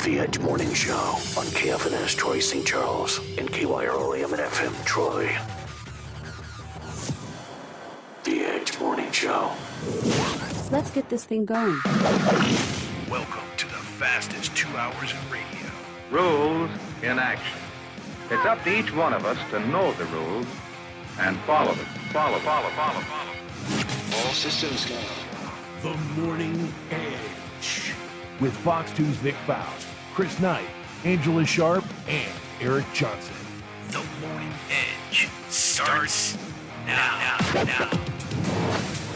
The Edge Morning Show on KFNS Troy St. Charles and KYRO AM and FM Troy. The Edge Morning Show. Let's get this thing going. Welcome to the fastest 2 hours in radio. Rules in action. It's up to each one of us to know the rules and follow them. Follow. All systems go. The Morning Edge. With Fox 2's Vic Faust, Chris Knight, Angela Sharp, and Eric Johnson. The Morning Edge starts now.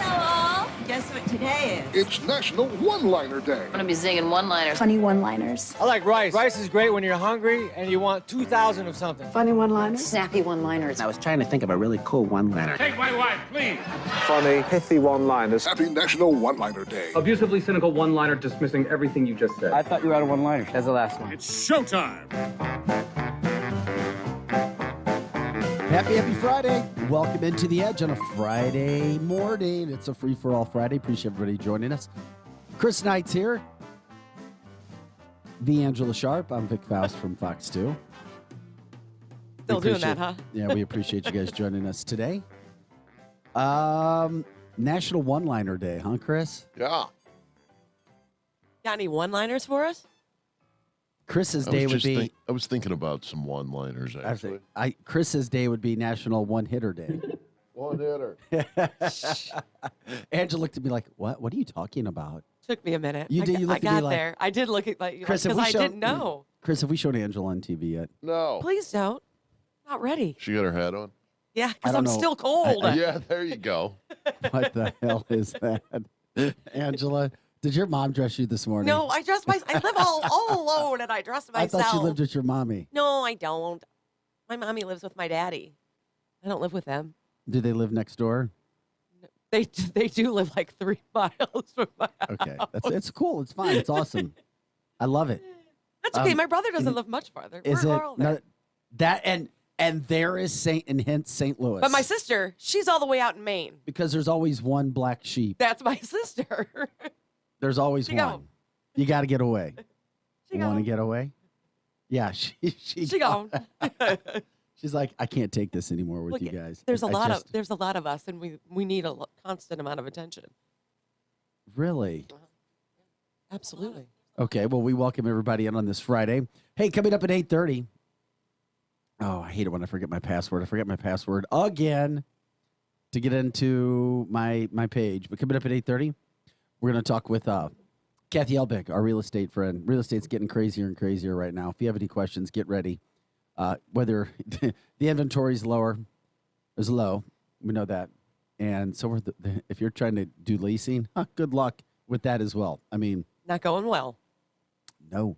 Hello. Guess what today is? It's National One-Liner Day. I'm gonna be singing one-liners. Funny one-liners. I like rice. Rice is great when you're hungry and you want 2,000 of something. Funny one-liners. Snappy one-liners. I was trying to think of a really cool one-liner. Take my wife, please. Funny, pithy one-liners. Happy National One-Liner Day. Abusively cynical one-liner dismissing everything you just said. I thought you were out of one-liner. That's the last one. It's showtime. Happy Friday. Welcome into The Edge on a Friday morning. It's a free-for-all Friday. Appreciate everybody joining us. Chris Knight's here. The Angela Sharp. I'm Vic Faust from Fox 2. Still doing that, huh? Yeah, we appreciate you guys joining us today. National One-Liner Day, huh, Chris? Yeah. Got any one-liners for us? Chris's day would be... I was thinking about some one-liners, actually. Chris's day would be National One-Hitter Day. One-hitter. Angela looked at me like, what? What are you talking about? Took me a minute. You did. You looked I at me got like, there. I did look at Chris, because I didn't know. Chris, have we shown Angela on TV yet? No. Please don't. Not ready. She got her hat on? Yeah, I because don't I'm know. still cold. Yeah, there you go. What the hell is that? Angela, did your mom dress you this morning? No, I dressed myself. I live all alone, and I dressed I myself. thought you lived with your mommy. No, I don't. My mommy lives with my daddy. I don't live with them. Do they live next door? They do live like 3 miles from my house. Okay, it's cool. It's fine. It's awesome. I love it. That's okay. My brother doesn't live much farther. Is We're it all there. that and there is hence St. Louis. But my sister, she's all the way out in Maine. because there's always one black sheep. That's my sister. There's always She one. gone. You got to get away. She You want to gone. get away? Yeah, she gone. She's like, I can't take this anymore with Look, you guys. There's a I lot just- of us, and we need a constant amount of attention. Really. Absolutely. Okay, well, we welcome everybody in on this Friday. Hey, coming up at 8:30. Oh, I hate it when I forget my password. I forget my password again to get into my page. But coming up at 8:30, we're going to talk with Kathy Elbig, our real estate friend. Real estate's getting crazier and crazier right now. If you have any questions, get ready. Whether the inventory is low, we know that. And so if you're trying to do leasing, good luck with that as well. I mean, Not going well. no,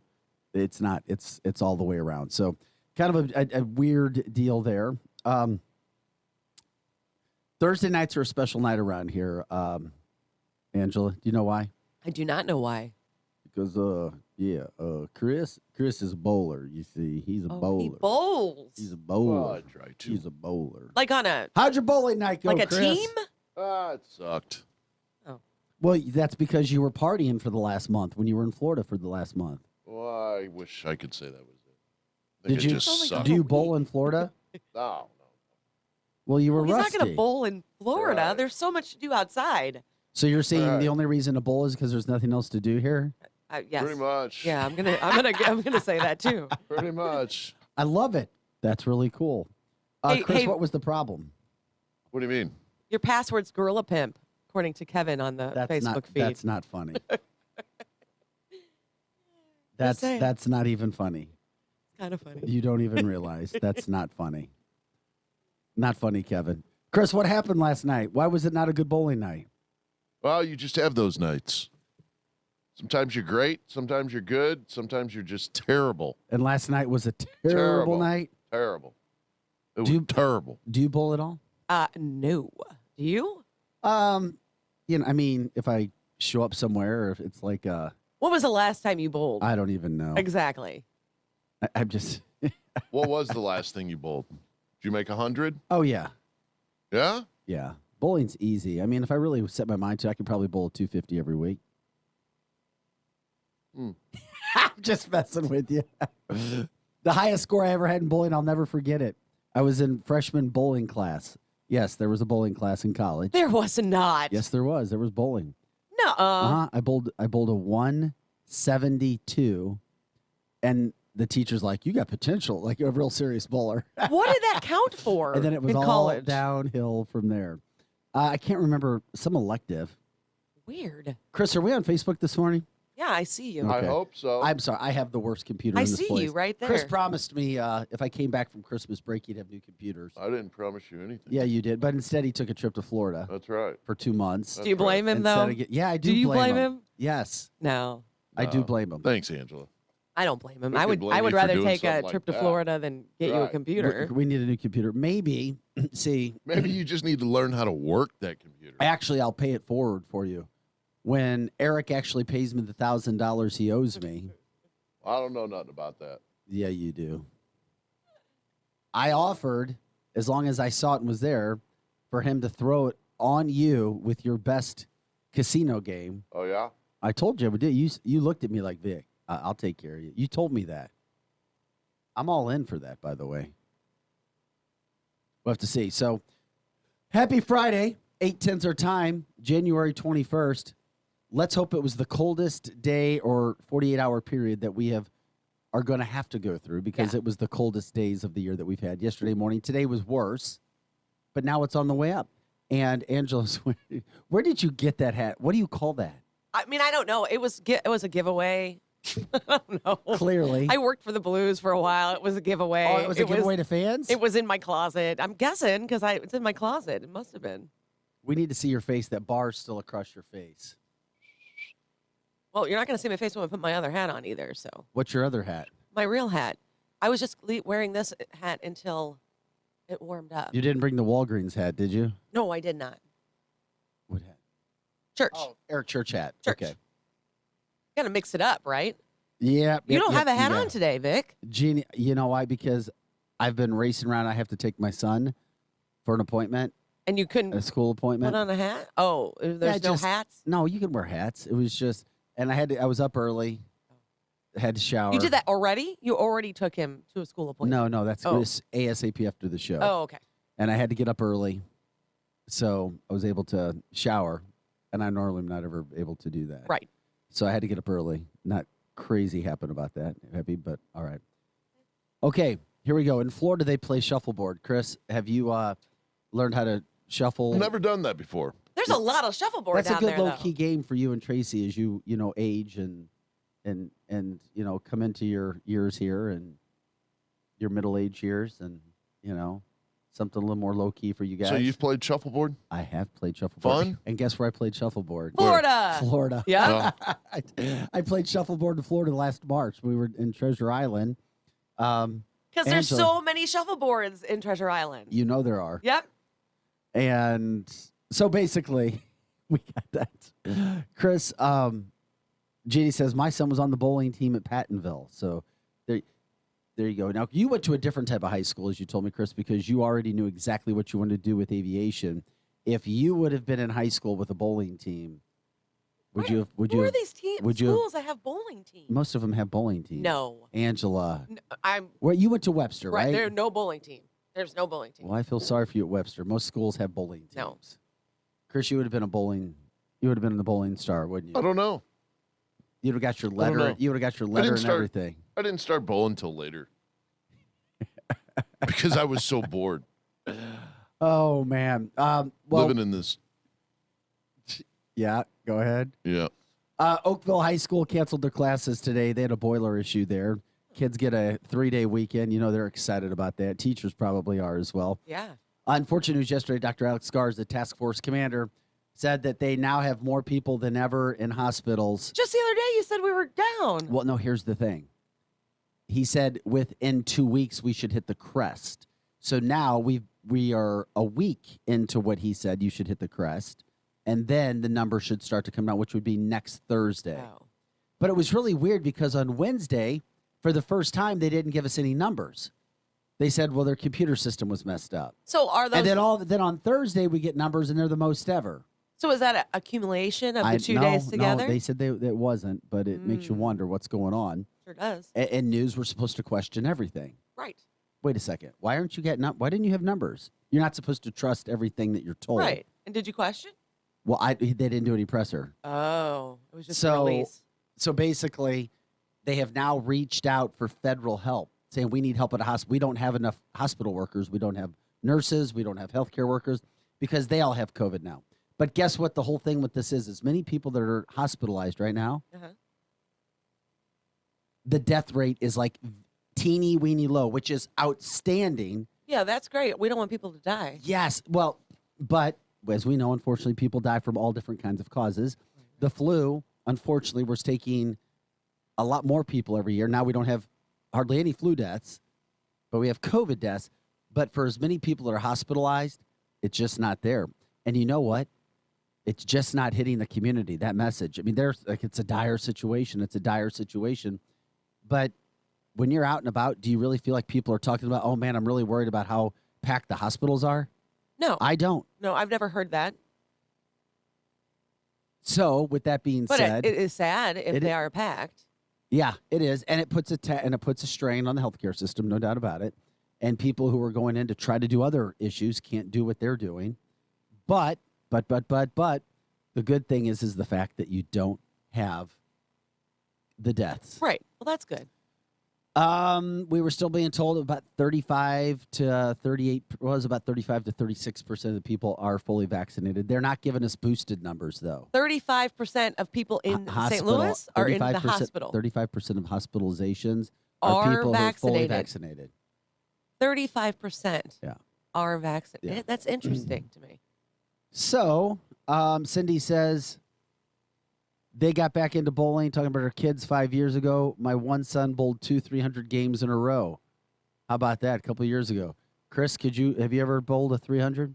it's not. It's all the way around. So kind of a weird deal there. Thursday nights are a special night around here. Angela, do you know why? I do not know why. Because Chris is a bowler. You see, he's a bowler. He bowls. He's a bowler. Oh, I try to. He's a bowler. Like on a How'd your bowling night go, like a Chris? team? It sucked. Well, that's because you were partying for the last month when you were in Florida for the last month. Well, I wish I could say that was it. I Did think you? it just sucked. Do you bowl in Florida? No. Well, you were He's rusty. not going to bowl in Florida. Right. There's so much to do outside. So you're saying Right. the only reason to bowl is because there's nothing else to do here? Yes. Pretty much. Yeah, I'm gonna say that too. Pretty much. I love it. That's really cool. Hey, Chris, hey. what was the problem? What do you mean? Your password's Gorilla Pimp, according to Kevin on the Facebook feed. That's not funny. That's not even funny. Kind of funny. You don't even realize that's not funny. Not funny, Kevin. Chris, what happened last night? Why was it not a good bowling night? Well, you just have those nights. Sometimes you're great. Sometimes you're good. Sometimes you're just terrible. And last night was a terrible night. Terrible. It was terrible. Do you bowl at all? No. Do you? I mean, if I show up somewhere, or if it's like When was the last time you bowled? I don't even know. Exactly. I'm just. What was the last thing you bowled? Did you make 100? Oh yeah, Yeah? yeah. Bowling's easy. I mean, if I really set my mind to, I could probably bowl 250 every week. Just messing with you. The highest score I ever had in bowling, I'll never forget it. I was in freshman bowling class. Yes, there was a bowling class in college. There was not. Yes, there was. There was bowling. No. I bowled a 172, and the teacher's like, "You got potential, like you're a real serious bowler." What did that count for? And then it was in all college? downhill from there. I can't remember some elective. Weird. Chris, are we on Facebook this morning? Yeah, I see you. Okay. I hope so. I'm sorry. I have the worst computer I in this see place. you right there. Chris promised me if I came back from Christmas break, he'd have new computers. I didn't promise you anything. Yeah, you did. But instead, he took a trip to Florida That's right. for 2 months. Do you blame him, though? Yeah, I do. Do you blame him? Yes, No. I do blame him. Thanks, Angela. I don't blame him. We I could would blame I would you for rather doing take a something trip like to that. Florida than get you a Right. computer. We need a new computer. Maybe. See, Maybe you just need to learn how to work that computer. actually, I'll pay it forward for you. When Eric actually pays me the $1,000 he owes me. I don't know nothing about that. Yeah, you do. I offered, as long as I saw it and was there, for him to throw it on you with your best casino game. Oh, yeah? I told you I would do it. You looked at me like, Vic, I'll take care of you. You told me that. I'm all in for that, by the way. We'll have to see. So, happy Friday. 8:10's our time, January 21st. Let's hope it was the coldest day or 48-hour period that we are going to have to go through because it was the coldest days of the year that we've had. Yesterday morning, today was worse, but now it's on the way up. And Angela's, where did you get that hat? What do you call that? I mean, I don't know. It was a giveaway. I don't know. Clearly. I worked for the Blues for a while. It was a giveaway. Oh, it was a giveaway to fans? It was in my closet. I'm guessing because it's in my closet. It must have been. We need to see your face. That bar's still across your face. Well, you're not going to see my face when I put my other hat on either. So What's your other hat? my real hat. I was just wearing this hat until it warmed up. You didn't bring the Walgreens hat, did you? No, I did not. What hat? Church. Oh, Eric Church hat. Church. Okay. Got to mix it up, right? Yeah. You don't have a hat on today, Vic. Jeannie, you know why? Because I've been racing around. I have to take my son for an appointment, And you couldn't a school appointment. put on a hat? Oh, there's no hats? No, you can wear hats. It was just, and I was up early, had to shower. You did that already? You already took him to a school appointment? No, that's it was ASAP after the show. Oh, okay. And I had to get up early, so I was able to shower, and I normally am not ever able to do that. Right. So I had to get up early. Not crazy happen about that, happy, but all right. Okay, here we go. In Florida, they play shuffleboard. Chris, have you learned how to shuffle? Never done that before. There's a lot of shuffleboard That's down a good there, low though. key game for you and Tracy as you age and come into your years here and your middle age years and something a little more low key for you guys. So you've played shuffleboard? I have played shuffleboard. Fun? And guess where I played shuffleboard? Florida. Florida. Yeah. I played shuffleboard in Florida last March. We were in Treasure Island. Because there's Angela, so many shuffleboards in Treasure Island. You know there are. Yep. And so basically, we got that. Chris, Jeannie says, my son was on the bowling team at Pattonville. So there you go. Now, you went to a different type of high school, as you told me, Chris, because you already knew exactly what you wanted to do with aviation. If you would have been in high school with a bowling team, would you? Who are these schools that have bowling teams? Most of them have bowling teams. No. Angela. I'm Well, you went to Webster, right? There's no bowling team. There's no bowling team. Well, I feel sorry for you at Webster. Most schools have bowling teams. No. Chris, you would have been You would have been in the bowling star, wouldn't you? I don't know. You would have got your I don't letter. know. You would have got your letter and everything. I didn't start bowling until later because I was so bored Oh man. Well, living in this. yeah. Go ahead. Yeah. Oakville High School canceled their classes today. They had a boiler issue there. Kids get a 3-day weekend. They're excited about that. Teachers probably are as well. Yeah. Unfortunate news yesterday, Dr. Alex Scars, the task force commander, said that they now have more people than ever in hospitals. Just the other day, you said we were down. Well, no, here's the thing. He said within 2 weeks we should hit the crest. So now we are a week into what he said you should hit the crest, and then the number should start to come out, which would be next Thursday. Wow. But it was really weird because on Wednesday, for the first time, they didn't give us any numbers. They said, well, their computer system was messed up. So are those? And then on Thursday we get numbers, and they're the most ever. So is that an accumulation of the 2 No, days together? No, they said it wasn't, but it makes you wonder what's going on. Sure does. And news, we're supposed to question everything. Right. Wait a second. Why aren't you getting up? Why didn't you have numbers? You're not supposed to trust everything that you're told. Right. And did you question? Well, they didn't do any presser. Oh, it was just a release. So basically, they have now reached out for federal help, saying we need help at a hospital. We don't have enough hospital workers. We don't have nurses. We don't have healthcare workers because they all have COVID now. But guess what? The whole thing with this is many people that are hospitalized right now, the death rate is like teeny weeny low, which is outstanding. Yeah, that's great. We don't want people to die. Yes. Well, but as we know, unfortunately, people die from all different kinds of causes. The flu, unfortunately, was taking a lot more people every year. Now we don't have hardly any flu deaths, but we have COVID deaths. But for as many people that are hospitalized, it's just not there. And you know what? It's just not hitting the community, that message. I mean, it's a dire situation. It's a dire situation. But when you're out and about, do you really feel like people are talking about, oh, man, I'm really worried about how packed the hospitals are? No. I don't. No, I've never heard that. So, with that being said, it is sad if they are packed. Yeah, it is, and it puts a strain on the healthcare system, no doubt about it. And people who are going in to try to do other issues can't do what they're doing. But the good thing is the fact that you don't have the deaths. Right. Well, that's good. We were still being told about 35 to 38 was about 35 to 36% of the people are fully vaccinated. They're not giving us boosted numbers though. 35% of people in St. Louis are in the hospital. 35% of hospitalizations are people who are fully vaccinated. 35% yeah. are vaccinated. Yeah. That's interesting to me. So, Cindy says they got back into bowling, talking about her kids 5 years ago. My one son bowled 300 games in a row. How about that? A couple of years ago. Chris, have you ever bowled a 300?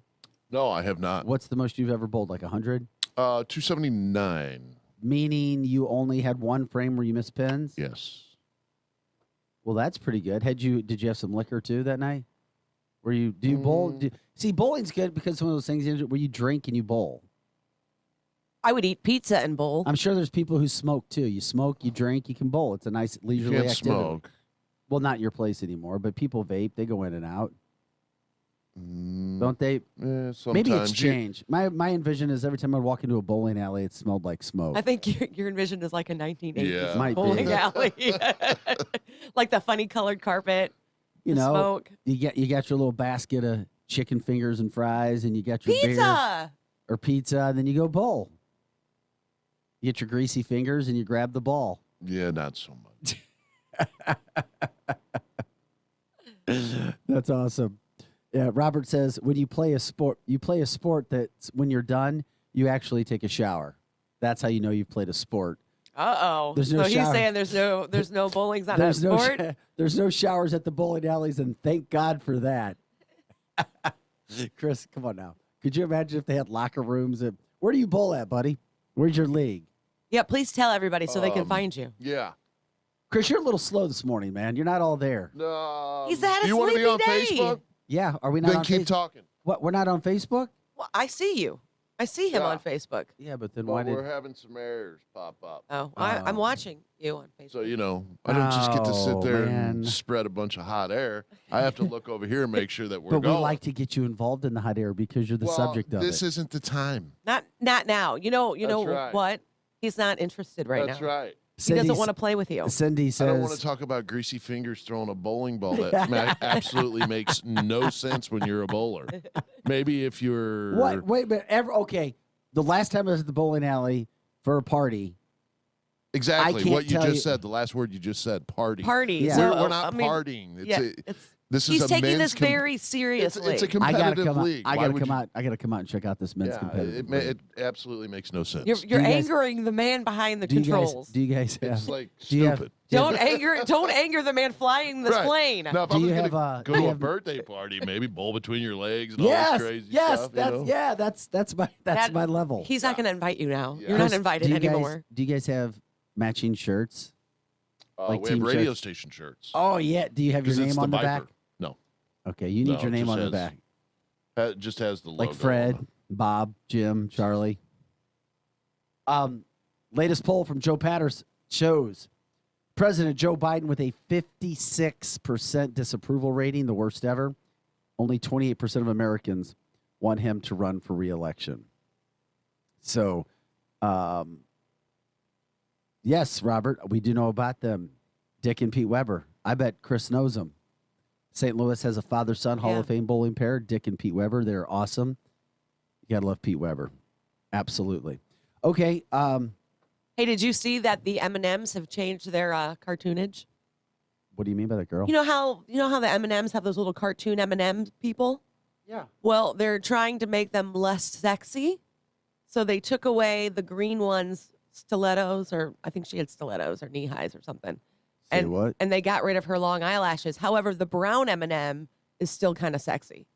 No, I have not. What's the most you've ever bowled? Like 100? 279. Meaning you only had one frame where you missed pins? Yes. Well, that's pretty good. Did you have some liquor too that night? Do you bowl? See, bowling's good because it's one of those things where you drink and you bowl. I would eat pizza and bowl. I'm sure there's people who smoke too. You smoke, you drink, you can bowl. It's a nice leisurely activity. Smoke. Well, not your place anymore, but people vape. They go in and out. Don't they? Maybe it's changed. My envision is every time I walk into a bowling alley, it smelled like smoke. I think your envision is like a 1980s bowling alley. Like the funny colored carpet. Smoke. You got your little basket of chicken fingers and fries, and you got your pizza or pizza, and then you go bowl. You get your greasy fingers and you grab the ball. Yeah, not so much. That's awesome. Yeah, Robert says when you play a sport that when you're done, you actually take a shower. That's how you know you've played a sport. Uh-oh. There's no so shower. He's saying there's no bowling's not a sport? There's no showers at the bowling alleys, and thank God for that. Chris, come on now. Could you imagine if they had locker rooms? Where do you bowl at, buddy? Where's your league? Yeah, please tell everybody so they can find you. Yeah. Chris, you're a little slow this morning, man. You're not all there. No. He's had a you want to be on day. Facebook? Yeah. Are we not then on keep Facebook? talking. What? We're not on Facebook? Well, I see you. I see him on Facebook. Yeah, but then But why we're having some errors pop up. Oh, I'm watching you on Facebook. So, I don't just get to sit there man. and spread a bunch of hot air. I have to look over here and make sure that we're But going. we like to get you involved in the hot air because you're the subject of this it. isn't the time. Not now. You know right. what? He's not interested right That's now. right. He doesn't want to play with you. Cindy says, I don't want to talk about greasy fingers throwing a bowling ball. That absolutely makes no sense when you're a bowler. Maybe if you're... What? Wait a minute. Okay. The last time I was at the bowling alley for a party. Exactly. What you just said. The last word you just said. Party. Party. Yeah. So, We're not partying. He's taking this very seriously. It's a competitive league. I got to come out and check out this men's competitive league. It absolutely makes no sense. You're angering the man behind the controls. Do you guys have? It's like stupid. Don't anger the man flying this plane. Now, if I was going to go to a birthday party, maybe bowl between your legs and all this crazy stuff. That's my level. He's not going to invite you now. You're not invited anymore. Do you guys have matching shirts? We have radio station shirts. Oh yeah. Do you have your name on the back? No. Okay, you need your name on the back. It just has the logo. Like Fred, Bob, Jim, Charlie. Latest poll from Joe Patters shows President Joe Biden with a 56% disapproval rating, the worst ever. Only 28% of Americans want him to run for re-election. So, yes, Robert, we do know about them. Dick and Pete Weber. I bet Chris knows them. St. Louis has a father-son Hall of Fame bowling pair, Dick and Pete Weber. They're awesome. You got to love Pete Weber. Absolutely. Okay. Hey, did you see that the M&Ms have changed their cartoonage? What do you mean by that, girl? You know how the M&Ms have those little cartoon M&M people? Yeah. Well, they're trying to make them less sexy. So they took away the green one's stilettos, or I think she had stilettos or knee highs or something. Say and what? And they got rid of her long eyelashes. However, the brown M&M is still kind of sexy.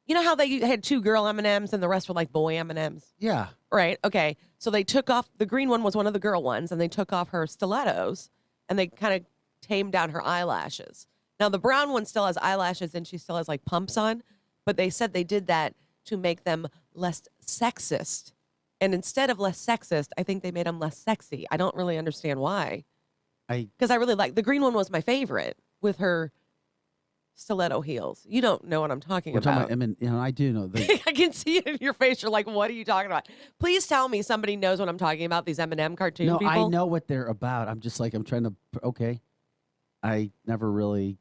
You know how they had 2 girl M&Ms and the rest were like boy M&Ms? Yeah. Right. Okay. So they took off, the green one was one of the girl ones, and they took off her stilettos and they kind of tamed down her eyelashes. Now the brown one still has eyelashes and she still has like pumps on, but they said they did that to make them less sexist. And instead of less sexist, I think they made them less sexy. I don't really understand why. Because I really like, the green one was my favorite with her stiletto heels. You don't know what I'm talking about. Talking about I do know. I can see it in your face. You're like, what are you talking about? Please tell me somebody knows what I'm talking about, these M&M cartoon people. I know what they're about. I'm just like, I'm trying to, okay. I never really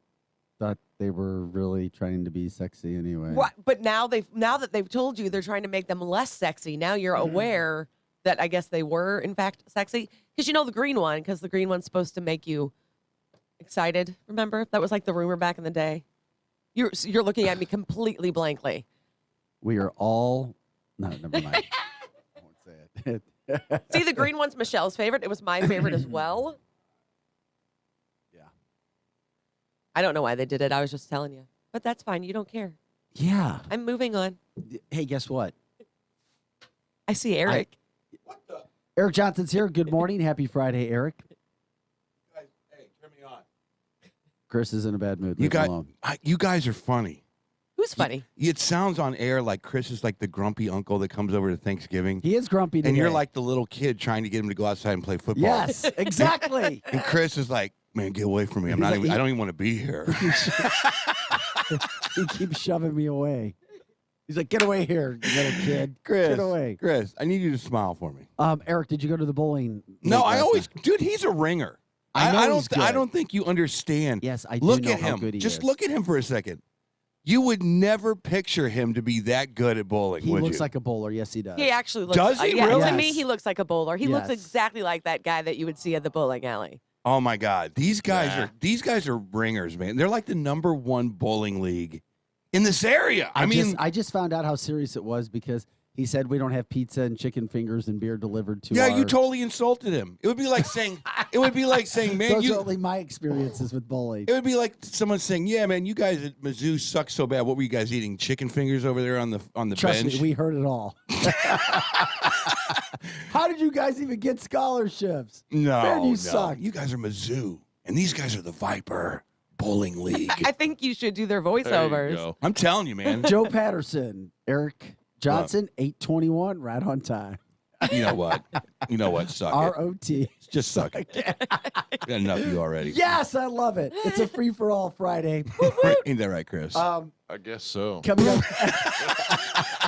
thought they were really trying to be sexy anyway. What? But now that they've told you they're trying to make them less sexy, now you're aware that I guess they were, in fact, sexy. Because you know the green one, because the green one's supposed to make you excited. Remember? That was like the rumor back in the day. You're looking at me completely blankly. We are all... No, never mind. I won't say it. See, the green one's Michelle's favorite. It was my favorite as well. Yeah. I don't know why they did it. I was just telling you. But that's fine. You don't care. Yeah. I'm moving on. Hey, guess what? I see Eric. Eric Johnson's here. Good morning. Happy Friday, Eric. Hey, turn me on. Chris is in a bad mood. You guys are funny. Who's funny? It sounds on air like Chris is like the grumpy uncle that comes over to Thanksgiving. He is grumpy today. And you're like the little kid trying to get him to go outside and play football. Yes, exactly. And Chris is like, man, get away from me. I don't even want to be here. He keeps shoving me away. He's like, get away here, little kid. Chris, get away. Chris, I need you to smile for me. Eric, did you go to the bowling? No, dude, he's a ringer. I don't think you understand. Yes, I do look know at how him. good he Just is. look at him for a second. You would never picture him to be that good at bowling, He would looks you? like a bowler. Yes, he does. He actually looks. Does he yeah, really? To me, he looks like a bowler. He looks Yes. exactly like that guy that you would see at the bowling alley. Oh my God, these guys are ringers, man. They're like the #1 bowling league in this area. I just found out how serious it was because he said we don't have pizza and chicken fingers and beer delivered to. Yeah, you totally insulted him. It would be like saying, man, those are only my experiences with bowling. It would be like someone saying, yeah, man, you guys at Mizzou suck so bad. What were you guys eating? Chicken fingers over there on the Trust bench? me, we heard it all. How did you guys even get scholarships? Man, you suck. You guys are Mizzou, and these guys are the Viper Bowling League. I think you should do their There you voiceovers. go. I'm telling you, man. Joe Patterson, Eric Johnson, 8:21, right on time. You know what? Suck it. ROT. Just suck it. Got enough of you already. Yes, I love it. It's a free for all Friday. Ain't that right, Chris? I guess so. Coming up,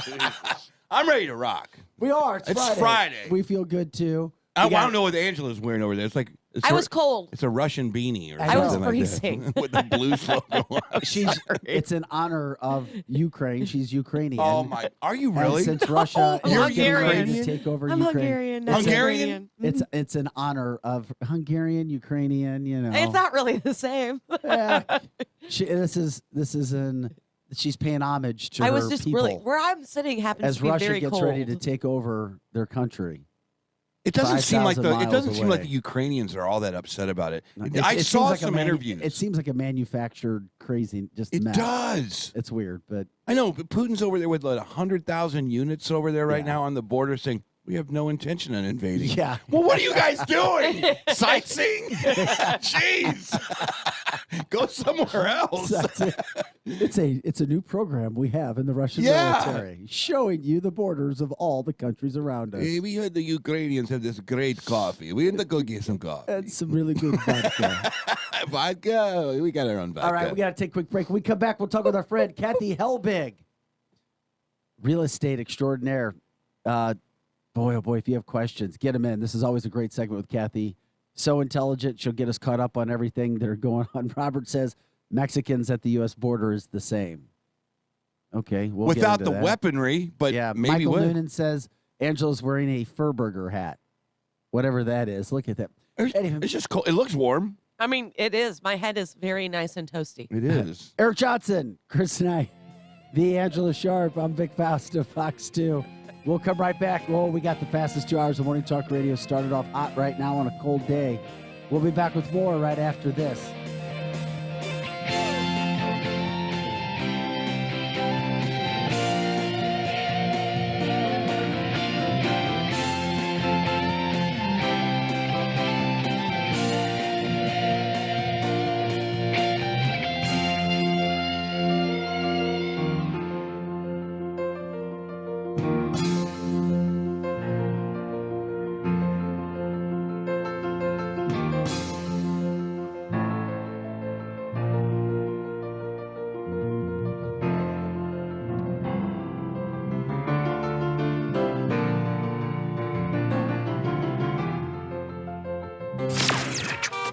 Jesus. I'm ready to rock. we are. It's Friday. We feel good too. I don't know what Angela's wearing over there. I was cold. It's a Russian beanie or I something was like freezing. that. With the blues logo on. It's in honor of Ukraine. She's Ukrainian. Oh my! Are you And really? since Russia I'm is getting ready Hungarian. to take over I'm Ukraine. Hungarian. not Hungarian? Ukrainian. It's in honor of Hungarian, Ukrainian. You know, It's not really the same. Yeah. She's paying homage to I her was just people really where I'm sitting happens as to be Russia very gets cold. ready to take over their country. It doesn't seem like 5,000 miles the Ukrainians are all that upset about it. It I seems saw like some interviews. It seems like a manufactured crazy. It mess. does. It's weird, but I know, but Putin's over there with like 100,000 units over there right Yeah. now on the border saying, we have no intention on invading. Yeah. Well, what are you guys doing? Sightseeing? Jeez. Go somewhere else. It's a new program we have in the Russian military, showing you the borders of all the countries around us. Hey, we heard the Ukrainians have this great coffee. We had to go get some coffee. And some really good vodka. Vodka? We got our own vodka. All right, we got to take a quick break. When we come back, we'll talk with our friend Kathy Helbig, real estate extraordinaire. Boy, oh boy, if you have questions, get them in. This is always a great segment with Kathy. So intelligent, she'll get us caught up on everything that are going on. Robert says Mexicans at the U.S. border is the same. Okay, we'll without get the into that. weaponry, but yeah, maybe Michael with. Noonan says Angela's wearing a Furburger hat, whatever that is. Look at that. Anyway, It's just cold. It looks warm. I mean, it is. My head is very nice and toasty. It is. Eric Johnson, Chris and I, the Angela Sharp. I'm Vic Faust of Fox 2. We'll come right back. Well, we got the fastest 2 hours of morning talk radio started off hot right now on a cold day. We'll be back with more right after this.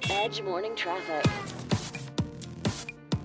Edge morning traffic.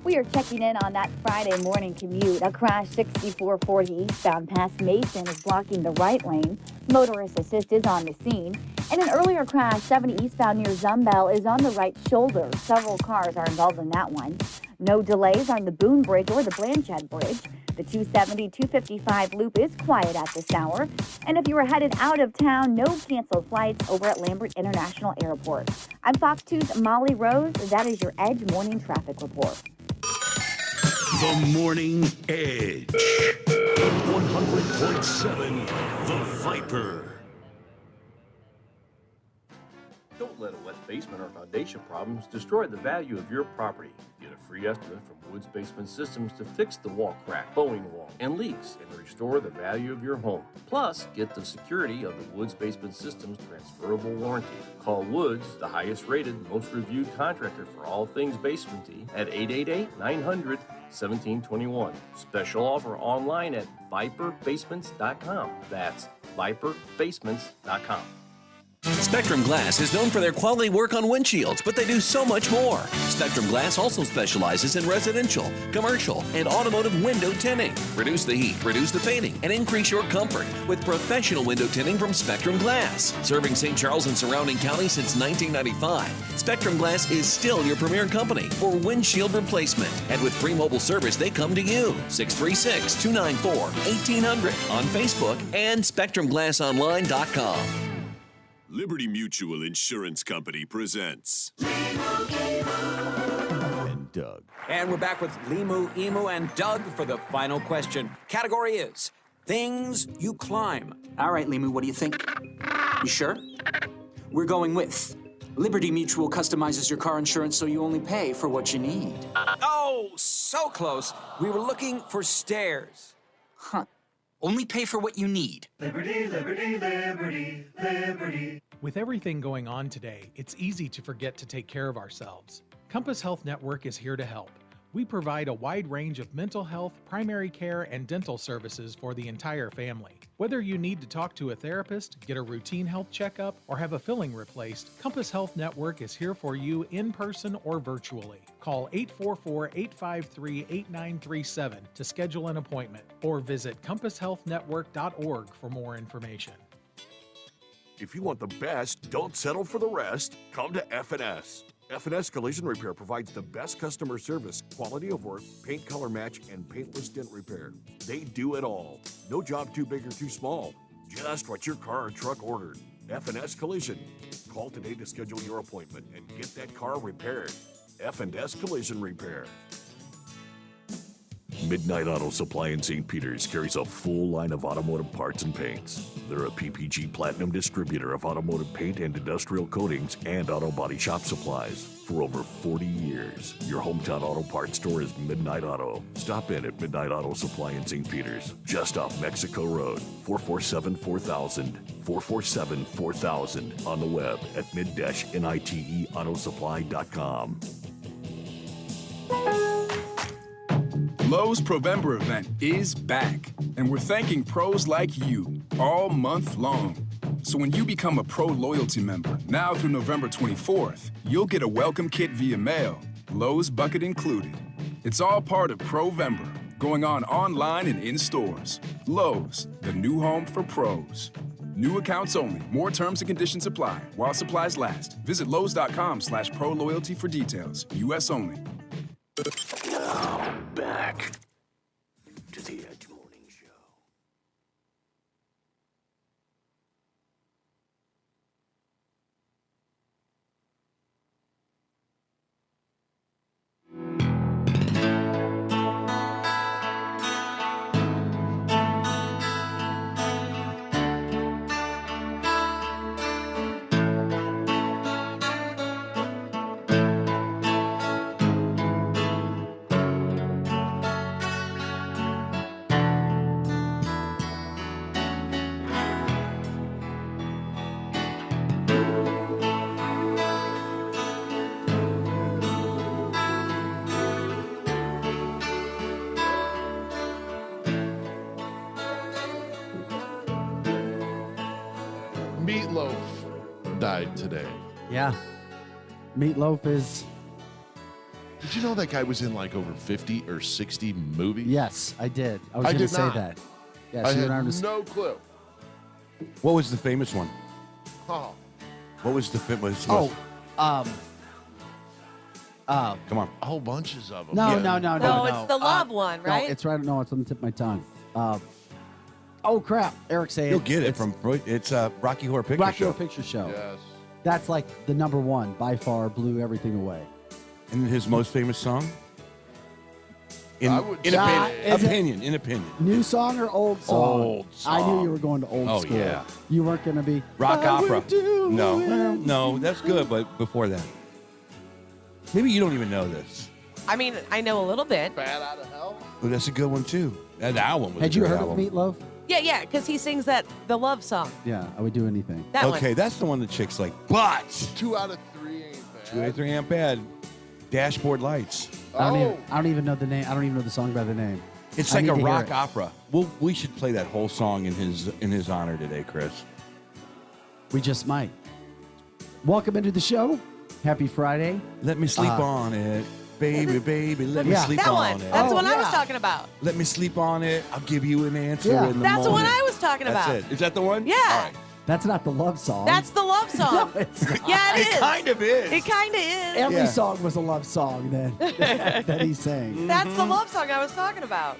We are checking in on that Friday morning commute. A crash 6440 eastbound past Mason is blocking the right lane. Motorist assist is on the scene. And an earlier crash 70 eastbound near Zumbel is on the right shoulder. Several cars are involved in that one. No delays on the Boone Bridge or the Blanchard Bridge. The 270-255 loop is quiet at this hour. And if you are headed out of town, no canceled flights over at Lambert International Airport. I'm Fox 2's Molly Rose. That is your Edge morning traffic report. The Morning Edge. 100.7 The Viper. Don't let a wet basement or foundation problems destroy the value of your property. Get a free estimate from Woods Basement Systems to fix the wall crack, bowing wall, and leaks and restore the value of your home. Plus, get the security of the Woods Basement Systems transferable warranty. Call Woods, the highest rated, most reviewed contractor for all things basementy at 888-900-1721. Special offer online at viperbasements.com. That's viperbasements.com. Spectrum Glass is known for their quality work on windshields, but they do so much more. Spectrum Glass also specializes in residential, commercial, and automotive window tinting. Reduce the heat, reduce the fading, and increase your comfort with professional window tinting from Spectrum Glass. Serving St. Charles and surrounding counties since 1995, Spectrum Glass is still your premier company for windshield replacement. And with free mobile service, they come to you. 636-294-1800 on Facebook and SpectrumGlassOnline.com. Liberty Mutual Insurance Company presents And Doug. And we're back with Limu, Emu, and Doug for the final question. Category is things you climb. All right, Limu, what do you think? You sure? We're going with Liberty Mutual customizes your car insurance so you only pay for what you need. Oh, so close. We were looking for stairs. Huh. Only pay for what you need. Liberty, liberty, liberty, liberty. With everything going on today, it's easy to forget to take care of ourselves. Compass Health Network is here to help. We provide a wide range of mental health, primary care, and dental services for the entire family. Whether you need to talk to a therapist, get a routine health checkup, or have a filling replaced, Compass Health Network is here for you in person or virtually. Call 844-853-8937 to schedule an appointment or visit compasshealthnetwork.org for more information. If you want the best, don't settle for the rest. Come to F&S. F&S Collision Repair provides the best customer service, quality of work, paint color match, and paintless dent repair. They do it all. No job too big or too small. Just what your car or truck ordered. F&S Collision. Call today to schedule your appointment and get that car repaired. F&S Collision Repair. Midnight Auto Supply in St. Peters carries a full line of automotive parts and paints. They're a PPG Platinum distributor of automotive paint and industrial coatings and auto body shop supplies. For over 40 years, your hometown auto parts store is Midnight Auto. Stop in at Midnight Auto Supply in St. Peters, just off Mexico Road, 447-4000, 447-4000, on the web at mid-niteautosupply.com. Lowe's Provember event is back, and we're thanking pros like you all month long. So when you become a Pro Loyalty member, now through November 24th, you'll get a welcome kit via mail, Lowe's bucket included. It's all part of Provember, going on online and in stores. Lowe's, the new home for pros. New accounts only. More terms and conditions apply while supplies last. Visit Lowe's.com/pro loyalty for details. U.S. only. Now, back to the Edge Morning Show. Meatloaf died today. Yeah. Meatloaf is. Did you know that guy was in like over 50 or 60 movies? Yes, I did. I was going to did say not. that. Yes, I you had and I was- no clue. What was the famous one? Oh. What was the famous? Oh, Come on. Whole bunches of them. no. No, it's the love one, right? No, it's right. No, it's on the tip of my tongue. Oh crap! Eric saying You'll get it from it's Rocky Horror Picture Rocky Show. Horror Picture Show. Yes. That's like the number one by far. Blew everything away. And his most famous song? In is it- opinion. New song or old song? Old I knew song. you were going to old Oh, school. yeah. You weren't going to be Rock I opera. would do No, it. no, that's good, but before that. Maybe you don't even know this. I mean, I know a little bit. Bad Out of Hell? Oh, that's a good one, too. That album was Had a you great heard album. of Meatloaf? Yeah, because he sings the love song. Yeah, I would do anything. That one. Okay, that's the one the chick's like, but 2 out of 3 ain't bad. 2 out of 3 ain't bad. Dashboard Lights. I don't even know the name. I don't even know the song by the name. It's I like need a to hear rock it. opera. We should play that whole song in his honor today, Chris. We just might. Welcome into the show. Happy Friday. Let me sleep on it. Baby, baby, let me Yeah. sleep That on one. it. That's the one I was yeah. talking about. Let me sleep on it. I'll give you an answer Yeah. in the That's the morning. one I was talking about. That's it. Is that the one? Yeah. All right. That's not the love song. That's the love song. No, it's not. Yeah, it is. It kind of is. It kind of is. Every Yeah. song was a love song that he sang. That's the love song I was talking about.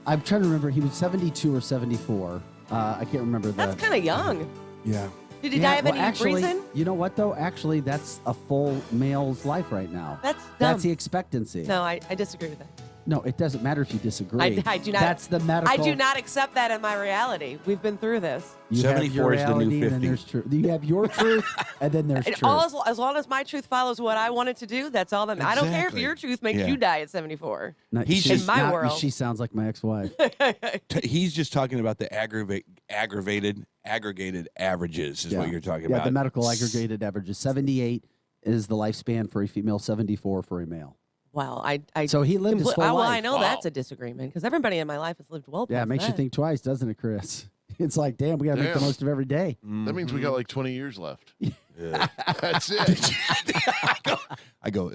I'm trying to remember. He was 72 or 74. I can't remember That's kind of young. Yeah. Did he die of any actually, reason? You know what, though? Actually, that's a full male's life right now. That's That's the dumb. expectancy. No, I disagree with that. No, it doesn't matter if you disagree. I do not. That's the medical. I do not accept that in my reality. We've been through this. You have 74 your is the new reality, and then 50. there's truth. You have your truth, and then there's And truth. as long as my truth follows what I wanted to do, that's all that. I don't care if Exactly. your truth makes Yeah. you die at 74. No, He's she's just my not- world. She sounds like my ex-wife. He's just talking about the aggregated averages is what you're talking Yeah, about. the medical aggregated average is 78 is the lifespan for a female, 74 for a male. Well, I So he lived his full well, life. I know that's a disagreement because everybody in my life has lived well. Yeah, it past makes you that. think twice, doesn't it, Chris? It's like, damn, we got to make the Damn. most of every day. That means we got like 20 years left. Yeah. That's it. I go,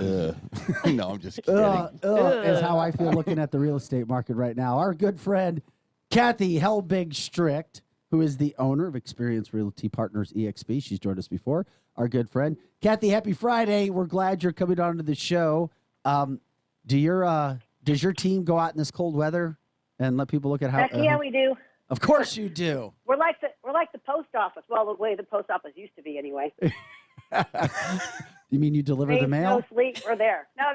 no, I'm just kidding. Is how I feel looking at the real estate market right now. Our good friend, Kathy Helbig Strict, who is the owner of Experience Realty Partners EXP. She's joined us before. Our good friend. Kathy, happy Friday. We're glad you're coming on to the show. Does your team go out in this cold weather and let people look at how? Heck yeah, we do. Of course you do. We're like the post office. Well, the way the post office used to be, anyway. You mean you deliver rain, the mail? No sleet, we're there. No.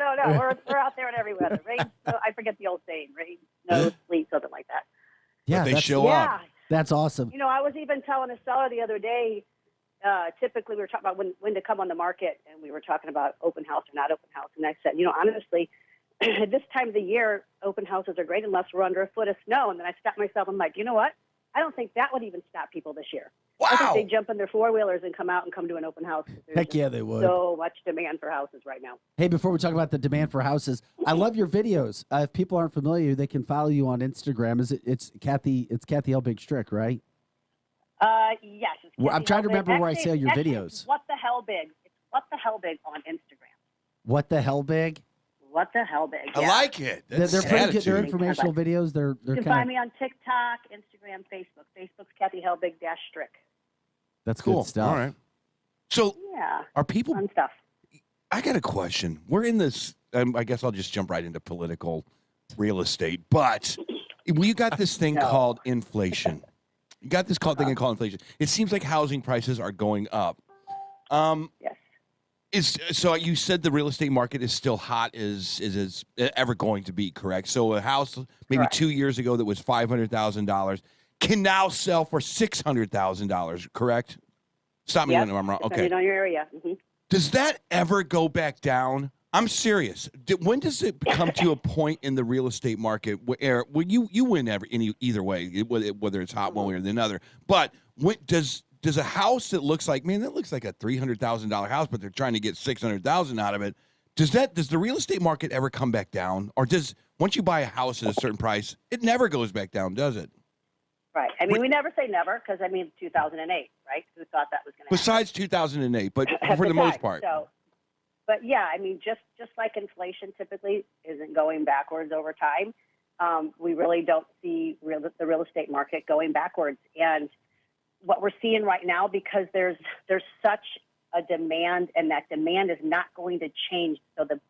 We're out there in every weather. Rain, snow, I forget the old saying, rain, snow, sleet, something like that. Yeah, they show up. That's awesome. You know, I was even telling a seller the other day, typically we were talking about when to come on the market, and we were talking about open house or not open house. And I said, honestly, at this time of the year, open houses are great unless we're under a foot of snow. And then I stopped myself. I'm like, you know what? I don't think that would even stop people this year. Wow. I think they jump in their four-wheelers and come to an open house. Heck yeah, they would. So much demand for houses right now. Hey, before we talk about the demand for houses, I love your videos. If people aren't familiar, they can follow you on Instagram. It's Kathy Helbig Strick, right? Yes. It's I'm trying to remember where I saw your actually, videos. What the hell big? It's What the Hell Big on Instagram. What the hell big? What the hell big? I Yeah. like it. They're pretty good. They're attitude. informational videos. They're You can kind find of me on TikTok, Instagram, Facebook. Facebook's Kathy Helbig Strick. that's Cool. good stuff. All right. So Yeah. are people? Fun stuff. I got a question. We're in this. I guess I'll just jump right into political real estate. But we got this thing called inflation. You got this thing called inflation. It seems like housing prices are going up. Yes. So you said the real estate market is still hot is ever going to be, correct? So a house maybe 2 years ago that was $500,000 can now sell for $600,000, correct? Stop me when I'm wrong. Okay. Depending on your area. Mm-hmm. Does that ever go back down? I'm serious. When does it come to a point in the real estate market where you win either way, whether it's hot one way or the other? But does a house that looks like a $300,000 house, but they're trying to get $600,000 out of it? Does the real estate market ever come back down, or once you buy a house at a certain price, it never goes back down, does it? Right. I mean, we never say never because 2008, right? Who thought that was going to happen? Besides 2008, but for the most part. So, but yeah, I mean, just like inflation typically isn't going backwards over time, we really don't see the real estate market going backwards. And what we're seeing right now, because there's such a demand, and that demand is not going to change, so the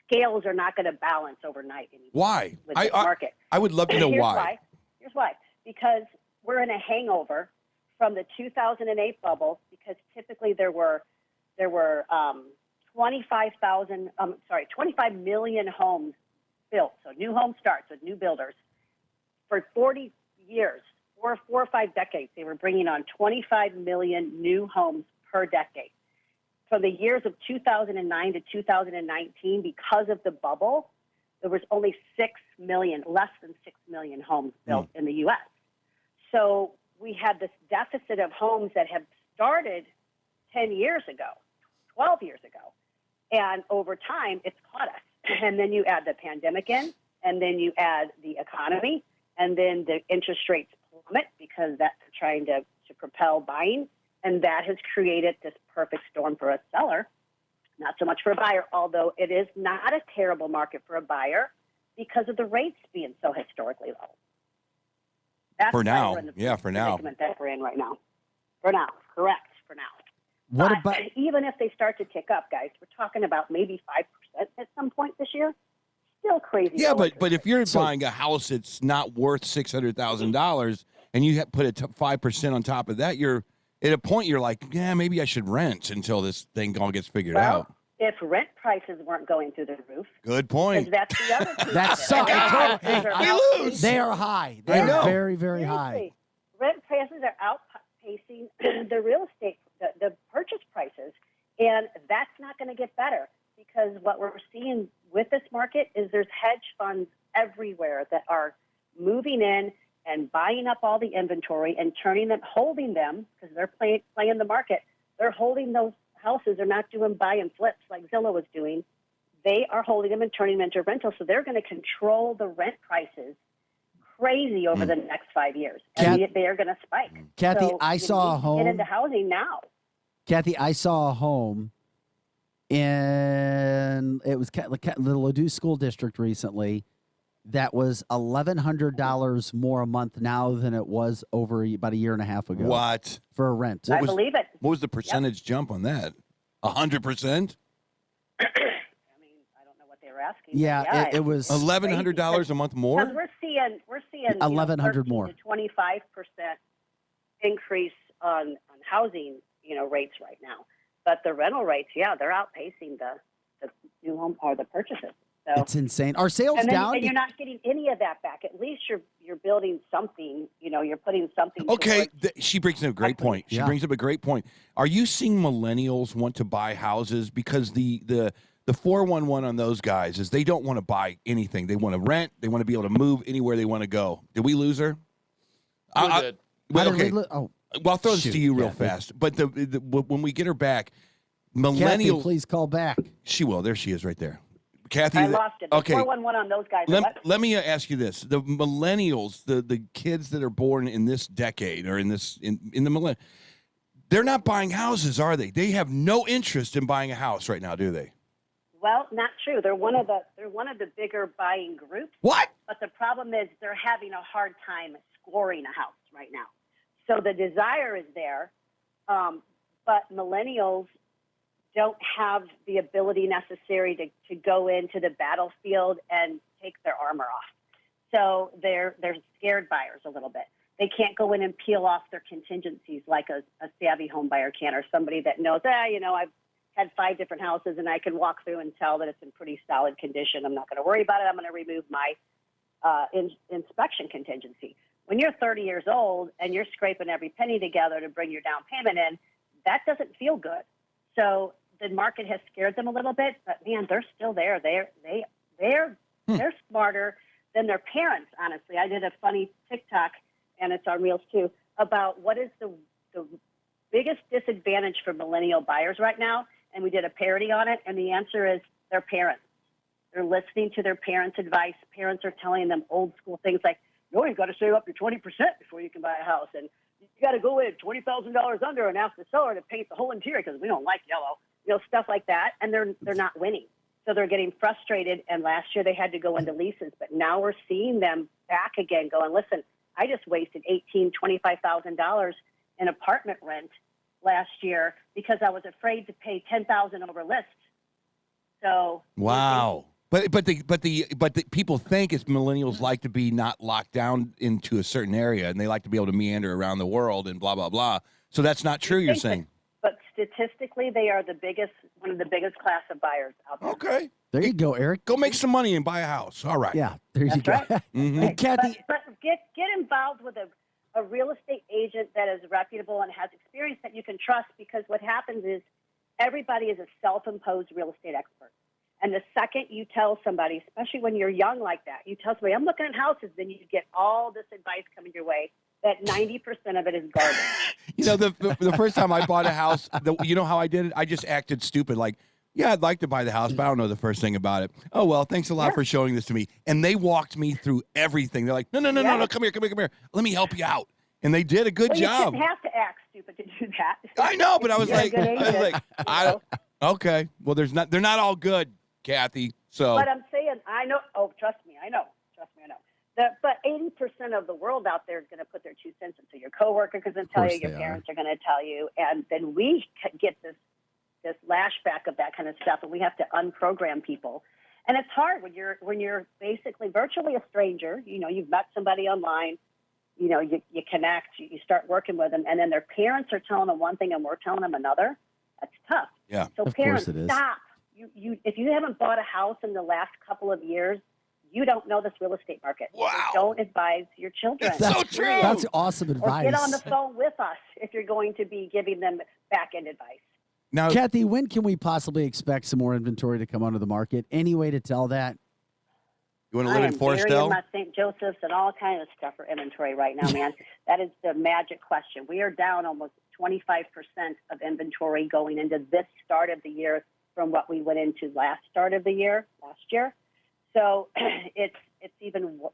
scales are not going to balance overnight anymore. Why? With this market. I would love to know why. Here's why. Because we're in a hangover from the 2008 bubble, because typically there were 25 million homes built, so new home starts with new builders. For 40 years, 4 or 5 decades, they were bringing on 25 million new homes per decade. From the years of 2009 to 2019, because of the bubble, there was only less than 6 million homes built in the U.S. So we had this deficit of homes that have started 10 years ago, 12 years ago. And over time, it's caught us. And then you add the pandemic in, and then you add the economy, and then the interest rates plummet because that's trying to propel buying. And that has created this perfect storm for a seller, not so much for a buyer, although it is not a terrible market for a buyer because of the rates being so historically low. That's for now. For now. That we're in right now. For now. Correct. For now. What but about even if they start to tick up, guys, we're talking about maybe 5% at some point this year. Still crazy. Yeah, but if you're buying a house that's not worth $600,000 and you put 5% on top of that, you're at a point you're like, yeah, maybe I should rent until this thing all gets figured out. If rent prices weren't going through the roof. Good point. That's the other piece. That sucks. We lose. They are high. They are very, very high. Rent prices are outpacing the real estate, the purchase prices, and that's not going to get better because what we're seeing with this market is there's hedge funds everywhere that are moving in and buying up all the inventory and holding them because they're playing the market. They're holding those houses. They're not doing buy and flips like Zillow was doing. They are holding them and turning them into rentals. So they're going to control the rent prices crazy over the next 5 years. And they are going to spike. Kathy, so, I saw a home. Get into housing now. Kathy, I saw a home in the Ladue School District recently that was $1,100 more a month now than it was over about a year and a half ago. What? For a rent. I believe it. What was the percentage jump on that? 100%? I mean, I don't know what they were asking. Yeah, it was $1,100 a month more. Because we're seeing 1,100 more to 25% increase on housing rates right now. But the rental rates, yeah, they're outpacing the new home or the purchases. So It's insane. Are sales and then, down? and you're not getting any of that back. At least you're building something. You're putting something. Okay, towards- she brings up a great point. She brings up a great point. Are you seeing millennials want to buy houses because the 411 on those guys is they don't want to buy anything. They want to rent. They want to be able to move anywhere they want to go. Did we lose her? We're good. Okay. Oh, well, I'll throw this shoot, to you real Kathy. fast. But when we get her back, Kathy, millennials. please call back. She will. There she is, right there. Kathy. I lost it. The Okay. 411 on those guys. Let me ask you this: the millennials, the kids that are born in this decade or in the millennium, they're not buying houses, are they? They have no interest in buying a house right now, do they? Well, not true. They're one of the bigger buying groups. What? But the problem is they're having a hard time scoring a house right now. So the desire is there, but millennials don't have the ability necessary to go into the battlefield and take their armor off. So they're scared buyers a little bit. They can't go in and peel off their contingencies like a savvy home buyer can, or somebody that knows, I've had 5 different houses and I can walk through and tell that it's in pretty solid condition. I'm not going to worry about it. I'm going to remove my inspection contingency. When you're 30 years old and you're scraping every penny together to bring your down payment in, that doesn't feel good. So the market has scared them a little bit, but man, they're still there. They're smarter than their parents. Honestly, I did a funny TikTok, and it's on Reels too, about what is the biggest disadvantage for millennial buyers right now, and we did a parody on it, and the answer is their parents. They're listening to their parents' advice. Parents are telling them old school things like, "No, you've got to save up your 20% before you can buy a house, and you got to go in $20,000 under and ask the seller to paint the whole interior because we don't like yellow." Stuff like that, and they're not winning. So they're getting frustrated, and last year they had to go into leases, but now we're seeing them back again going, listen, I just wasted $18,000, $25,000 in apartment rent last year because I was afraid to pay $10,000 over list. So wow. But the people think it's millennials like to be not locked down into a certain area, and they like to be able to meander around the world and blah blah blah. So that's not true. You're saying. But statistically, they are one of the biggest class of buyers out there. Okay. There you go, Eric. Go make some money and buy a house. All right. Yeah, there you go. Right. Mm-hmm. Hey, Kathy. But get involved with a real estate agent that is reputable and has experience that you can trust, because what happens is everybody is a self-imposed real estate expert. And the second you tell somebody, especially when you're young like that, you tell somebody, I'm looking at houses, then you get all this advice coming your way that 90% of it is garbage. The first time I bought a house, you know how I did it? I just acted stupid. Like, yeah, I'd like to buy the house, but I don't know the first thing about it. Oh, well, thanks a lot for showing this to me. And they walked me through everything. They're like, no, come here. Let me help you out. And they did a good job. You shouldn't have to act stupid to do that. I know, but I was You're a like, good agent, okay. Well, they're not all good, Kathy. So. But I'm saying, I know. Oh, trust me, I know. But 80% of the world out there is going to put their 2 cents into. Your coworker is going to tell you, your parents are going to tell you, and then we get this lashback of that kind of stuff, and we have to unprogram people. And it's hard when you're basically virtually a stranger. You've met somebody online. You connect, you start working with them, and then their parents are telling them one thing and we're telling them another. That's tough. Yeah, so of parents, course it is. stop. You if you haven't bought a house in the last couple of years, you don't know this real estate market. Wow. So don't advise your children. That's so true. That's awesome advice. Or get on the phone with us if you're going to be giving them back-end advice. Now, Kathy, when can we possibly expect some more inventory to come onto the market? Any way to tell that? You want to live in Forestell? I am my St. Joseph's and all kinds of stuff for inventory right now, man. That is the magic question. We are down almost 25% of inventory going into this start of the year from what we went into last year. So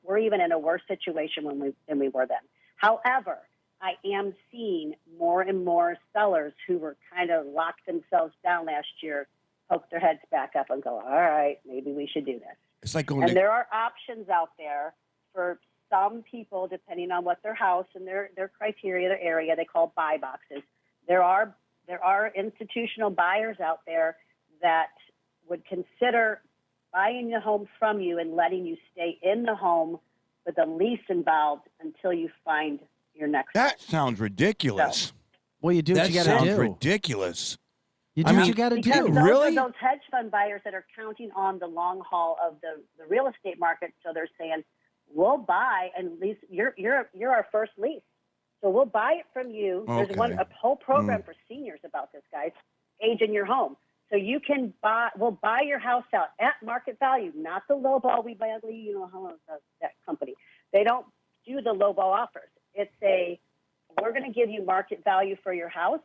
we're even in a worse situation than we were then. However, I am seeing more and more sellers who were kind of locked themselves down last year poke their heads back up and go, all right, maybe we should do this. It's like going. And there are options out there for some people, depending on what their house and their criteria, their area, they call buy boxes. There are institutional buyers out there that would consider buying the home from you and letting you stay in the home with a lease involved until you find your next. That sounds ridiculous. Well, you do what that you got to do. sounds ridiculous. You do what you got to because do. those are those hedge fund buyers that are counting on the long haul of the real estate market. So they're saying, we'll buy and lease. You're our first lease. So we'll buy it from you. Okay. There's a whole program for seniors about this, guys. Age in your home. So you can we'll buy your house out at market value, not the low ball we buy, that company. They don't do the low ball offers. We're going to give you market value for your house.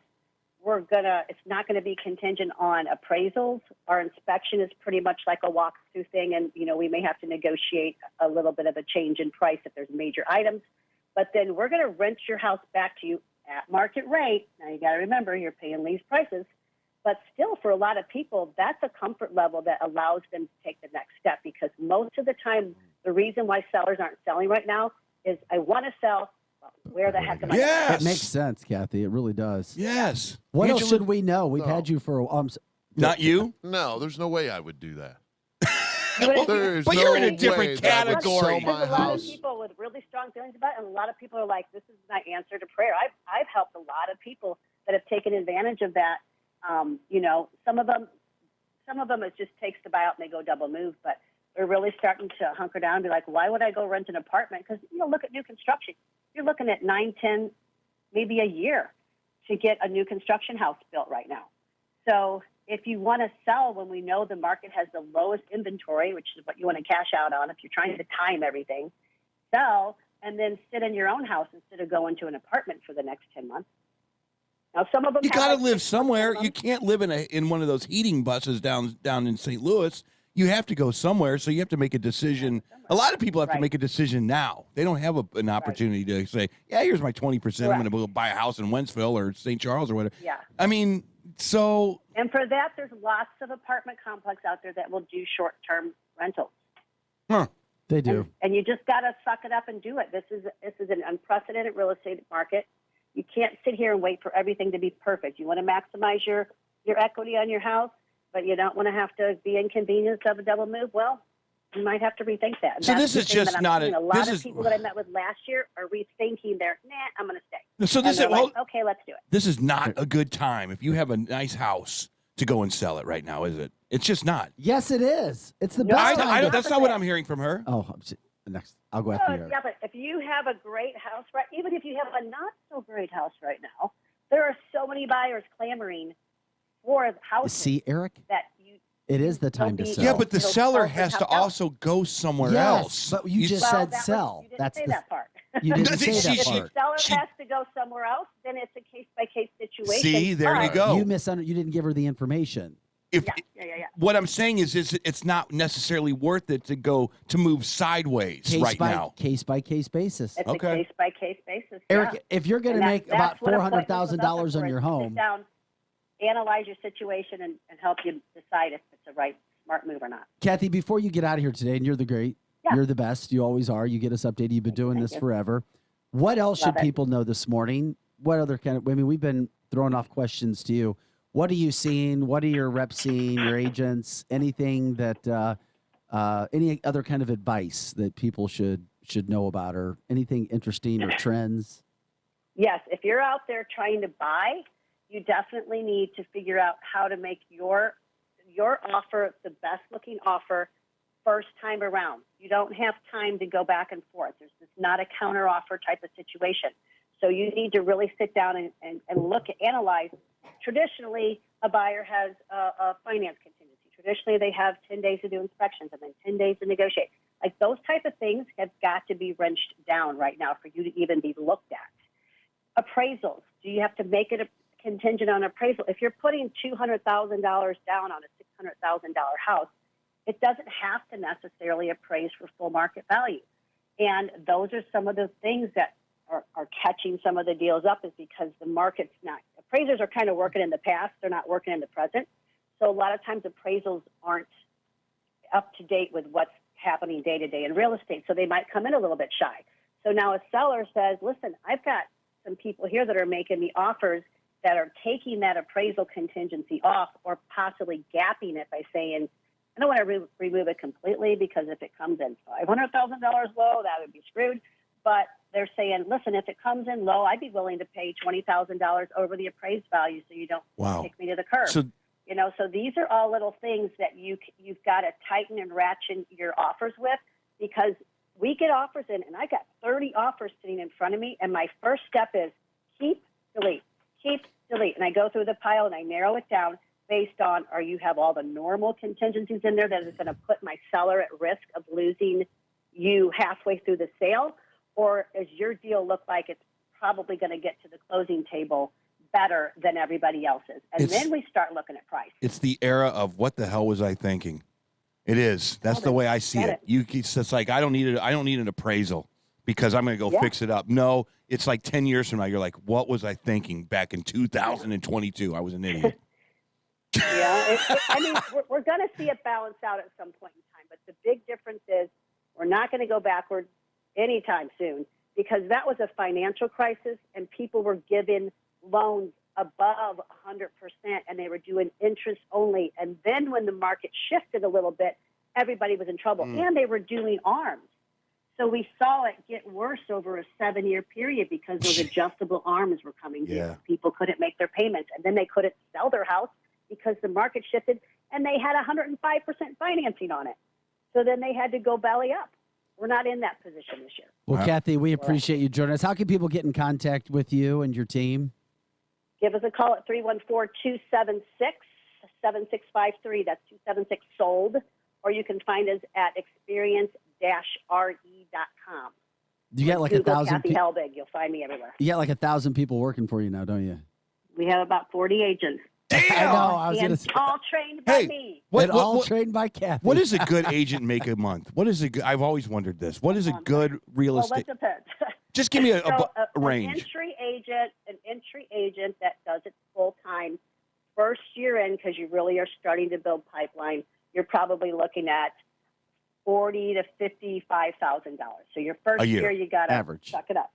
It's not going to be contingent on appraisals. Our inspection is pretty much like a walkthrough thing. And, we may have to negotiate a little bit of a change in price if there's major items. But then we're going to rent your house back to you at market rate. Now, you got to remember, you're paying lease prices. But still, for a lot of people, that's a comfort level that allows them to take the next step, because most of the time, the reason why sellers aren't selling right now is I want to sell. Well, where the heck am I? Yes. It makes sense, Kathy. It really does. Yes. What else should we know? We've had you for not you? No, there's no way I would do that. But you're in a different category. There's a lot of people with really strong feelings about it, and a lot of people are like, "This is my answer to prayer." I've helped a lot of people that have taken advantage of that. Some of them it just takes to buy out and they go double move, but they're really starting to hunker down and be like, "Why would I go rent an apartment?" Because look at new construction. You're looking at 9, 10, maybe a year to get a new construction house built right now. So if you want to sell when we know the market has the lowest inventory, which is what you want to cash out on, if you're trying to time everything, sell and then sit in your own house instead of going to an apartment for the next 10 months. Now, some of them you got to live somewhere. You can't live in one of those heating buses down in St. Louis. You have to go somewhere, so you have to make a decision. A lot of people have to make a decision now. They don't have an opportunity to say, "Yeah, here's my 20%. I'm going to go buy a house in Wentzville or St. Charles or whatever." Yeah. I mean, so. And for that, there's lots of apartment complexes out there that will do short-term rentals. Huh. They do. And you just got to suck it up and do it. This is an unprecedented real estate market. You can't sit here and wait for everything to be perfect. You want to maximize your equity on your house, but you don't want to have to be inconvenienced of a double move. Well, you might have to rethink that. And So that's this is the thing just that I'm not seeing. a. A lot this of is, people that I met with last year are rethinking their, I'm going to stay. So And this they're is like, okay, let's do it. This is not a good time if you have a nice house to go and sell it right now, is it? It's just not. Yes, it is. It's the No, best time. That's not what I'm hearing from her. Oh, next. I'll go after you. Yeah, but if you have a great house, right? Even if you have a not so great house right now, there are so many buyers clamoring for houses. See, Eric, that it is the time to sell. Yeah, but the seller has to also go somewhere else. But you just said sell. That's that part. You didn't say that If part. the seller has to go somewhere else, then it's a case-by-case situation. See, there you go. You You didn't give her the information. If Yeah. what I'm saying is it's not necessarily worth it to move sideways Case by case basis. It's a case-by-case basis. Eric, yeah. if you're going to And make that's about what appointments $400,000 with us on are your for, is to home, sit down, analyze your situation, and help you decide if it's a right, smart move or not. Kathy, before you get out of here today, and you're you're the best, you always are. You get us updated. You've been doing this forever. What else should people know this morning? What other we've been throwing off questions to you. What are you seeing? What are your reps seeing, your agents? Anything that, any other kind of advice that people should know about, or anything interesting or trends? Yes, if you're out there trying to buy, you definitely need to figure out how to make your offer the best looking offer first time around. You don't have time to go back and forth. There's not a counter offer type of situation. So you need to really sit down and analyze. Traditionally, a buyer has a finance contingency. Traditionally, they have 10 days to do inspections and then 10 days to negotiate. Like those type of things have got to be wrenched down right now for you to even be looked at. Appraisals. Do you have to make it a contingent on appraisal? If you're putting $200,000 down on a $600,000 house, it doesn't have to necessarily appraise for full market value. And those are some of the things that are catching some of the deals up, is because the market's not. Appraisers are kind of working in the past. They're not working in the present. So a lot of times appraisals aren't up to date with what's happening day to day in real estate. So they might come in a little bit shy. So now a seller says, listen, I've got some people here that are making me offers that are taking that appraisal contingency off, or possibly gapping it by saying, I don't want to remove it completely, because if it comes in $500,000 low, that would be screwed. But they're saying, listen, if it comes in low, I'd be willing to pay $20,000 over the appraised value so you don't take me to the curb. So So these are all little things that you've got to tighten and ratchet your offers with, because we get offers in, and I got 30 offers sitting in front of me, and my first step is keep, delete, and I go through the pile and I narrow it down based on, or you have all the normal contingencies in there that is going to put my seller at risk of losing you halfway through the sale, or does your deal look like it's probably going to get to the closing table better than everybody else's? And then we start looking at price. It's the era of what the hell was I thinking? It is. That's the way I see it. It's just like I don't need an appraisal because I'm going to go fix it up. No, it's like 10 years from now. You're like, what was I thinking back in 2022? I was an idiot. I mean, we're going to see it balance out at some point in time. But the big difference is we're not going to go backward anytime soon, because that was a financial crisis and people were given loans above 100% and they were doing interest only. And then when the market shifted a little bit, everybody was in trouble and they were doing ARMs. So we saw it get worse over a 7-year period because those adjustable ARMs were coming in. People couldn't make their payments, and then they couldn't sell their house because the market shifted and they had 105% financing on it. So then they had to go belly up. We're not in that position this year. Well, Kathy, we appreciate you joining us. How can people get in contact with you and your team? Give us a call at 314-276-7653. That's 276-SOLD. Or you can find us at experience-re.com. You got like Google 1,000 Kathy Helbig. You'll find me everywhere. You got like 1,000 people working for you now, don't you? We have about 40 agents. I know. I was And all trained by me. all trained by Kathy. What does a good agent make a month? What is a good? I've always wondered this. What is a good real Well, estate? that depends. Just give me a range. An entry agent that does it full time, first year in, because you really are starting to build pipeline, you're probably looking at $40,000 to $55,000. So your first year you got to suck it up.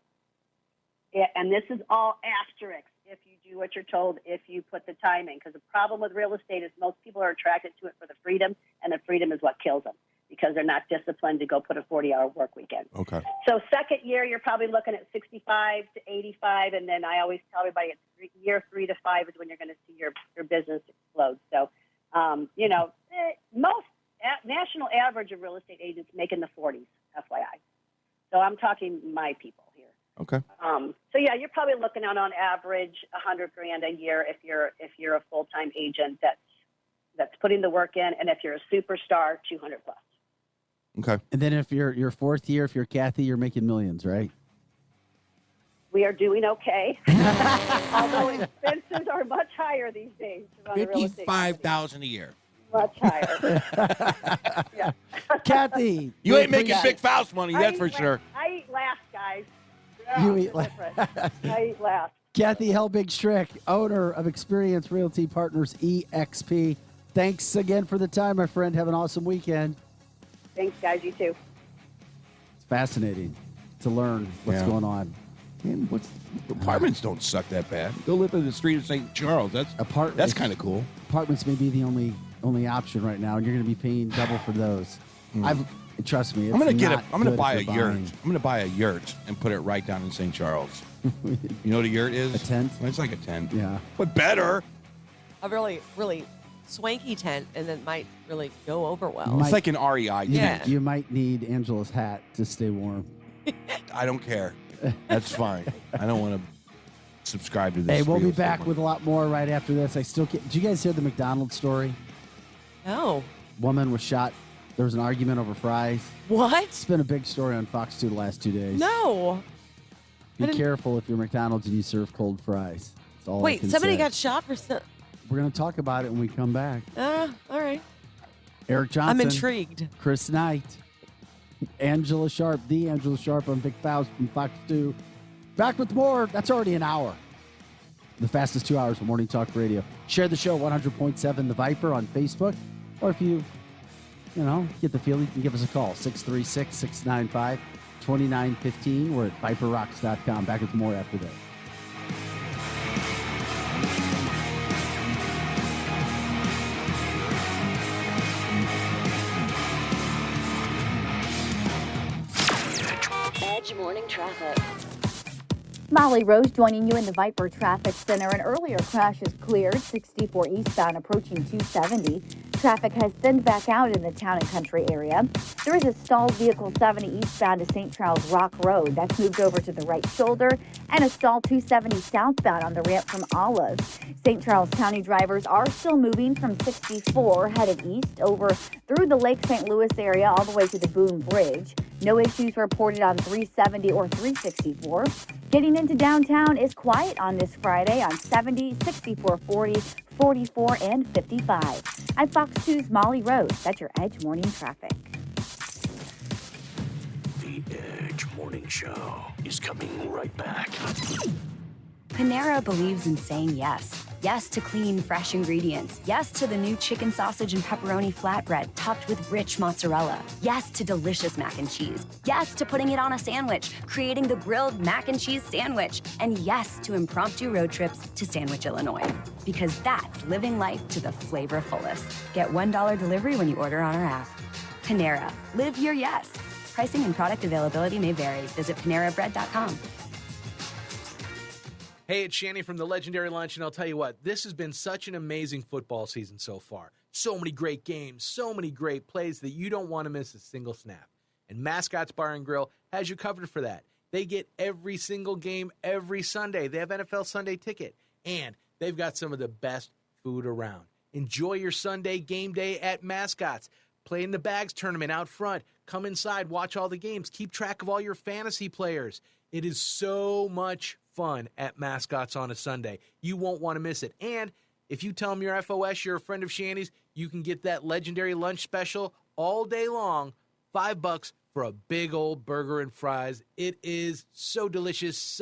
Yeah, and this is all asterisks if you do what you're told, if you put the time in. Because the problem with real estate is most people are attracted to it for the freedom, and the freedom is what kills them because they're not disciplined to go put a 40-hour work weekend. Okay. So second year, you're probably looking at 65 to 85, and then I always tell everybody it's year 3 to 5 is when you're going to see your business explode. So, most national average of real estate agents make in the 40s, FYI. So I'm talking my people here. Okay. So yeah, you're probably looking at on average $100,000 a year if you're a full-time agent that's putting the work in, and if you're a superstar, 200 plus. Okay. And then if you're your fourth year, if you're Kathy, you're making millions, right? We are doing okay, although expenses are much higher these days. $55,000 a year. Much higher. Yeah. Kathy, you ain't making big Faust money, that's for sure. I eat last, guys. You eat last. I eat last. Kathy Helbig-Strick, owner of Experience Realty Partners, EXP. Thanks again for the time, my friend. Have an awesome weekend. Thanks, guys. You too. It's fascinating to learn what's going on. Man, apartments don't suck that bad. Go live in the street of St. Charles. That's kind of cool. Apartments may be the only option right now, and you're going to be paying double for those. Trust me. I'm gonna buy a yurt. I'm gonna buy a yurt and put it right down in St. Charles. You know what a yurt is? A tent. It's like a tent. Yeah, but better. A really, really swanky tent, and it might really go over well. It's like an REI tent. You might need Angela's hat to stay warm. I don't care. That's fine. I don't want to subscribe to this. Hey, we'll be back with a lot more right after this. I still can't. Did you guys hear the McDonald's story? No. Woman was shot. There was an argument over fries. What? It's been a big story on Fox 2 the last 2 days. No. Be careful if you're McDonald's and you serve cold fries. That's all I Wait, can somebody say. got shot for... We're going to talk about it when we come back. All right. Eric Johnson. I'm intrigued. Chris Knight. Angela Sharp. The Angela Sharp. I'm Vic Faust from Fox 2. Back with more. That's already an hour. The fastest 2 hours of Morning Talk Radio. Share the show, 100.7 The Viper on Facebook. Or if you get the feel, you can give us a call, 636-695-2915. We're at ViperRocks.com. Back with more after this. Edge Morning Traffic. Molly Rose joining you in the Viper Traffic Center. An earlier crash is cleared, 64 eastbound approaching 270. Traffic has thinned back out in the town and country area. There is a stalled vehicle 70 eastbound to St. Charles Rock Road. That's moved over to the right shoulder, and a stalled 270 southbound on the ramp from Olive. St. Charles County drivers are still moving from 64 headed east over through the Lake St. Louis area all the way to the Boone Bridge. No issues reported on 370 or 364. Getting into downtown is quiet on this Friday on 70, 64, 40, 44, and 55. I'm Fox 2's Molly Rose. That's your Edge Morning Traffic. The Edge Morning Show is coming right back. Panera believes in saying yes. Yes to clean, fresh ingredients. Yes to the new chicken sausage and pepperoni flatbread topped with rich mozzarella. Yes to delicious mac and cheese. Yes to putting it on a sandwich, creating the grilled mac and cheese sandwich. And yes to impromptu road trips to Sandwich, Illinois. Because that's living life to the flavor fullest. Get $1 delivery when you order on our app. Panera. Live your yes. Pricing and product availability may vary. Visit PaneraBread.com. Hey, it's Shanny from the Legendary Lunch, and I'll tell you what, this has been such an amazing football season so far. So many great games, so many great plays that you don't want to miss a single snap. And Mascots Bar and Grill has you covered for that. They get every single game every Sunday. They have NFL Sunday Ticket, and they've got some of the best food around. Enjoy your Sunday game day at Mascots. Play in the Bags tournament out front. Come inside, watch all the games. Keep track of all your fantasy players. It is so much fun at Mascots on a Sunday. You won't want to miss it. And if you tell them you're FOS, you're a friend of Shanny's, you can get that legendary lunch special all day long, $5 for a big old burger and fries. It is so delicious,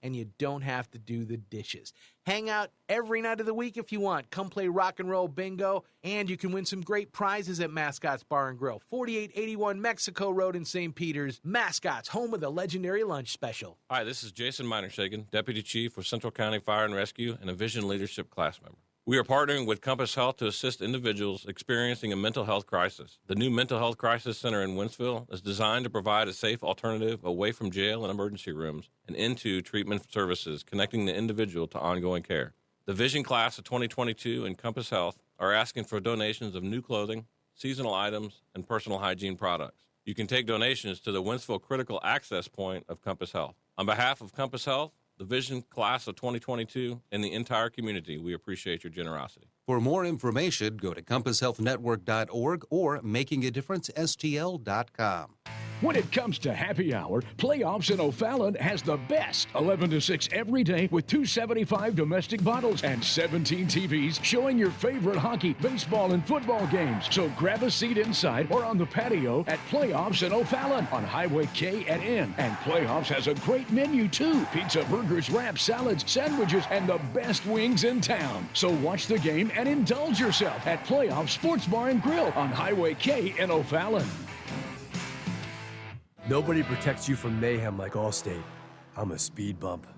and you don't have to do the dishes. Hang out every night of the week if you want. Come play rock and roll bingo, and you can win some great prizes at Mascots Bar and Grill, 4881 Mexico Road in St. Peters. Mascots, home of the legendary lunch special. Hi, this is Jason Minershagen, Deputy Chief with Central County Fire and Rescue and a Vision Leadership class member. We are partnering with Compass Health to assist individuals experiencing a mental health crisis. The new Mental Health Crisis Center in Wentzville is designed to provide a safe alternative away from jail and emergency rooms and into treatment services, connecting the individual to ongoing care. The Vision Class of 2022 and Compass Health are asking for donations of new clothing, seasonal items, and personal hygiene products. You can take donations to the Wentzville Critical Access Point of Compass Health. On behalf of Compass Health, the Vision Class of 2022, and the entire community, we appreciate your generosity. For more information, go to compasshealthnetwork.org or makingadifferancestl.com. When it comes to happy hour, Playoffs in O'Fallon has the best 11 to 6 every day with 275 domestic bottles and 17 TVs showing your favorite hockey, baseball, and football games. So grab a seat inside or on the patio at Playoffs in O'Fallon on Highway K and N. And Playoffs has a great menu too. Pizza, burgers, wraps, salads, sandwiches, and the best wings in town. So watch the game and indulge yourself at Playoffs Sports Bar and Grill on Highway K in O'Fallon. Nobody protects you from mayhem like Allstate. I'm a speed bump.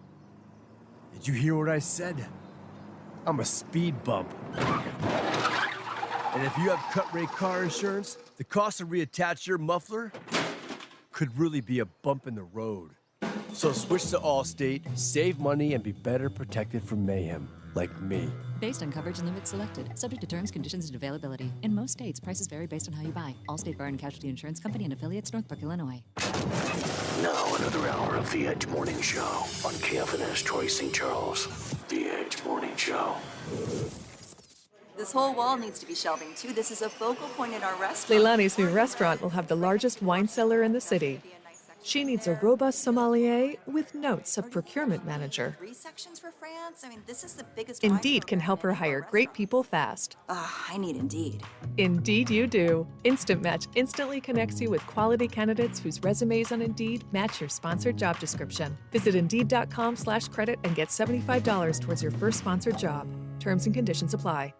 Did you hear what I said? I'm a speed bump. And if you have cut-rate car insurance, the cost to reattach your muffler could really be a bump in the road. So switch to Allstate, save money, and be better protected from mayhem, like me. Based on coverage and limits selected, subject to terms, conditions, and availability. In most states, prices vary based on how you buy. Allstate Bar and Casualty Insurance Company and affiliates, Northbrook, Illinois. Now another hour of the Edge Morning Show on KFNS Troy St. Charles. The Edge Morning Show. This whole wall needs to be shelving too. This is a focal point in our restaurant. Leilani's new restaurant will have the largest wine cellar in the city. She needs a robust sommelier with notes of procurement manager. 3 sections for France. I mean, this is the biggest. Indeed can help her hire great people fast. I need Indeed. Indeed you do. Instant Match instantly connects you with quality candidates whose resumes on Indeed match your sponsored job description. Visit Indeed.com/credit and get $75 towards your first sponsored job. Terms and conditions apply.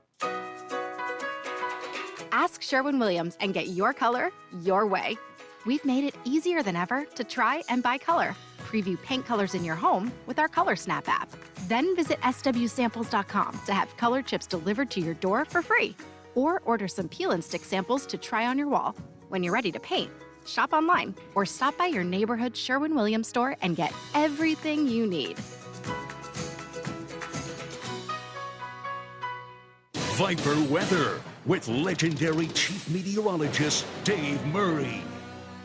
Ask Sherwin-Williams and get your color your way. We've made it easier than ever to try and buy color. Preview paint colors in your home with our Color Snap app. Then visit swsamples.com to have color chips delivered to your door for free. Or order some peel and stick samples to try on your wall. When you're ready to paint, shop online or stop by your neighborhood Sherwin-Williams store and get everything you need. Viper weather with legendary chief meteorologist Dave Murray.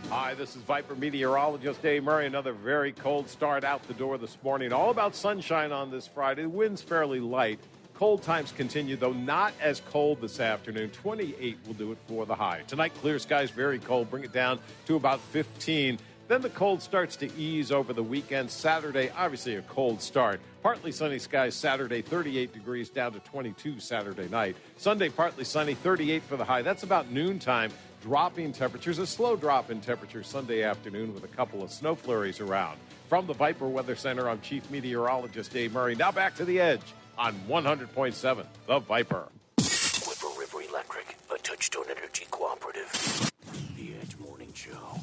Hi, this is Viper meteorologist Dave Murray. Another very cold start out the door this morning. All about sunshine on this Friday. The wind's fairly light. Cold times continue, though not as cold this afternoon. 28 will do it for the high. Tonight, clear skies, very cold. Bring it down to about 15. Then the cold starts to ease over the weekend. Saturday, obviously a cold start. Partly sunny skies Saturday, 38 degrees down to 22 Saturday night. Sunday, partly sunny, 38 for the high. That's about noontime. Dropping temperatures, a slow drop in temperature Sunday afternoon with a couple of snow flurries around. From the Viper Weather Center, I'm Chief Meteorologist Dave Murray. Now back to the Edge on 100.7, The Viper. Whipper River Electric, a Touchstone Energy cooperative. The Edge Morning Show.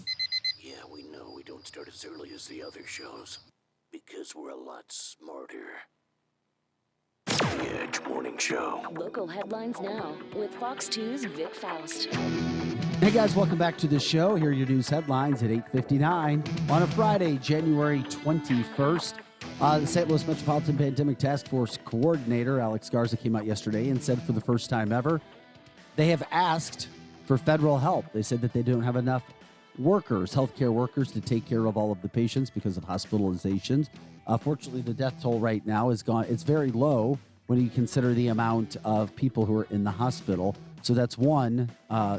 Yeah, we know we don't start as early as the other shows because we're a lot smarter. The Edge Morning Show. Local headlines now with Fox 2's Vic Faust. Hey guys, welcome back to the show. Here are your news headlines at 8:59 on a Friday, January 21st. The St. Louis Metropolitan Pandemic Task Force Coordinator Alex Garza came out yesterday and said for the first time ever, they have asked for federal help. They said that they don't have enough workers, healthcare workers, to take care of all of the patients because of hospitalizations. Fortunately, the death toll right now is gone. It's very low when you consider the amount of people who are in the hospital. So that's one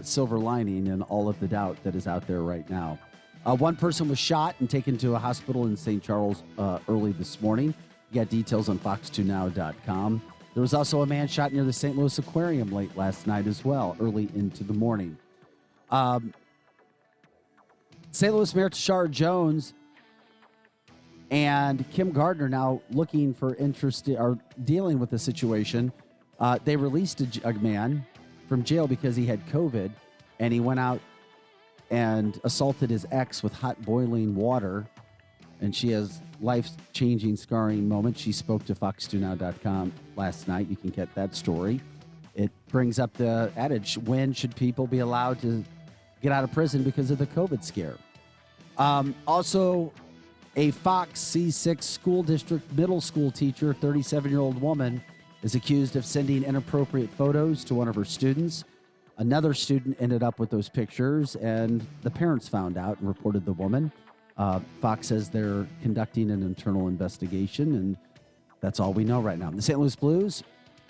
silver lining in all of the doubt that is out there right now. One person was shot and taken to a hospital in St. Charles early this morning. You got details on fox2now.com. There was also a man shot near the St. Louis Aquarium late last night as well, early into the morning. St. Louis Mayor Tashara Jones and Kim Gardner now looking for interest or dealing with the situation. They released a man from jail because he had COVID, and he went out and assaulted his ex with hot boiling water. And she has life-changing, scarring moments. She spoke to fox2now.com last night. You can get that story. It brings up the adage, when should people be allowed to get out of prison because of the COVID scare? Also, a Fox C6 school district middle school teacher, 37-year-old woman, is accused of sending inappropriate photos to one of her students. Another student ended up with those pictures, and the parents found out and reported the woman. Fox says they're conducting an internal investigation, and that's all we know right now. The St. Louis Blues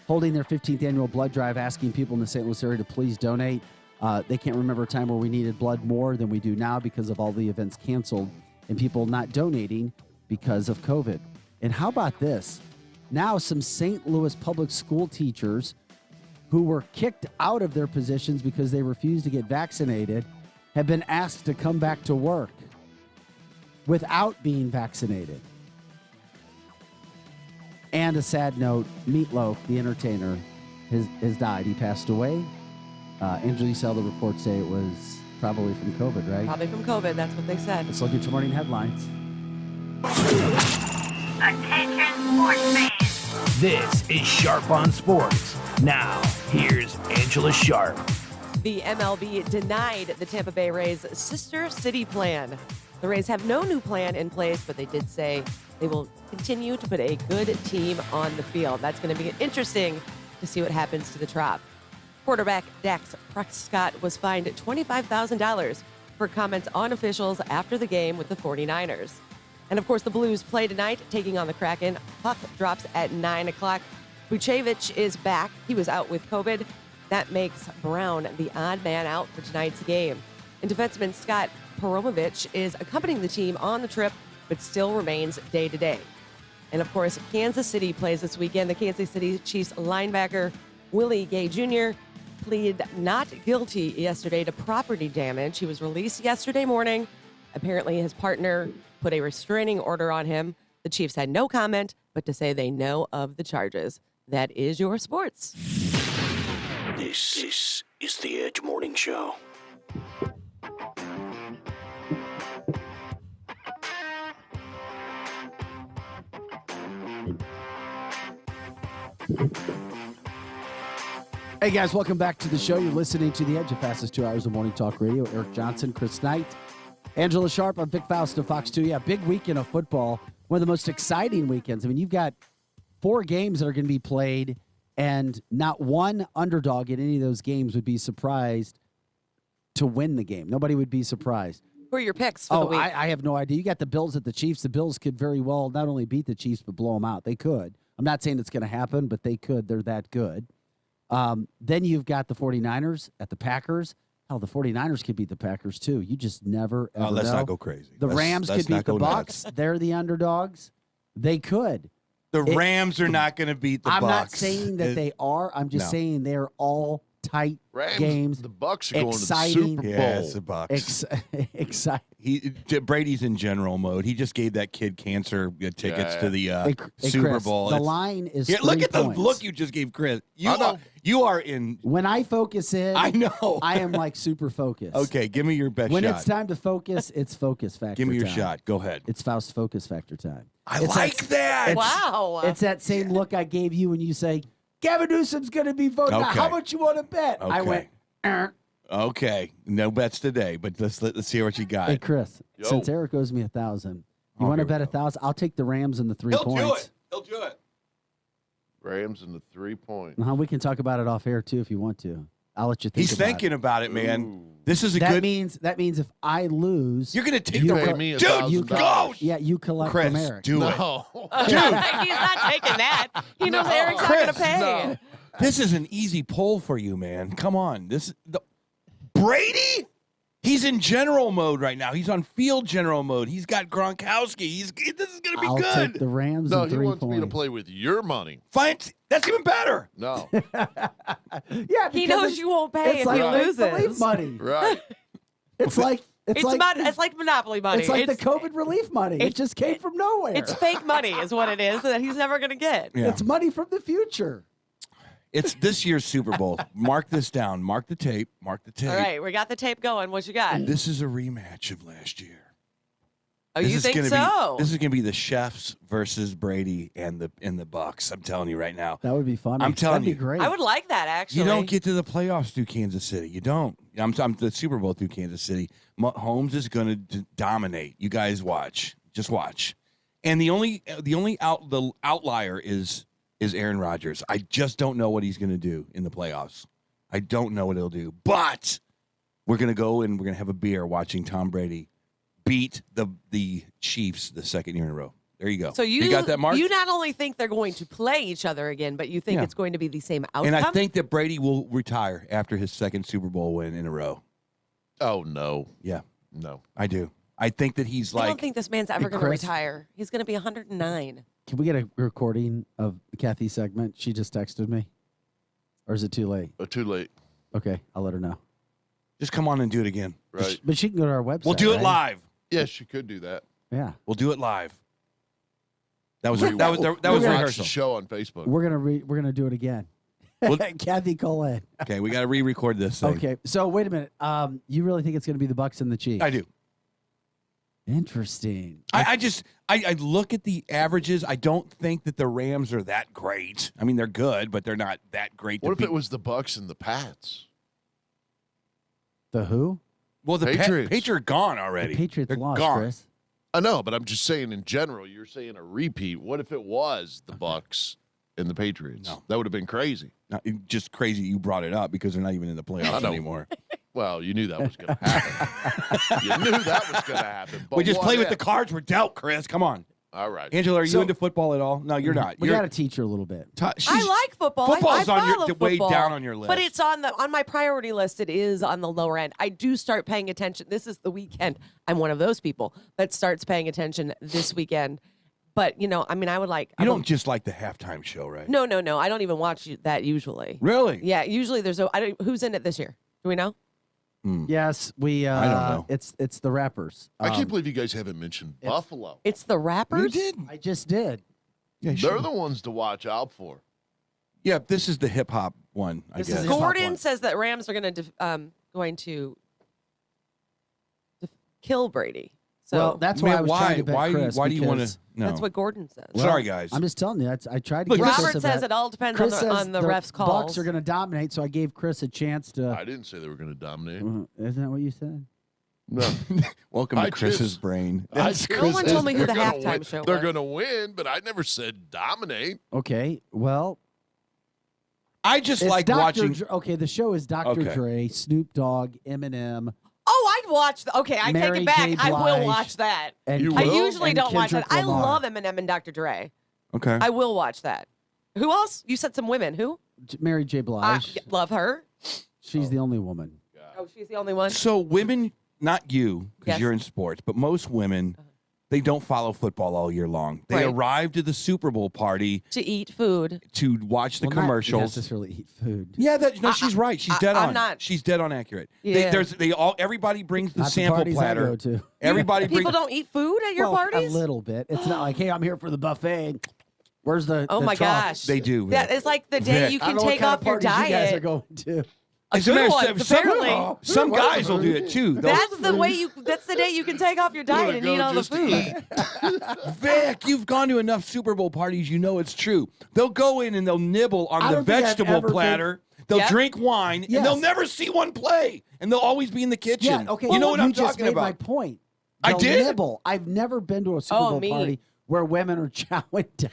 holding their 15th annual blood drive, asking people in the St. Louis area to please donate. They can't remember a time where we needed blood more than we do now because of all the events canceled and people not donating because of COVID. And how about this? Now some St. Louis public school teachers who were kicked out of their positions because they refused to get vaccinated have been asked to come back to work without being vaccinated. And a sad note, Meatloaf, the entertainer, has died. He passed away. Angela, you saw the reports say it was probably from COVID, right? Probably from COVID. That's what they said. Let's look at your morning headlines. Attention sports fans. This is Sharp on Sports. Now, here's Angela Sharp. The MLB denied the Tampa Bay Rays' Sister City plan. The Rays have no new plan in place, but they did say they will continue to put a good team on the field. That's going to be interesting to see what happens to the Trop. Quarterback Dax Prescott was fined $25,000 for comments on officials after the game with the 49ers. And of course, the Blues play tonight, taking on the Kraken. Puck drops at 9 o'clock. Vucevic is back. He was out with COVID. That makes Brown the odd man out for tonight's game. And defenseman Scott Peromovich is accompanying the team on the trip, but still remains day-to-day. And of course, Kansas City plays this weekend. The Kansas City Chiefs linebacker Willie Gay Jr. pleaded not guilty yesterday to property damage. He was released yesterday morning. Apparently, his partner put a restraining order on him. The Chiefs had no comment, but to say they know of the charges. That is your sports. This is the Edge Morning Show. Hey, guys, welcome back to the show. You're listening to The Edge, the fastest 2 hours of morning talk radio. Eric Johnson, Chris Knight, Angela Sharp. I'm Vic Faust of Fox 2. Yeah, big weekend of football. One of the most exciting weekends. I mean, you've got 4 games that are going to be played, and not one underdog in any of those games would be surprised to win the game. Nobody would be surprised. Who are your picks for the week? I have no idea. You got the Bills at the Chiefs. The Bills could very well not only beat the Chiefs, but blow them out. They could. I'm not saying it's going to happen, but they could. They're that good. Then you've got the 49ers at the Packers. Hell, the 49ers could beat the Packers, too. You just never, ever let's know. not go crazy. The Rams let's could beat not the go Bucks. nuts. They're the underdogs. They could. The Rams are not going to beat the I'm Bucks. not saying that they are. I'm just saying they're all tight games. The Bucks are going exciting. to the Super Bowl. Yeah, it's the Bucks. Exciting. Brady's in general mode. He just gave that kid cancer tickets to the Hey, Super Chris, Bowl. the line is Yeah, look 3 at the points. look you just gave Chris. You are in. When I focus in, I know. I am like super focused. Okay, give me your best When shot. it's time to focus, it's focus factor. Give me your time. shot. Go ahead. It's Faust focus factor time. I like that. It's, Wow. It's that same look I gave you when you say Gavin Newsom's going to be voted. Now, Okay. how much you want to bet? I Okay. went. Okay, no bets today, but let's see what you got. Hey Chris, Yo. since Eric owes me 1,000, you Oh, want to here we bet go. 1,000? I'll take the Rams and the 3 He'll points. do it. He'll do it. Rams and the 3-point. We can talk about it off air too if you want to. I'll let you think. He's about thinking it. about it, man. This is a that good. means if I lose, You're gonna take you the pay co- me dude. You $1,000. go. Yeah, you collect Chris, from Eric. do it. No. He's not taking that. He knows Eric's not going to Chris, pay. no. This is an easy poll for you, man. Come on. Brady? He's in general mode right now. He's on field general mode. He's got Gronkowski. This is going to be I'll good. take the Rams No, and he 3 wants points. me to play with your money. Fine. That's even better. No. Yeah, He because knows it's- you won't pay it's if like he make-believe loses. money. Right. It's like It's like Monopoly money. It's like the COVID relief money. It just came from nowhere. It's fake money, is what it is, that he's never going to get. Yeah. It's money from the future. It's this year's Super Bowl. Mark this down. Mark the tape. Mark the tape. All right, we got the tape going. What you got? This is a rematch of last year. Oh, This you is think gonna so? This is going to be the Chefs versus Brady and the Bucks. I'm telling you right now. That would be fun. I'm telling That'd you. be great. I would like that, actually. You don't get to the playoffs through Kansas City. You don't. I'm the Super Bowl through Kansas City. Holmes is going to dominate. You guys watch. Just watch. And the outlier is Aaron Rodgers. I just don't know what he's going to do in the playoffs. I don't know what he'll do. But we're going to go and we're going to have a beer watching Tom Brady beat the Chiefs the second year in a row. There you go. So you got that, Mark? You not only think they're going to play each other again, but you think Yeah. it's going to be the same outcome. And I think that Brady will retire after his second Super Bowl win in a row. Oh, no. Yeah. No. I do. I think that he's I like don't think this man's ever Hey, going to Chris. retire. He's going to be 109. Can we get a recording of Kathy's segment? She just texted me. Or is it too late? Too late. Okay, I'll let her know. just come on and do it again. Right. But she can go to our website. We'll do it right? live. Yes, you could do that. Yeah. We'll do it live. That was We're that gonna was watch rehearsal. the show on Facebook. We're gonna do it again. Kathy, call in. Okay, we got to re-record this thing. Okay, so wait a minute. You really think it's gonna be the Bucks and the Chiefs? I do. Interesting. I look at the averages. I don't think that the Rams are that great. I mean, they're good, but they're not that great. What if it was the Bucks and the Pats? The who? Well, the Patriots. Patriots are gone already. The Patriots They're lost, gone. Chris. I know, but I'm just saying in general, you're saying a repeat. What if it was the Bucks and the Patriots? No. That would have been crazy. Just crazy you brought it up because they're not even in the I playoffs know. anymore. Well, you knew that was going to happen. You knew that was going to happen. But We just what played with if? the cards we're dealt, Chris. Come on. All right. Angela, are you So- into football at all? No, you're not. We You're, got to teach her a little bit. I like football. Football's I on your- follow way football, down on your list. But it's on my priority list. It is on the lower end. I do start paying attention. This is the weekend. I'm one of those people that starts paying attention this weekend. But I mean, I would like. You don't just like the halftime show, right? No. I don't even watch that usually. Really? Yeah. Usually there's who's in it this year? Do we know? Yes, we. I don't know. It's the rappers. I can't believe you guys haven't mentioned Buffalo. It's the rappers. You did. I just did. Yeah, They're the ones to watch out for. Yeah, this is the hip hop one, I This is guess. hip-hop Gordon one. says that Rams are going to kill Brady. So Well, that's why I was trying to bet Chris. Why do you want because- to? No. that's what Gordon says. Well, Sorry, guys. I'm just telling you. I tried to Look, give Chris Robert a says bet. it all depends Chris on the refs' calls. Bucks are going to dominate, so I gave Chris a chance to. I didn't say they were going to dominate. Isn't that what you said? No. Welcome to Chris's brain. That's No one told me who the they're gonna halftime win. show They're was. going to win, but I never said dominate. Okay. Well, I just it's like Dr. watching. Dre. Okay, the show is Dr. Okay. Dre, Snoop Dogg, Eminem. Oh, I'd watch. Okay, I Mary take it back. J. I will Blige. watch that. And You I will? usually and don't watch that. Kendrick I Lamar. love Eminem and Dr. Dre. Okay. I will watch that. Who else? You said some women. Who? Mary J. Blige. Love her. She's the only woman. Oh, she's the only one. So women, not you, because Yes. you're in sports, but most women, they don't follow football all year long. They Right. arrive to the Super Bowl party To eat food. to watch the Well, not commercials. necessarily eat food. Yeah, she's right. She's dead I'm on. not- She's dead on accurate. Yeah. Everybody brings the Not the sample parties I platter. go to. Everybody People brings. don't eat food at your Well, parties? A little bit. It's not like, hey, I'm here for the buffet. Where's the? Oh the my trough? gosh. They do. That is like the day Vic. you I don't can know take what kind off of your parties you guys are diet. going to. As a good matter of one, fact, apparently. some guys will do it too. That's the way you. That's the day you can take off your diet and eat all the food. Vic, you've gone to enough Super Bowl parties, you know it's true. They'll go in and they'll nibble I on the don't think I've vegetable ever been- platter. They'll Yep. drink wine, Yes. and they'll never see one play. And they'll always be in the kitchen. Yeah, okay. You know what I'm just talking made about. my point. I They'll did? Nibble. I've never been to a Super Oh, Bowl me. party where women are chowing down.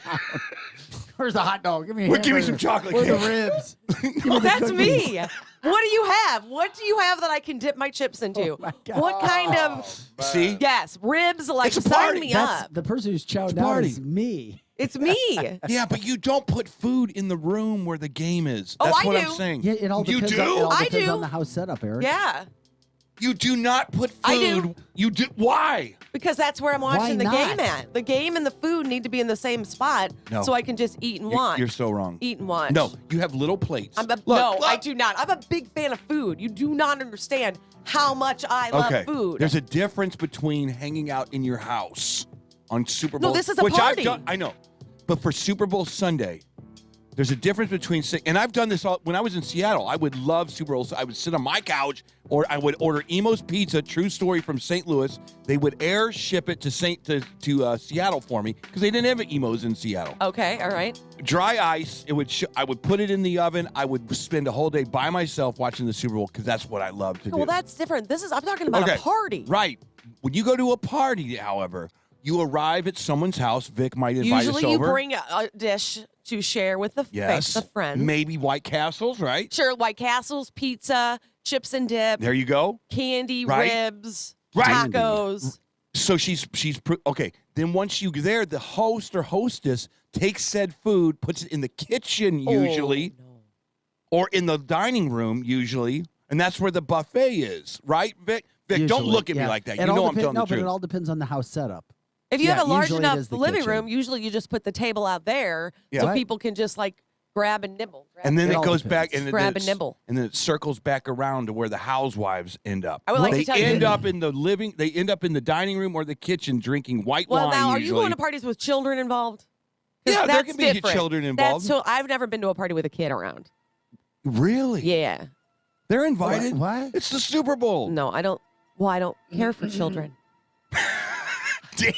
Where's the hot dog? Give me a Well, give me hamburger. some chocolate Where's cake. the ribs? Give me Well, the that's cookies. me. What do you have? What do you have that I can dip my chips into? Oh my God. What kind of? See? Yes, ribs. Like It's a sign party. me That's up. the person who's chowing a down party. is me. It's me. Yeah, but you don't put food in the room where the game is. Oh, That's I what do. I'm saying. Yeah, it all You depends. do? On, it all I depends do. on the house setup, Eric. Yeah, You do not put food. I do. You do. Why? because that's where I'm watching the not? game at. The game and the food need to be in the same spot, No. so I can just eat and You're- watch. You're so wrong. Eat and watch. No, you have little plates. No, I do not. I'm a big fan of food. You do not understand how much I love Okay. food. There's a difference between hanging out in your house on Super Bowl. No, this is a which party. I've done. I know, but for Super Bowl Sunday, there's a difference between. And I've done this all when I was in Seattle. I would love Super Bowl. So I would sit on my couch, or I would order Emo's Pizza. True story from St. Louis. They would air ship it to Seattle for me because they didn't have Emo's in Seattle. Okay, all right. Dry ice. It would. I would put it in the oven. I would spend a whole day by myself watching the Super Bowl because that's what I love to do. Well, that's different. I'm talking about a party. Right. When you go to a party, however, you arrive at someone's house. Vic might invite Usually us you over. bring a dish to share with the yes. the friends. Maybe White Castles, right? Sure, White Castles, pizza, chips and dip, There you go. candy, Right. ribs, Right. tacos. So okay. Then once you're there, the host or hostess takes said food, puts it in the kitchen usually, or in the dining room usually, and that's where the buffet is, right, Vic? Vic, don't Usually, look at me yeah. like that. It You all know I'm depen- telling no, the truth. but it all depends on the house setup. If you Yeah, have a large usually it enough is the living kitchen. room, usually you just put the table out there Yeah. so Right. people can just like grab and nibble. And then It it all goes depends. back and Grab then and nibble. and then it circles back around to where the housewives end up. I would like they to tell you- end up in the living. They end up in the dining room or the kitchen drinking white Well, wine. now, are you usually. going to parties with children involved? 'Cause Yeah, there that's can be different. children involved. So I've never been to a party with a kid around. Really? Yeah. They're invited. What? It's the Super Bowl. No, I don't. Well, I don't care for children. Damn.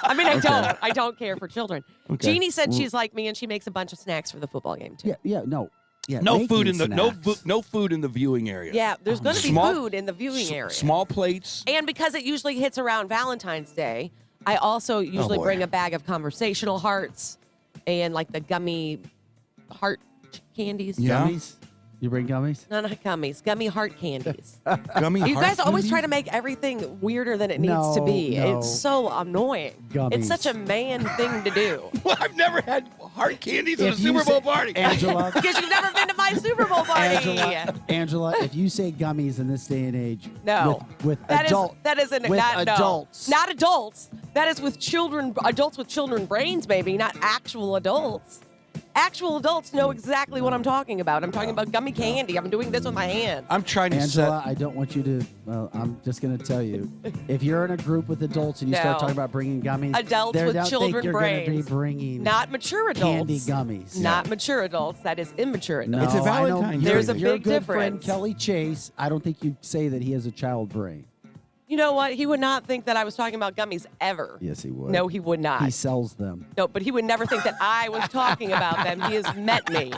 I mean, I don't. I don't care for children. Okay. Jeannie said Well- she's like me, and she makes a bunch of snacks for the football game too. Yeah, no. Yeah, No making food in the snacks. no food in the viewing area. Yeah, there's going to be Small- food in the viewing area. Small plates. And because it usually hits around Valentine's Day, I also usually boy. bring a bag of conversational hearts and like the gummy heart candies. Yeah. Gummies? You bring gummies? No, not gummies. Gummy heart candies. Gummy You heart guys always candy? try to make everything weirder than it needs to be. No. It's so annoying. Gummies. It's such a man thing to do. Well, I've never had heart candies at a If you Super say- Bowl party. Angela, Because you've never been to my Super Bowl party. Angela, if you say gummies in this day and age, No. with That is adult, that isn't with not adults, No, not adults. That is with children, adults with children brains, baby, not actual adults. Actual adults know exactly what I'm talking about. I'm talking about gummy candy. I'm doing this with my hands. I'm trying to Angela, set. I don't want you to. Well, I'm just going to tell you, if you're in a group with adults and you start No. talking about bringing gummies, Adults they with don't children think you're gonna be brains. bringing Not mature adults. candy gummies. Not mature adults. That is immature No, adults. It's a I know Valentine's you're- There's a your big good friend difference. Kelly Chase. I don't think you'd say that he has a child brain. You know what? He would not think that I was talking about gummies ever. Yes, he would. No, he would not. He sells them. No, but he would never think that I was talking about them. He has met me.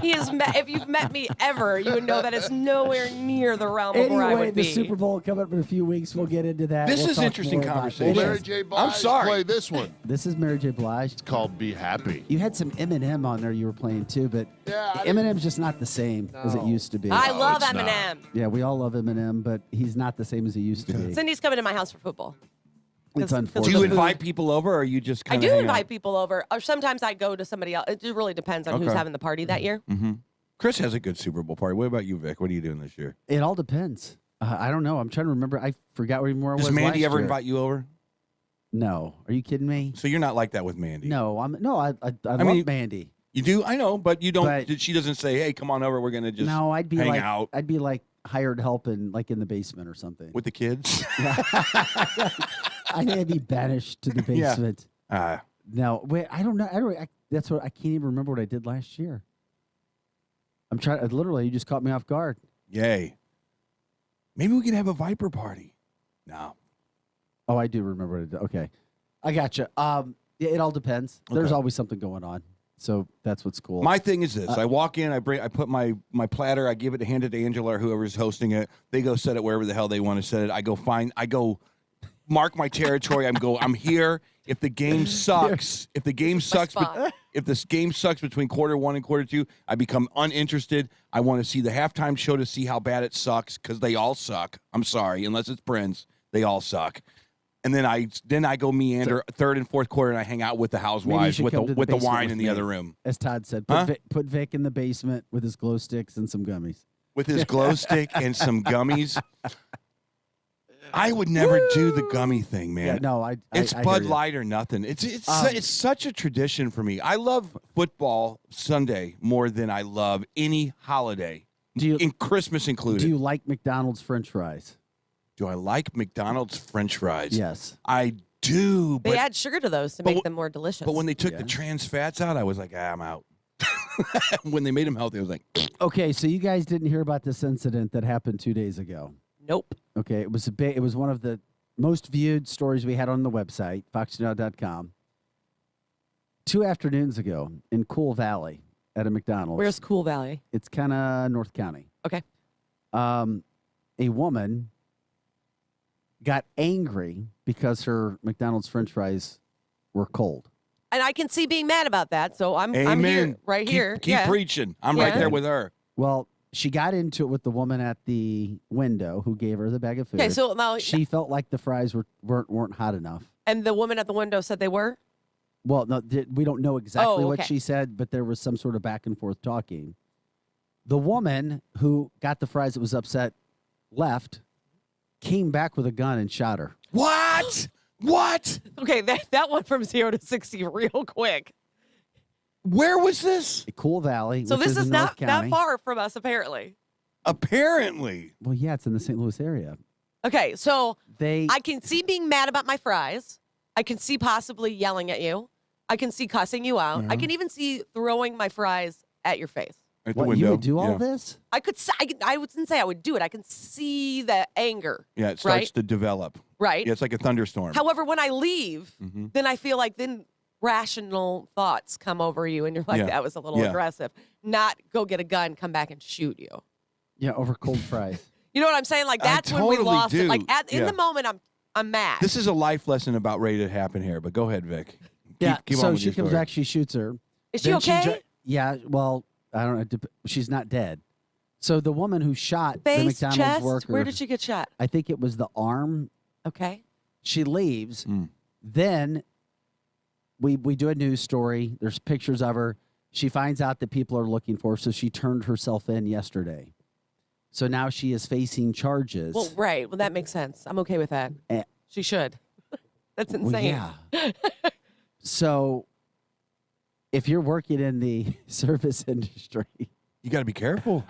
He has met. If you've met me ever, you would know that it's nowhere near the realm of where I Anyway, would the be. Super Bowl coming up in a few weeks. We'll get into that. This We'll is talk interesting more about conversation. it. Mary It is. J. Blige, I'm sorry. play this one. This is Mary J. Blige. It's called Be Happy. You had some Eminem on there you were playing too, but Yeah, I didn't- Eminem's just not the same as it used to be. I love it's Eminem. Yeah, we all love Eminem, but he's not the same as he used to be. Cindy's coming to my house for football. It's Do unfortunate. you invite people over, or are you just I kind of do invite people over, or sometimes I go to somebody else. It just really depends on who's Okay. having the party that year. Mm-hmm. Chris has a good Super Bowl party. What about you, Vic? What are you doing this year? It all depends. I don't know. I'm trying to remember. I forgot where I was. Does Mandy last ever year. invite you over? No. Are you kidding me? So you're not like that with Mandy? No, I love mean, Mandy. You do? I know, but you don't. But- she doesn't say, "Hey, come on over. We're gonna just No, I'd be hang like out I'd be like hired help in the basement or something. with the kids." I'd be banished to the Yeah. basement. Ah. No, wait. I don't know. That's what I can't even remember what I did last year. I'm trying. Literally, you just caught me off guard. Yay. Maybe we can have a Viper party. No. Oh, I do remember what I did. Okay, I gotcha. Yeah, it all depends. There's Okay. always something going on, so that's what's cool. My thing is this: I walk in, I put my platter, I give it, hand it to Angela or whoever's hosting it. They go set it wherever the hell they want to set it. I go mark my territory. I'm here. If the game sucks, if this game sucks between quarter one and quarter two, I become uninterested. I want to see the halftime show to see how bad it sucks because they all suck. I'm sorry, unless it's Prince, they all suck. And then I go meander third and fourth quarter, and I hang out with the Maybe you housewives should with come to the basement wine with in the me. other room. As Todd said, Huh? put Vic in the basement with his glow sticks and some gummies. With his glow stick and some gummies. I would never do the gummy thing, man. Yeah, no, It's I Bud hear you. Light or nothing. It's such a tradition for me. I love football Sunday more than I love any holiday, in Christmas included. Do you like McDonald's French fries? Do I like McDonald's French fries? Yes. I do. They But, add sugar to those to make them more delicious. but when they took the trans fats out, I was like, I'm out. When they made them healthy, I was like, Okay, so you guys didn't hear about this incident that happened 2 days ago. Nope. Okay, it was one of the most viewed stories we had on the website, foxnow.com. 2 afternoons ago in Cool Valley at a McDonald's. Where's Cool Valley? It's kind of North County. Okay. A woman got angry because her McDonald's French fries were cold. And I can see being mad about that, so I'm Amen. here, right here. Keep Yeah. preaching. I'm right Yeah. there with her. Well, she got into it with the woman at the window who gave her the bag of food. Okay, so now she felt like the fries weren't hot enough. and the woman at the window said they were. Well, no, we don't know exactly what okay. she said, but there was some sort of back and forth talking. The woman who got the fries that was upset left, came back with a gun and shot her. What? What? Okay, that went from 0 to 60 real quick. Where was this? Cool Valley. So which this is is in North not that County. far from us, apparently. Apparently. Well, yeah, it's in the St. Louis area. Okay, so They I can see being mad about my fries. I can see possibly yelling at you. I can see cussing you out. I Yeah. can even see throwing my fries at your face. At the what, window. you would do all Yeah. this? I wouldn't say I would do it. I can see the anger. Yeah, it starts right? to develop. Right. Yeah, it's like a thunderstorm. However, when I leave, Mhm. then I feel like then rational thoughts come over you and you're like, Yeah. that was a little Yeah. aggressive. Not go get a gun, come back and shoot you. Yeah, over cold fries. You know what I'm saying? Like I that's when we totally lost do. it. Like in Yeah. the moment I'm mad. This is a life lesson about ready to happen here, but go ahead, Vic. Yeah, Keep so on with she your comes story. back, she shoots her. Is she Then okay? yeah, well, I don't know. She's not dead. So the woman who shot the Face, McDonald's chest, worker, where did she get shot? I think it was the arm. Okay. She leaves. Mm. Then we do a news story. There's pictures of her. She finds out that people are looking for her, so she turned herself in yesterday. So now she is facing charges. Well, right. Well, that makes sense. I'm okay with that. Eh. She should. That's Well, insane. yeah. So if you're working in the service industry, you got to be careful.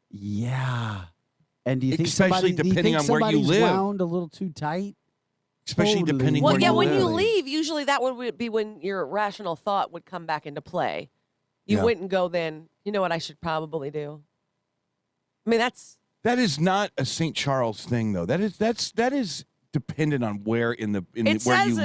Yeah. And do you think Especially somebody, do you depending think on where you somebody's live. wound a little too tight? Especially Totally. depending Well, where yeah, you when live. you leave, usually that would be when your rational thought would come back into play. You Yeah. wouldn't go then, you know what I should probably do? I mean, That is not a St. Charles thing, though. That is dependent on where where you It's live.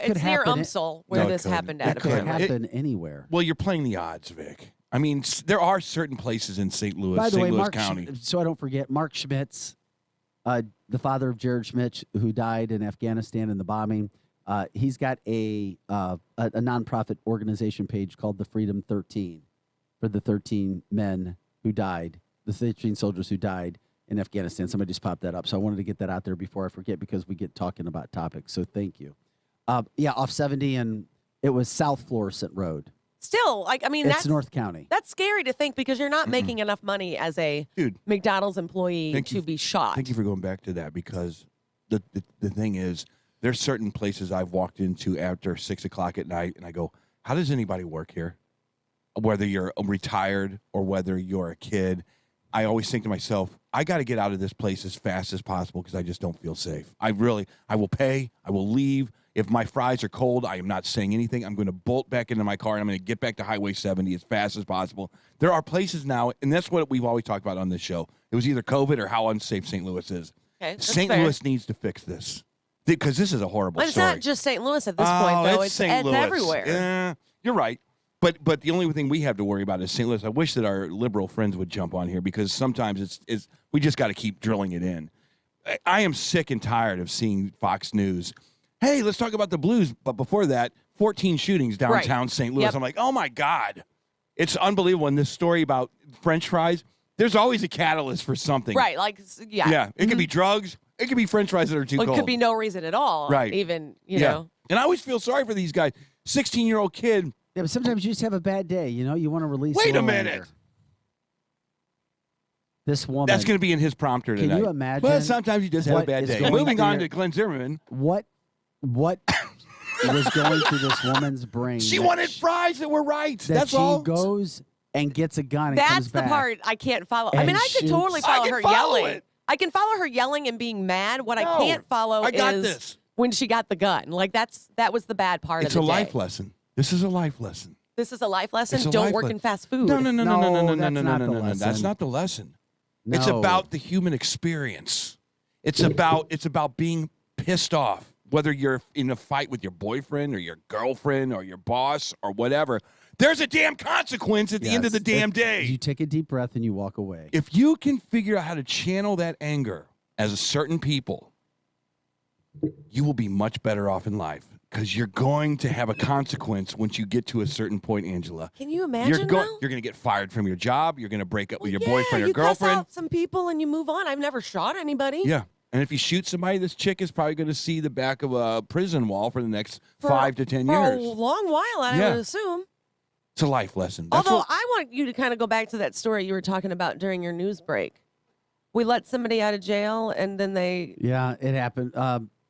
it's near UMSL where this happened at. That could apparently. happen anywhere. Well, you're playing the odds, Vic. I mean, there are certain places in St. Louis, By the St. way, Louis Mark, County. so I don't forget, Mark Schmitz, the father of Jared Schmitz, who died in Afghanistan in the bombing, he's got a nonprofit organization page called the Freedom 13 for the 13 men who died, the 13 soldiers who died in Afghanistan. Somebody just popped that up. So I wanted to get that out there before I forget because we get talking about topics. So thank you. Off 70, and it was South Florissant Road. Still, It's that's North County. That's scary to think because you're not making enough money as a McDonald's employee to be shot. Thank you for going back to that because the thing is, there's certain places I've walked into after 6 o'clock at night, and I go, how does anybody work here? Whether you're retired or whether you're a kid, I always think to myself, I got to get out of this place as fast as possible because I just don't feel safe. I will pay. I will leave. If my fries are cold, I am not saying anything. I'm going to bolt back into my car, and I'm going to get back to Highway 70 as fast as possible. There are places now, and that's what we've always talked about on this show. It was either COVID or how unsafe St. Louis is. Okay, St. Louis needs to fix this because this is a horrible But it's story. not just St. Louis at this point, though. It's St. Louis. everywhere. Yeah, you're right. But the only thing we have to worry about is St. Louis. I wish that our liberal friends would jump on here because sometimes it's we just got to keep drilling it in. I am sick and tired of seeing Fox News. Hey, let's talk about the Blues. But before that, 14 shootings downtown St. Louis. Yep. I'm like, oh, my God. It's unbelievable. And this story about French fries, there's always a catalyst for something. Right, yeah. Yeah, it could be drugs. It could be French fries that are too Well, cold. it could be no reason at all. Right. Even, you know. And I always feel sorry for these guys. 16-year-old kid. Yeah, but sometimes you just have a bad day. You know, you want to release. Wait a little minute. anger. This woman. That's going to be in his prompter Can tonight. you imagine? Well, sometimes you just have a what bad is day. going Moving through on your- to Glenn Zimmerman. What was going through this woman's brain? She that wanted fries that were right. That That's she all. goes and gets a gun and That's comes the back. part I can't follow. I and mean, I could shoots. totally I follow can her follow yelling. it. I can follow her yelling and being mad. What I No, can't follow I got is this. when she got the gun. Like that was the bad part It's of a the day. life lesson. This is a life lesson. This is a life lesson. It's a Don't life work le- in fast food. No. that's not the That's lesson. not the lesson. It's No. about the human experience. It's about being pissed off, whether you're in a fight with your boyfriend or your girlfriend or your boss or whatever. There's a damn consequence at the end of the damn day. You take a deep breath and you walk away. If you can figure out how to channel that anger as a certain people, you will be much better off in life because you're going to have a consequence once you get to a certain point, Angela. Can you imagine? You're now? going to get fired from your job. You're going to break up with your Yeah, boyfriend or you cuss girlfriend. out some people and you move on. I've never shot anybody. Yeah. And if you shoot somebody, this chick is probably going to see the back of a prison wall for the next For- 5 to 10 for years. a long while, I Yeah. would assume. It's a life lesson. That's Although what- I want you to kind of go back to that story you were talking about during your news break. We let somebody out of jail and then they Yeah, it happened.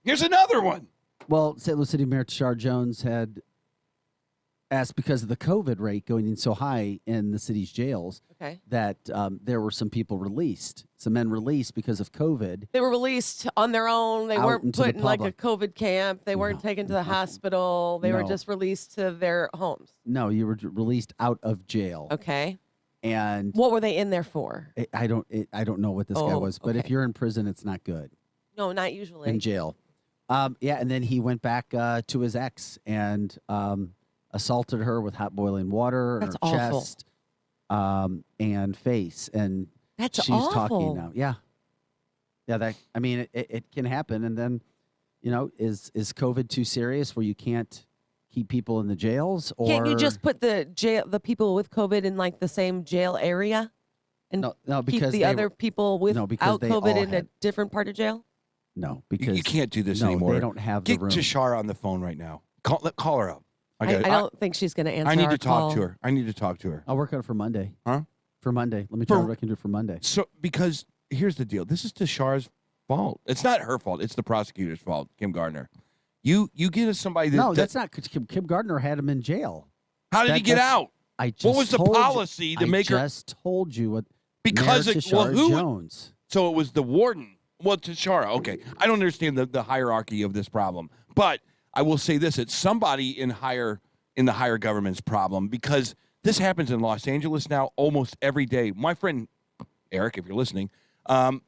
Here's another one. Well, St. Louis City Mayor Tashar Jones had asked because of the COVID rate going in so high in the city's jails Okay. that there were some people released, some men released because of COVID. They were released on their own. They Out weren't into the put in like a public. COVID camp. They weren't taken to the hospital. They were No. just released to their homes. No, you were released out of jail. Okay. And What were they in there for? I don't know what this guy Oh, was, but if okay. you're in prison, it's not good. No, not usually. In jail. Yeah, and then he went back to his ex and assaulted her with hot boiling water in That's her awful. chest and face, and That's she's awful. talking now. Yeah, that. I mean, it can happen, and then is COVID too serious where you can't keep people in the jails, or Can't you just put the people with COVID in like the same jail area? And no, keep because the they other were- people without because they COVID all in a had- different part of jail? no because you can't do this no, anymore. They don't have Get the room. Tashara on the phone right now. Call her up. I don't think she's going to answer I need our to talk call. to her. I need to talk to her. I'll work on it for Monday. Huh? For Monday. Let me try what I can do for Monday. So, because here's the deal. This is Tashara's fault. It's not her fault. It's the prosecutor's fault, Kim Gardner. You get us somebody that... No, that's not. Kim Gardner had him in jail. How did he get That's- out? I just What was the told you- policy to make her... I just told you what. Because Mayor it, well, Tashara who would- Jones. So it was the warden. Well, Tashara. Okay, I don't understand the hierarchy of this problem, but I will say this: it's somebody in the higher government's problem because this happens in Los Angeles now almost every day. My friend Eric, if you're listening,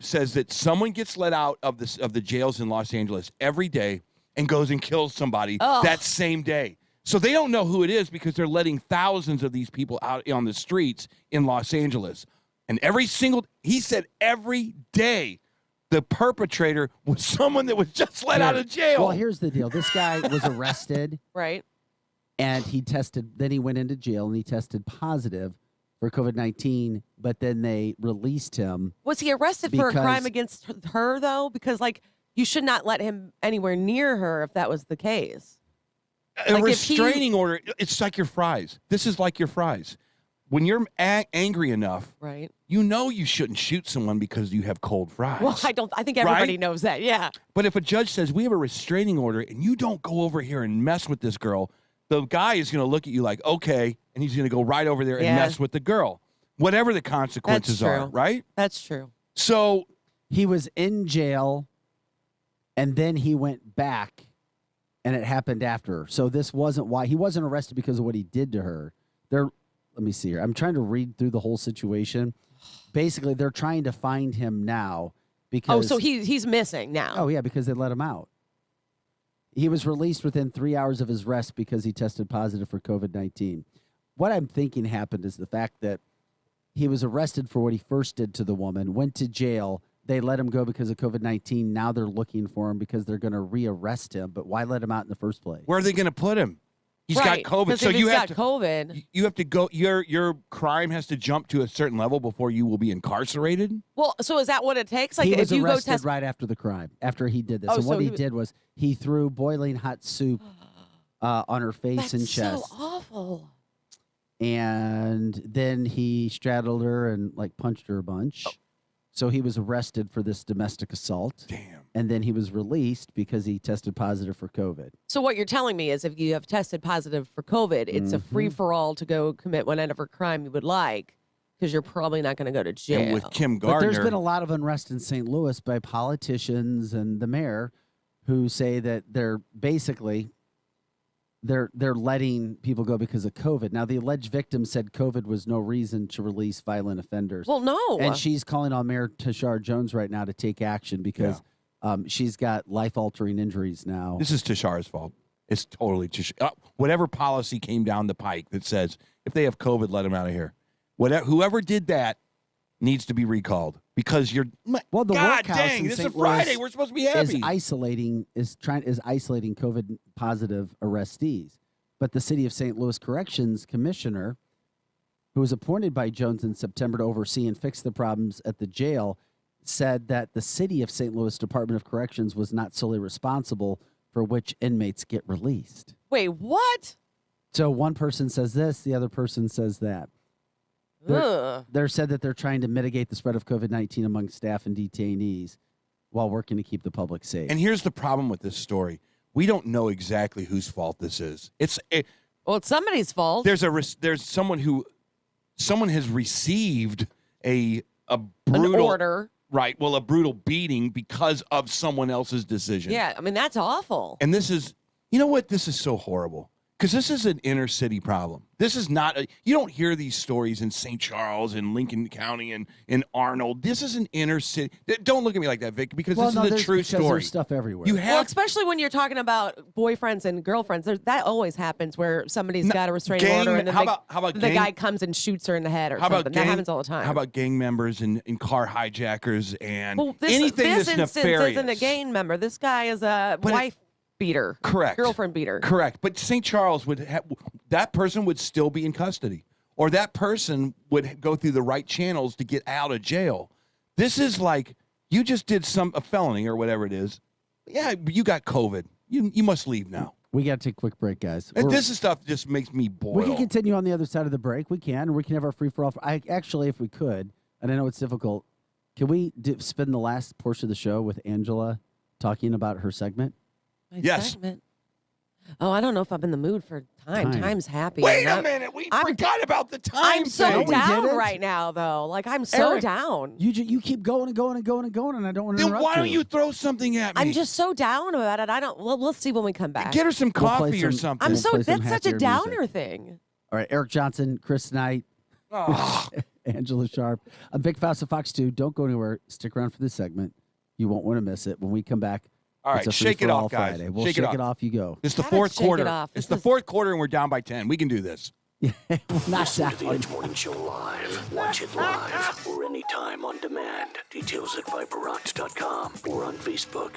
says that someone gets let out of the jails in Los Angeles every day and goes and kills somebody that same day. So they don't know who it is because they're letting thousands of these people out on the streets in Los Angeles. And he said every day the perpetrator was someone that was just let out of jail. Well, here's the deal. This guy was arrested. Right. And then he went into jail and he tested positive for COVID-19, but then they released him. Was he arrested for a crime against her, though? Because, like, you should not let him anywhere near her if that was the case. A restraining order, it's like your fries. This is like your fries. When you're angry enough, right? You know you shouldn't shoot someone because you have cold fries. Well, I think everybody knows that, yeah. But if a judge says, we have a restraining order and you don't go over here and mess with this girl, the guy is going to look at you like, okay, and he's going to go right over there and mess with the girl. Whatever the consequences are, right? That's true. So he was in jail and then he went back and it happened after. So this wasn't why. He wasn't arrested because of what he did to her. Let me see here. I'm trying to read through the whole situation. Basically, they're trying to find him now because... Oh, so he's missing now. Oh, yeah, because they let him out. He was released within 3 hours of his arrest because he tested positive for COVID-19. What I'm thinking happened is the fact that he was arrested for what he first did to the woman, went to jail. They let him go because of COVID-19. Now they're looking for him because they're going to rearrest him. But why let him out in the first place? Where are they going to put him? He's got COVID. So you have COVID. You have to go. Your crime has to jump to a certain level before you will be incarcerated. Well, so is that what it takes? Like he if was you arrested go test right after the crime, after he did this. Oh, and what so he did was he threw boiling hot soup on her face and That's chest. so awful. And then he straddled her and like punched her a bunch. So he was arrested for this domestic assault. Damn. And then he was released because he tested positive for COVID. So what you're telling me is if you have tested positive for COVID, it's a free-for-all to go commit whatever crime you would like because you're probably not going to go to jail. And with Kim But Gardner, there's been a lot of unrest in St. Louis by politicians and the mayor who say that they're basically they're letting people go because of COVID. Now, the alleged victim said COVID was no reason to release violent offenders. Well, no. And she's calling on Mayor Tashar Jones right now to take action because she's got life-altering injuries now. this is Tishar's fault. It's totally Tishar. Whatever policy came down the pike that says if they have COVID, let them out of here. Whoever did that needs to be recalled because you're. Well, the God workhouse dang, in this is St. a Friday. Louis We're supposed to be happy. is isolating COVID positive arrestees. But the city of St. Louis Corrections Commissioner, who was appointed by Jones in September to oversee and fix the problems at the jail, said that the city of St. Louis Department of Corrections was not solely responsible for which inmates get released. Wait, what? So one person says this, the other person says that. They're said that they're trying to mitigate the spread of COVID-19 among staff and detainees while working to keep the public safe. And here's the problem with this story. We don't know exactly whose fault this is. It's somebody's fault. There's someone has received a brutal An order. Right. Well, a brutal beating because of someone else's decision. Yeah, I mean, that's awful. And this is, you know what? This is so horrible. Because this is an inner city problem. This is not you don't hear these stories in St. Charles and Lincoln County and in Arnold. This is an inner city. Don't look at me like that, Vic, because this is a true story. There's stuff everywhere. Well, especially when you're talking about boyfriends and girlfriends, that always happens where somebody's got a restraining order and then how about the guy comes and shoots her in the head or something. That happens all the time. How about gang members and car hijackers and this that's instance nefarious? Isn't a gang member. This guy is a wife beater. Correct. Girlfriend beater. Correct. But St. Charles that person would still be in custody, or that person would go through the right channels to get out of jail. This is like you just did a felony or whatever it is. Yeah, you got COVID. You must leave now. We got to take a quick break, guys. This is stuff just makes me boil. We can continue on the other side of the break. We can, or we can have our free-for-all. Actually, if we could, and I know it's difficult, can we spend the last portion of the show with Angela talking about her segment? Segment. Oh, I don't know if I'm in the mood for time. Time's happy. Wait a minute. We forgot about the time I'm so thing. down right now, though. Like, I'm so Eric, down. You keep going and going and going and going, and I don't want to interrupt Then why don't you throw something at me? I'm just so down about it. We'll see when we come back. Get her some coffee or something. I'm that's such a downer thing. All right, Eric Johnson, Chris Knight, Angela Sharp. I'm Vic Faust of Fox 2. Don't go anywhere. Stick around for this segment. You won't want to miss it. When we come back, all right, it's a shake it off, guys. Friday. We'll shake it off. You go. It's the fourth quarter. It's the fourth quarter, and we're down by 10. We can do this. Not Listen to the Edge Morning Show live. Watch it live or anytime on demand. Details at ViperRocks.com or on Facebook.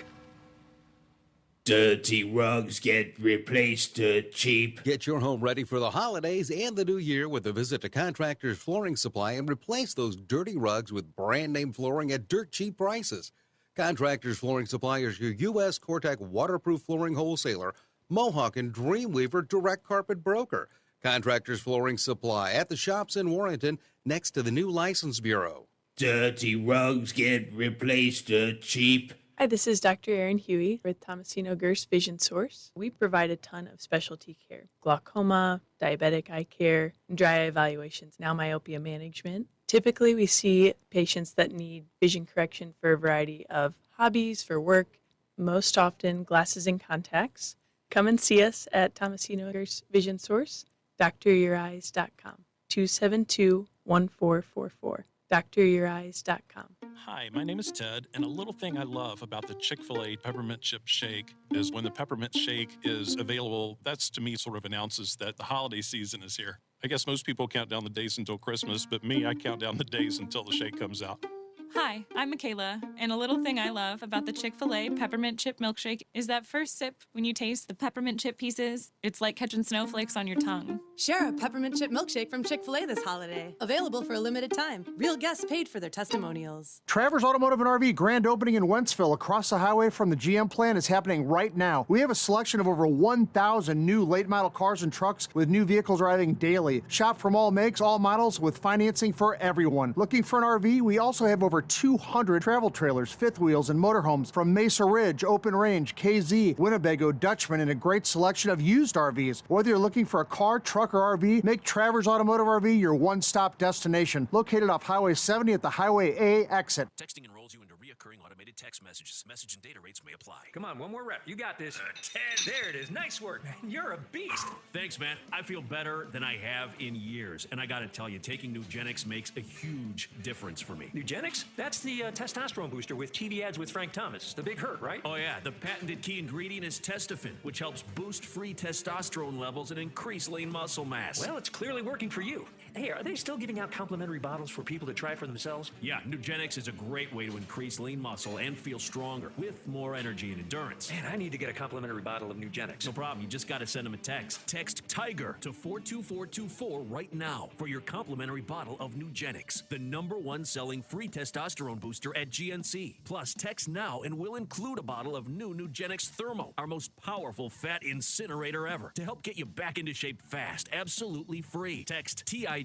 Dirty rugs get replaced cheap. Get your home ready for the holidays and the new year with a visit to Contractors Flooring Supply and replace those dirty rugs with brand name flooring at dirt cheap prices. Contractors Flooring Supply is your U.S. Cortec waterproof flooring wholesaler, Mohawk and Dreamweaver direct carpet broker. Contractors Flooring Supply at the shops in Warrenton next to the new License Bureau. Dirty rugs get replaced cheap. Hi, this is Dr. Erin Huey with Tomasino Gerst Vision Source. We provide a ton of specialty care: glaucoma, diabetic eye care, dry eye evaluations, now myopia management. Typically, we see patients that need vision correction for a variety of hobbies, for work, most often glasses and contacts. Come and see us at Tomasino Gerst Vision Source, dryoureyes.com, 272-1444, dryoureyes.com. Hi, my name is Ted, and a little thing I love about the Chick-fil-A Peppermint Chip Shake is when the peppermint shake is available, that's to me sort of announces that the holiday season is here. I guess most people count down the days until Christmas, but me, I count down the days until the shake comes out. Hi, I'm Michaela, and a little thing I love about the Chick-fil-A Peppermint Chip Milkshake is that first sip when you taste the peppermint chip pieces, it's like catching snowflakes on your tongue. Share a peppermint chip milkshake from Chick-fil-A this holiday. Available for a limited time. Real guests paid for their testimonials. Travers Automotive and RV grand opening in Wentzville across the highway from the GM plant is happening right now. We have a selection of over 1,000 new late model cars and trucks with new vehicles arriving daily. Shop from all makes, all models with financing for everyone. Looking for an RV? We also have over 200 travel trailers, fifth wheels, and motorhomes from Mesa Ridge, Open Range, KZ, Winnebago, Dutchman, and a great selection of used RVs. Whether you're looking for a car, truck, or RV, make Travers Automotive RV your one-stop destination. Located off Highway 70 at the Highway A exit. Texting enrolls you into reoccurring automated text messages. Message and data rates may apply. Come on, one more rep. You got this. 10. There it is. Nice work, man. You're a beast. Thanks, man. I feel better than I have in years. And I gotta tell you, taking Nugenix makes a huge difference for me. Nugenix? That's the testosterone booster with TV ads with Frank Thomas. The big hurt, right? Oh, yeah. The patented key ingredient is Testofen, which helps boost free testosterone levels and increase lean muscle mass. Well, it's clearly working for you. Hey, are they still giving out complimentary bottles for people to try for themselves? Yeah, Nugenix is a great way to increase lean muscle and feel stronger with more energy and endurance. Man, I need to get a complimentary bottle of Nugenix. No problem. You just got to send them a text. Text TIGER to 42424 right now for your complimentary bottle of Nugenix, the #1 selling free testosterone booster at GNC. Plus, text now and we'll include a bottle of new Nugenix Thermo, our most powerful fat incinerator ever, to help get you back into shape fast, absolutely free. Text TIGER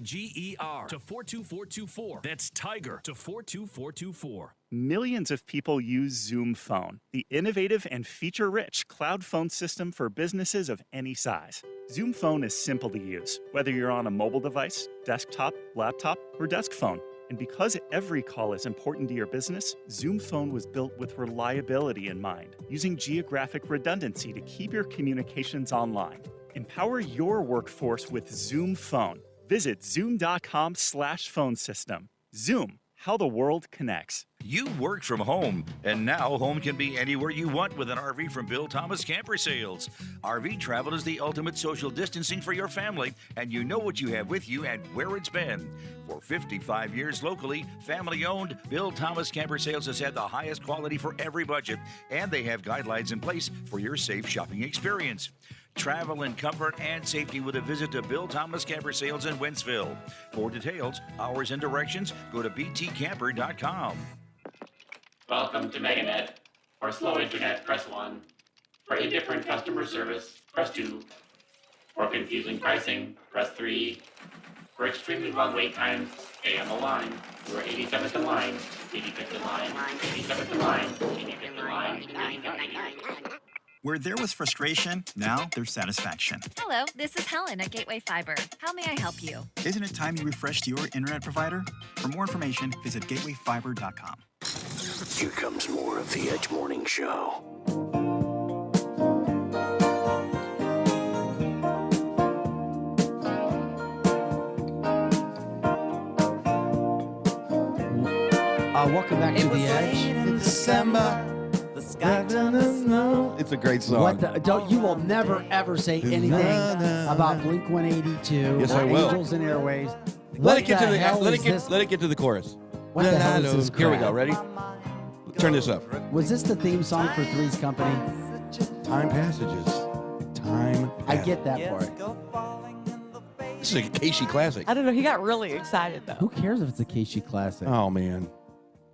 to 42424. That's TIGER to 42424. Millions of people use Zoom Phone, the innovative and feature-rich cloud phone system for businesses of any size. Zoom Phone is simple to use, whether you're on a mobile device, desktop, laptop, or desk phone. And because every call is important to your business, Zoom Phone was built with reliability in mind, using geographic redundancy to keep your communications online. Empower your workforce with Zoom Phone. Visit zoom.com/phone system. Zoom, how the world connects. You work from home, and now home can be anywhere you want with an RV from Bill Thomas Camper Sales. RV travel is the ultimate social distancing for your family, and you know what you have with you and where it's been. For 55 years locally, family-owned, Bill Thomas Camper Sales has had the highest quality for every budget, and they have guidelines in place for your safe shopping experience. Travel in comfort and safety with a visit to Bill Thomas Camper Sales in Wentzville. For details, hours, and directions, go to btcamper.com. Welcome to MegaNet. For slow internet, press 1. For indifferent customer service, press 2. For confusing pricing, press 3. For extremely long wait times, stay on the line. You are 87th in line, 85th in line, 87th in line, 85th in line, 85th in line. Where there was frustration, now there's satisfaction. Hello, this is Helen at Gateway Fiber. How may I help you? Isn't it time you refreshed your internet provider? For more information, visit gatewayfiber.com. Here comes more of the Edge Morning Show. Welcome back to The Edge. December. It's a great song. What the, you will never, ever say anything about Blink 182. Yes, I will. Angels and Airways. Let it get to the chorus. What the hell is this Here we crap? go. Ready? Turn this up. Was this the theme song for Three's Company? Time Passages. Time. I get that part. This is a Casey classic. I don't know. He got really excited, though. Who cares if it's a Casey classic? Oh, man.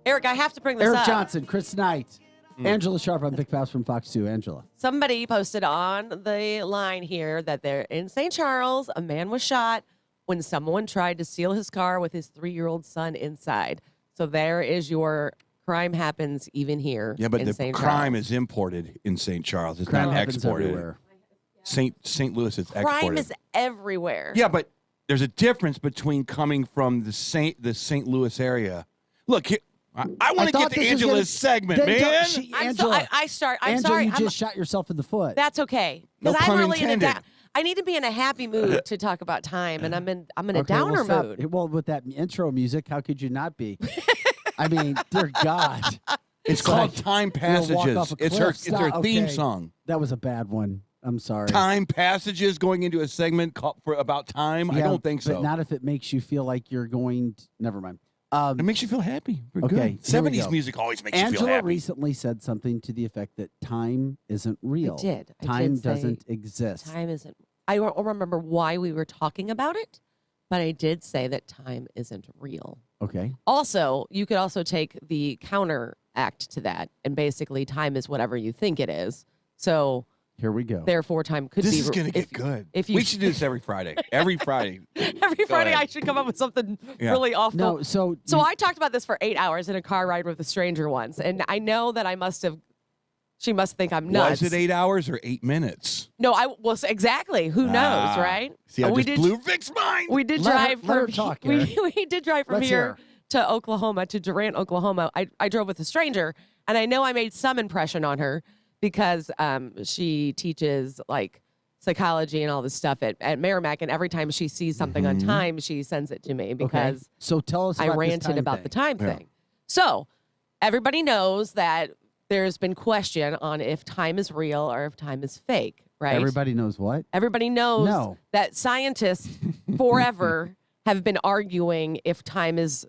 Eric, I have to bring this Eric up. Johnson, Chris Knight, Angela Sharp. I'm Vic Faust from Fox 2. Angela. Somebody posted on the line here that they're in St. Charles. A man was shot when someone tried to steal his car with his 3-year-old son inside. So there is your crime happens even here. Yeah, but in the St. crime Charles. is imported in St. Charles. It's Crime not happens exported. everywhere. St. Louis, it's Crime exported. is everywhere. Yeah, but there's a difference between coming from the St. Louis area. Look, here, I want to get to Angela's segment, man. Angela, I'm Angela, sorry. you just shot yourself in the foot. That's okay. No Because pun I'm really intended. I need to be in a happy mood to talk about time, and I'm in a Okay, downer stop. mood. Well, with that intro music, how could you not be? I mean, dear God. It's called Time You'll walk Passages. off a It's cliff. her Stop. theme Okay. song. That was a bad one. I'm sorry. Time Passages going into a segment about time? I Yeah, don't think so. But not if it makes you feel like you're going to, never mind. It makes you feel happy. We're Okay, good. here we 70s go. music always makes you feel Angela happy. recently said something to the effect that time isn't real. did. I Time did say doesn't exist. Time isn't. I don't remember why we were talking about it, but I did say that time isn't real. Okay. Also, you could also take the counteract to that, and basically, time is whatever you think it is. So Here we go. therefore, time could This be. is going to if- get good. If you We should do this every Friday. Every Friday. every Go Friday, ahead. I should come up with something Yeah. really awful. No, so I talked about this for 8 hours in a car ride with a stranger once, and I know that I must have. She must think I'm nuts. Was it 8 hours or 8 minutes? No, I was exactly. Who knows, Ah. right? See, I we just blew Vic's mind. We did Let her- drive let her from talk, we, Eric. we did drive from Let's here hear. to Oklahoma, to Durant, Oklahoma. I drove with a stranger, and I know I made some impression on her because she teaches like psychology and all this stuff at Merrimack, and every time she sees something on time, she sends it to me because okay. So tell us I about this ranted time about thing. the time Yeah. thing. So everybody knows that there's been question on if time is real or if time is fake, right? Everybody knows what? Everybody knows No. that scientists forever have been arguing if time is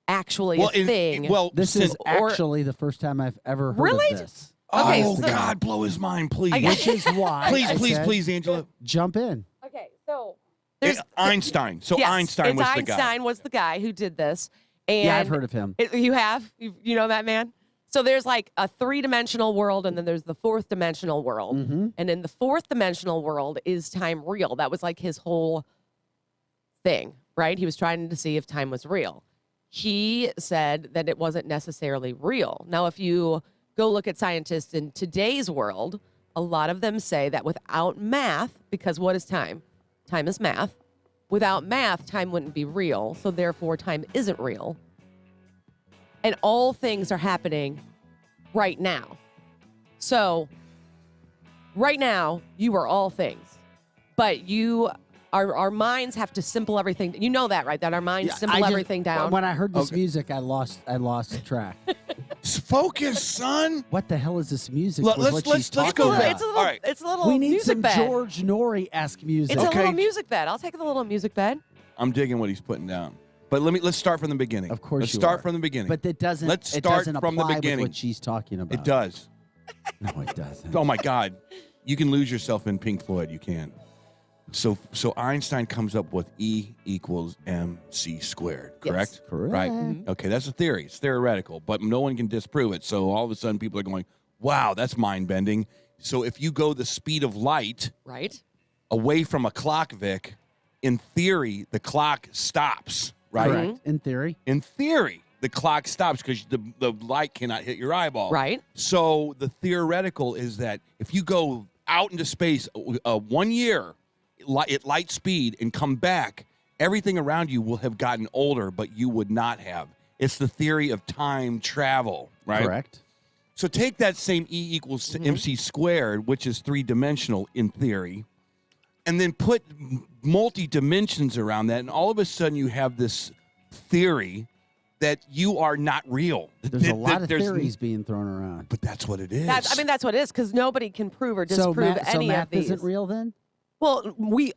actually a thing. This is actually the first time I've ever heard Really? of this. Okay, Oh, so- God, blow his mind, please. Which is why Please, I please, said, please, Angela. jump in. Okay, so Einstein. So yes, Einstein it's was the guy. Einstein was the guy who did this. And Yeah, I've heard of him. You have? You know that man? So there's like a 3-dimensional world, and then there's the 4th dimensional world. Mm-hmm. And in the 4th dimensional world, is time real? That was like his whole thing, right? He was trying to see if time was real. He said that it wasn't necessarily real. Now, if you go look at scientists in today's world, a lot of them say that without math, because what is time? Time is math. Without math, time wouldn't be real. So therefore, time isn't real. And all things are happening right now. So right now, you are all things. But our minds have to simple everything. You know that, right? That our minds Yeah, simple everything down. When I heard this music, I lost track. Focus, son. What the hell is this music? Look, with let's what she's go talking back. about? It's a little, All right. it's a little We need music some bed. George Norrie-esque music. It's a little music bed. I'll take the little music bed. I'm digging what he's putting down. But let's start from the beginning. Of course let's you start are. from the beginning. But it doesn't. Let's it start doesn't from the apply with beginning. what she's talking about. It does. No, it doesn't. Oh my God, you can lose yourself in Pink Floyd. You can. So Einstein comes up with E equals mc squared. Correct. Yes. Correct. Right. Mhm. Okay, that's a theory. It's theoretical, but no one can disprove it. So all of a sudden, people are going, "Wow, that's mind bending." So if you go the speed of light, right, away from a clock, Vic, in theory, the clock stops. Right. Correct. In theory. In theory, the clock stops because the light cannot hit your eyeball. Right. So the theoretical is that if you go out into space 1 year at light speed and come back, everything around you will have gotten older, but you would not have. It's the theory of time travel, right? Correct. So take that same E equals mc squared, which is 3-dimensional in theory, and then put multi-dimensions around that, and all of a sudden you have this theory that you are not real. There's a lot of There's- theories being thrown around. But that's what it is. That's what it is, because nobody can prove or disprove so any math of these. isn't real then? Well, we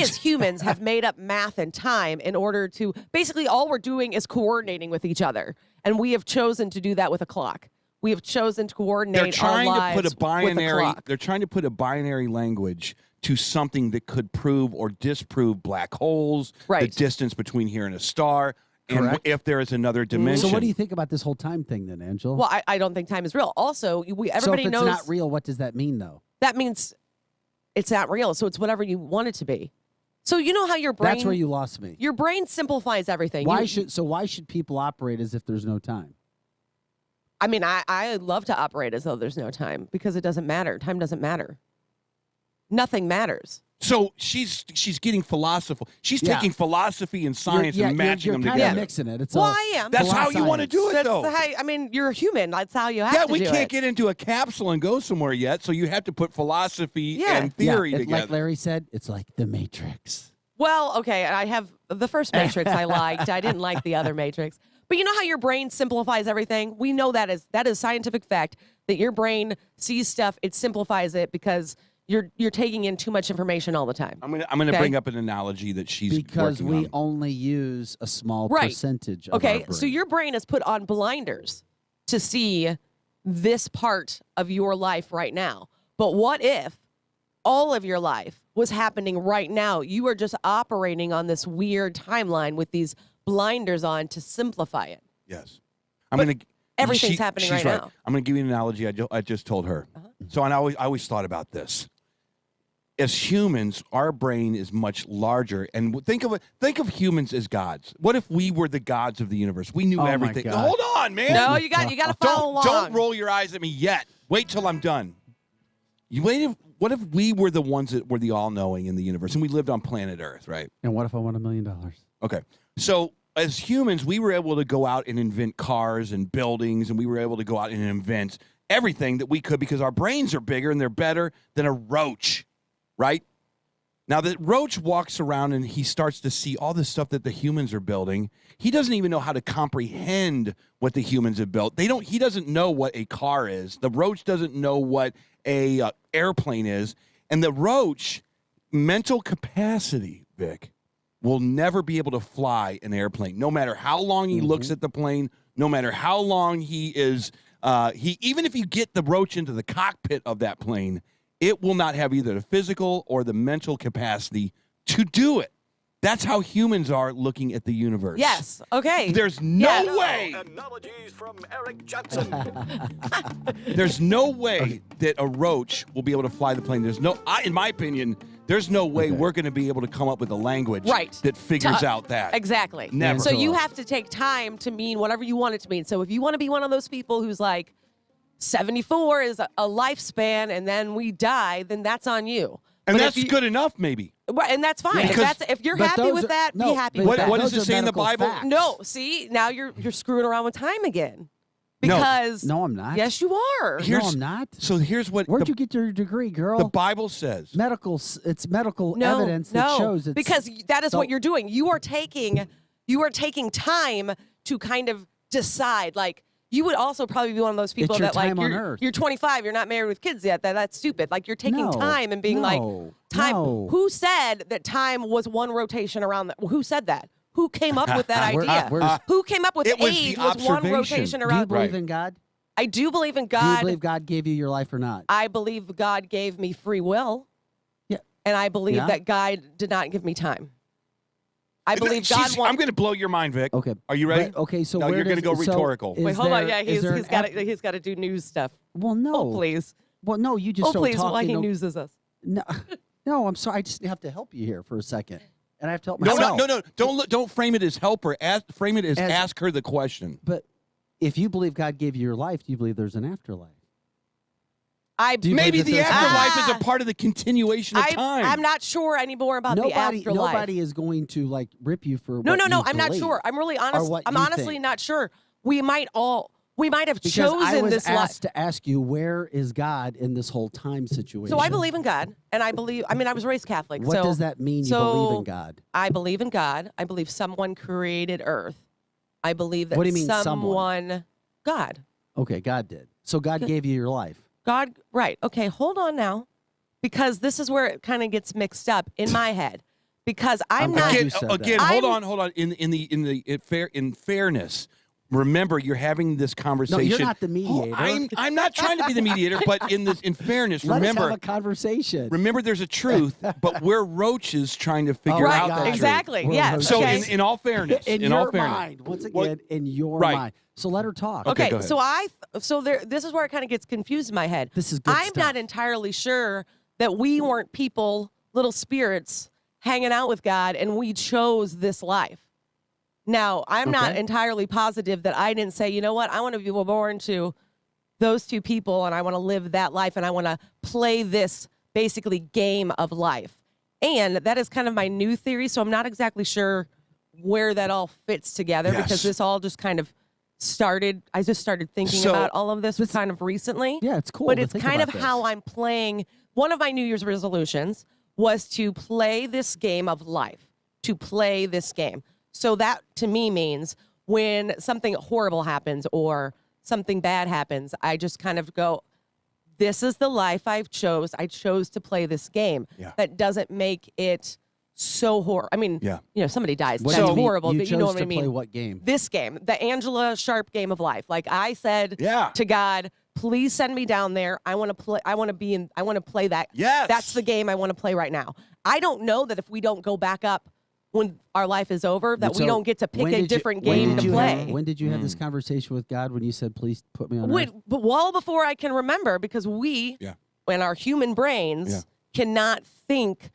as humans have made up math and time in order to basically all we're doing is coordinating with each other. And we have chosen to do that with a clock. We have chosen to coordinate They're trying our to lives put a binary. with a clock. They're trying to put a binary language to something that could prove or disprove black holes, the distance between here and a star, and Correct. if there is another dimension. So what do you think about this whole time thing then, Angela? Well, I don't think time is real. Also, everybody so if it's knows not real, what does that mean though? that means it's not real. So it's whatever you want it to be. So you know how your brain That's where you lost me. Your brain simplifies everything. Why should people operate as if there's no time? I mean, I love to operate as though there's no time because it doesn't matter. Time doesn't matter. Nothing matters. So she's getting philosophical. She's Yeah. taking philosophy and science and matching them You're together. kind of mixing it. It's Well, all I am. That's how you want to do it, That's though. how, I mean, you're a human. That's how you have Yeah, to we do can't it. get into a capsule and go somewhere yet, so you have to put philosophy Yeah. and theory yeah, together. like Larry said, it's like the Matrix. Well, okay, I have the first Matrix I liked. I didn't like the other Matrix. But you know how your brain simplifies everything? We know that is scientific fact that your brain sees stuff, it simplifies it because you're taking in too much information all the time. I'm gonna Okay? bring up an analogy that she's Because working we on. only use a small Right. percentage of our Okay, brain. so your brain is put on blinders to see this part of your life right now. But what if all of your life was happening right now? You are just operating on this weird timeline with these blinders on to simplify it. Yes. I'm gonna. everything's happening she's right now. I'm gonna give you an analogy I just told her. So I always thought about this. As humans, our brain is much larger, and think of humans as gods. What if we were the gods of the universe? We knew Oh, my everything. God. Hold on, man. No, you got to follow along. Don't roll your eyes at me yet. Wait till I'm done. What if we were the ones that were the all-knowing in the universe, and we lived on planet Earth, right? And what if I won $1 million? Okay. So as humans, we were able to go out and invent cars and buildings, and we were able to go out and invent everything that we could because our brains are bigger and they're better than a roach, right? Now, the roach walks around and he starts to see all the stuff that the humans are building. He doesn't even know how to comprehend what the humans have built. He doesn't know what a car is. The roach doesn't know what a airplane is. And the roach, mental capacity, Vic, will never be able to fly an airplane, no matter how long he looks at the plane, no matter how long he is. Even if you get the roach into the cockpit of that plane, it will not have either the physical or the mental capacity to do it. That's how humans are looking at the universe. Yes. Okay. There's no way. Analogies from Eric Johnson. There's no way that a roach will be able to fly the plane. In my opinion, there's no way we're going to be able to come up with a language that figures out that. Exactly. Never. So you have to take time to mean whatever you want it to mean. So if you want to be one of those people who's like 74 is a lifespan and then we die, then that's on you. And But that's if you- good enough, maybe. Right, and that's fine. If you're but happy those with are- that, no, be happy but with that. What does those it are say in the medical Bible? facts. No, see, now you're screwing around with time again. No. Because No, I'm not. yes, you are. No, I'm not. So here's what Where'd you get your degree, girl? the Bible says. It's medical No, evidence no, that shows it's because that is so- what you're doing. You are taking time to kind of decide. Like you would also probably be one of those people It's your that like time on you're, Earth. you're 25, you're not married with kids yet. That's stupid. Like you're taking No, time and being like time. no. Who said that time was one rotation around? Who said that? Who came up with that Where- idea? where's- Who came up with It was the age was one observation. rotation Do you around? believe in God? I do believe in Do you God. believe God gave you your life or not? I believe God gave me free will. Yeah. And I believe Yeah. that God did not give me time. I believe God I'm wants. going to blow your mind, Vic. Okay. Are you ready? But- okay, so No, where you're going to go does- so rhetorical. is Wait, hold on. there- Yeah, is there he's an got ep- to. He's got to do news stuff. Well, no. Oh, please. Well, no, you just Oh, don't please. talk. Why you he know- newses us? No, no, I'm sorry. I just have to help you here for a second, and I have to help No, myself. no. Don't frame it as helper. Frame it as As- ask her the question. But if you believe God gave you your life, do you believe there's an afterlife? Do you Maybe believe the that there's- afterlife is a part of the continuation of time. I'm not sure anymore about the afterlife. Nobody is going to like rip you for. No, what no, no. you I'm not believe. sure. I'm really Or honest. what I'm you honestly think. not sure. We might have Because chosen I was this life. asked to ask you, where is God in this whole time situation? So I believe in God, and I was raised Catholic. What so, does that mean? You so believe in God? I believe in God. I believe someone created Earth, I believe that What do you mean, someone, God. Okay, God did. So God gave you your life. God, right. Okay, hold on now. Because this is where it kind of gets mixed up in my head. Because I'm not Again, hold on. In fairness, remember you're having this conversation. No, you're not the mediator. I'm not trying to be the mediator, but in fairness, Let remember us have a conversation. Remember, there's a truth, but we're roaches trying to figure Right, out that truth. exactly. Yes. So okay. in all fairness, in all your fairness, mind, once again, in your Right. mind. So let her talk. Okay, go ahead. so this is where it kind of gets confused in my head. This is good I'm stuff. not entirely sure that we weren't people, little spirits, hanging out with God, and we chose this life. Now, I'm not Okay. entirely positive that I didn't say, you know what, I want to be born to those two people, and I want to live that life, and I want to play this basically game of life. And that is kind of my new theory, so I'm not exactly sure where that all fits together because this all just kind of started. I just started thinking about all of this kind of recently. Yeah, it's cool But to it's think kind of about how this. I'm playing. One of my New Year's resolutions was to play this game of life, to play this game. So that to me means when something horrible happens or something bad happens, I just kind of go, this is the life I chose to play this game. Yeah. That doesn't make it so horrible. I mean, somebody dies. What That's do you mean? horrible, You but you know chose what I to play mean. what game? This game, the Angela Sharp game of life. Like I said to God, please send me down there. I want to play. I want to play that. Yes. That's the game I want to play right now. I don't know that if we don't go back up when our life is over, that we So don't get to pick when a did you- different when game did to you play. When did you have this conversation with God when you said, please put me on Wait, earth? but well before I can remember, because we, in our human brains, cannot think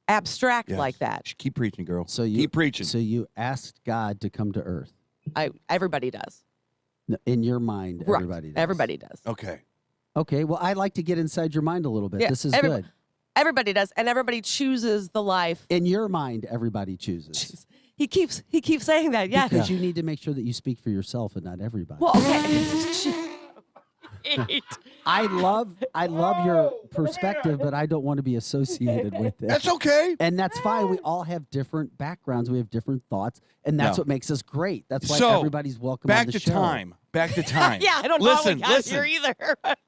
abstract like that. Keep preaching, girl. So you, keep preaching. So you asked God to come to earth. Everybody does. No, in your mind, Right. everybody does. Everybody does. Okay. Okay, well, I'd like to get inside your mind a little bit. Yeah, This is every- good. Everybody does, and everybody chooses the life. In your mind, everybody chooses. He keeps saying that. Yeah. Because you need to make sure that you speak for yourself and not everybody. Well, okay. I love your perspective, but I don't want to be associated with it. That's okay. And that's fine. We all have different backgrounds. We have different thoughts, and that's No. what makes us great. That's why So, everybody's welcome back on the to show. time. Back to time. Yeah, I don't know how we got here either.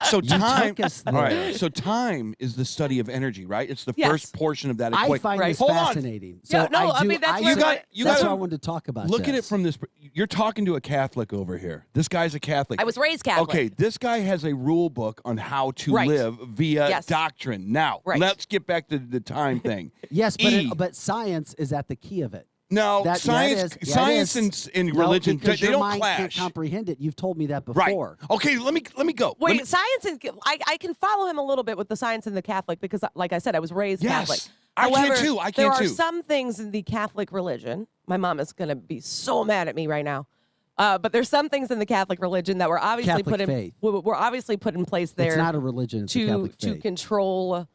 So You time. took us All there. right. So time is the study of energy, right? It's the Yes. first portion of that I equation. find this Hold on. fascinating. Yeah, So no, I mean, that's where that's gotta- why I wanted to talk about Look at it this. from this. You're talking to a Catholic over here. This guy's a Catholic. I was raised Catholic. Okay, this guy has a rule book on how to Right. live via Yes. doctrine. Now, Right. let's get back to the time thing. Yes, but E. but science is at the key of it. No, That- science, that is- science that is- and No, religion, because they your don't mind can't clash. comprehend it. You've told me that Right. before. Okay, let me go. Wait, Let me- science and I can follow him a little bit with the science and the Catholic because, like I said, I was raised Yes. Catholic. I can However, too. I there can are too. some things in the Catholic religion. My mom is going to be so mad at me right now. But there's some things in the Catholic religion that were obviously Catholic faith. were obviously put in place there. It's not a religion. It's a to Catholic to faith. control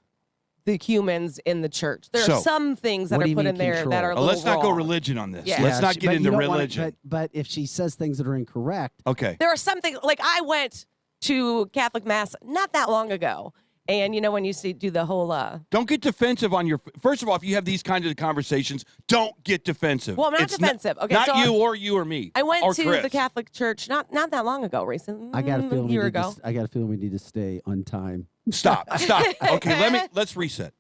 the humans in the church. There So, are some things that what are do you put mean in there that control? are a Oh, little let's not go wrong. religion on this. Yeah. Let's not get but into you don't wanna- religion. but if she says things that are incorrect, Okay. There are some things like I went to Catholic mass not that long ago, and you know when you do the whole Don't get defensive on your. First of all, if you have these kinds of conversations, don't get defensive. Well, I'm not It's defensive. Okay, not so you or me. I went or to Chris. the Catholic church not that long ago, recently. I got a feeling a year we need ago. to, I got a feeling we need to stay on time. Stop. Okay, let's reset.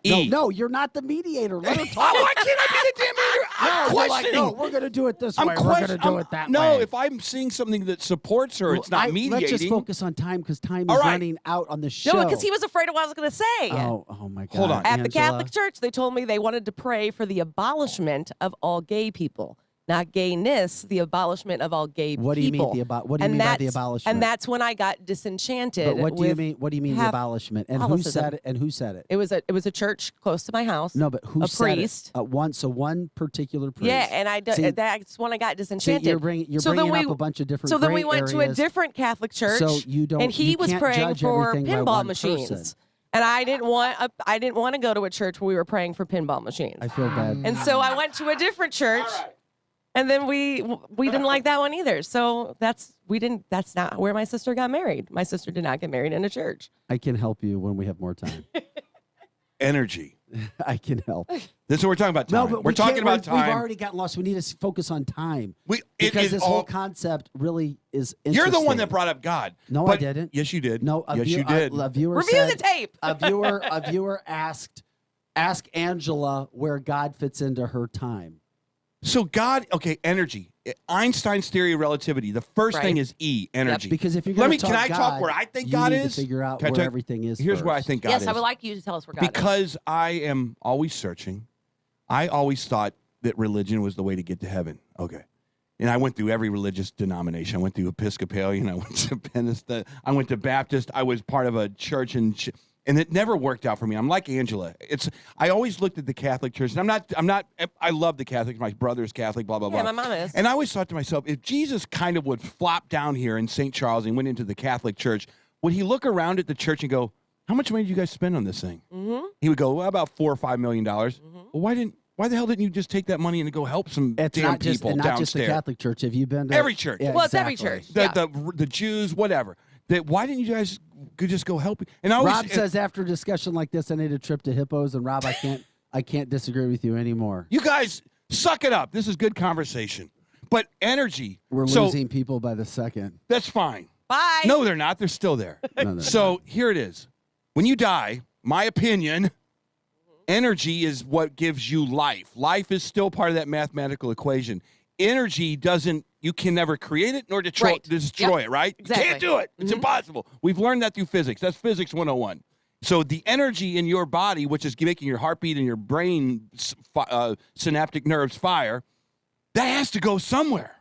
No, you're not the mediator. Let her talk. Why can't I be the damn mediator? I'm No, questioning. no, we're going to do it this way. We're going to do it that way. No, if I'm seeing something that supports her, it's not mediating. Let's just focus on time because time All is right. running out on the show. No, because he was afraid of what I was going to say. Oh my God. Hold on. At the Angela. Catholic Church, they told me they wanted to pray for the abolishment of all gay people. Not gayness, the abolishment of all gay What do you mean people. what do you mean by the that's- abolishment? And that's when I got disenchanted. But what do you with mean? What do you mean the half- abolishment? And Catholicism. who said it? And who said it? It was a church close to my house. No, but who a said priest. it? One particular priest. Yeah, and See, that's when I got see, disenchanted. you're bringing So then up a bunch of different. So then we gray went to a areas. different Catholic church. So you don't. and he you was can't praying judge for everything by pinball one machines. person. And I didn't want to go to a church where we were praying for pinball machines. I feel bad. And so I went to a different church, and then we didn't like that one either. So that's not where my sister got married. My sister did not get married in a church. I can help you when we have more time. energy. I can help. This is what we're talking about. Time. No, but we're talking about time. We've already gotten lost. We need to focus on time. Because this whole concept really is interesting. You're the one that brought up God. No, I didn't. Yes, you did. No, yes, you did. A viewer Review said, the tape. a viewer asked, ask Angela where God fits into her time. So God, okay, energy. Einstein's theory of relativity. The first thing is E, energy. Yep, because if you're Let going me. to Can I talk where I think God you is? need to figure out Can I where talk- everything is. Here's where I first. think God is. Yes, I would like you to tell us where God is. Because I am always searching. I always thought that religion was the way to get to heaven. Okay. And I went through every religious denomination. I went through Episcopalian. I went to Pentecostal. I went to Baptist. I was part of a church, and it never worked out for me. I'm like Angela. I always looked at the Catholic Church, and I'm not. I love the Catholics. My brother's Catholic. Blah blah blah. Yeah, my mom is. And I always thought to myself, if Jesus kind of would flop down here in St. Charles and went into the Catholic Church, would he look around at the church and go, "How much money did you guys spend on this thing?" Mm-hmm. He would go, "Well, about $4 or $5 million." Well, why the hell didn't you just take that money and go help some It's damn not just, people and not downstairs? just the Catholic Church. Have you been to Every church. Yeah, Well, it's every exactly. church. The Jews, whatever. Why didn't you guys could just go help? And I always, Rob says after a discussion like this, I need a trip to Hippos. And Rob, I can't disagree with you anymore. you guys suck it up. This is good conversation. But energy. We're so losing people by the second. that's fine. Bye. No, they're not. They're still there. No, they're So here it is. When you die, my opinion, energy is what gives you life. Life is still part of that mathematical equation. Energy you can never create it nor destroy it, right? Exactly. You can't do it. It's impossible. We've learned that through physics. That's physics 101. So the energy in your body, which is making your heartbeat and your brain synaptic nerves fire, that has to go somewhere.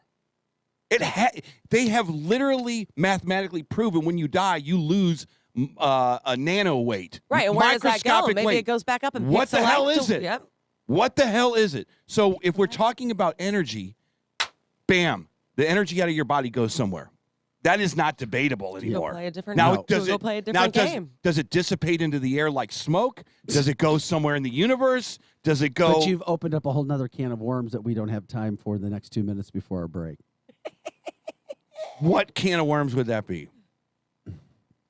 They have literally mathematically proven when you die, you lose a nano weight. Right, and where does that go? Microscopic Maybe weight. it goes back up and What picks the a hell life is to- it? Yep. What the hell is it? So if we're talking about energy, bam, the energy out of your body goes somewhere. That is not debatable anymore. play a different- now, No. does Go it, play a now different does, game. does it dissipate into the air like smoke? Does it go somewhere in the universe? Does it go? But you've opened up a whole nother can of worms that we don't have time for the next 2 minutes before our break. What can of worms would that be?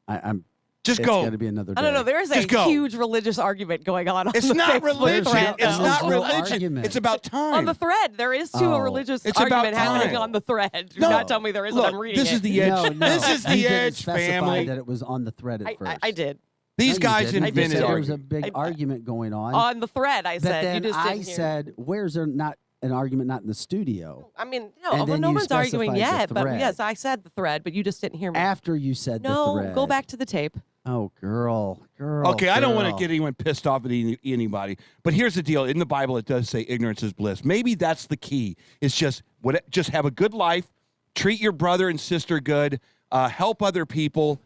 I'm Just it's go. got to be another day. I don't know. There is a Just go. huge religious argument going on. It's the not Facebook religion. thread, It's though. not no religion. argument. It's about time. On the thread, there is too Oh. a religious It's about argument happening time. on the thread. Do No. not tell me there isn't. Look, I'm reading this it. is the edge. No. This is the You didn't edge specify family. that it was on the thread at first. I did. These No, you guys didn't. You invented said it. there was a big argument going on. On the thread, I but said. then You just I didn't hear. said, where's there not an argument not in the studio? I mean, And no, then no you one's arguing specified the yet. But thread. yes, I said the thread, but you just didn't hear me. After you said the No, thread. go back to the tape. Oh, girl. Okay, I don't want to girl. get anyone pissed off at anybody, but here's the deal: in the Bible, it does say ignorance is bliss. Maybe that's the key. It's just have a good life, treat your brother and sister good, help other people,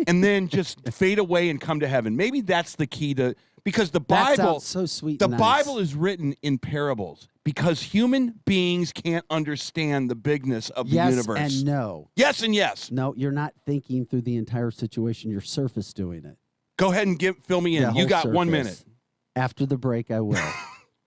and then just fade away and come to heaven. Maybe that's the key to because the That Bible, sounds so sweet. the and nice. Bible is written in parables because human beings can't understand the bigness of the yes universe. and no. Yes and yes. No, you're not thinking through the entire situation. You're surface doing it. Go ahead and fill me in. The You whole got 1 surface. minute. After the break, I will.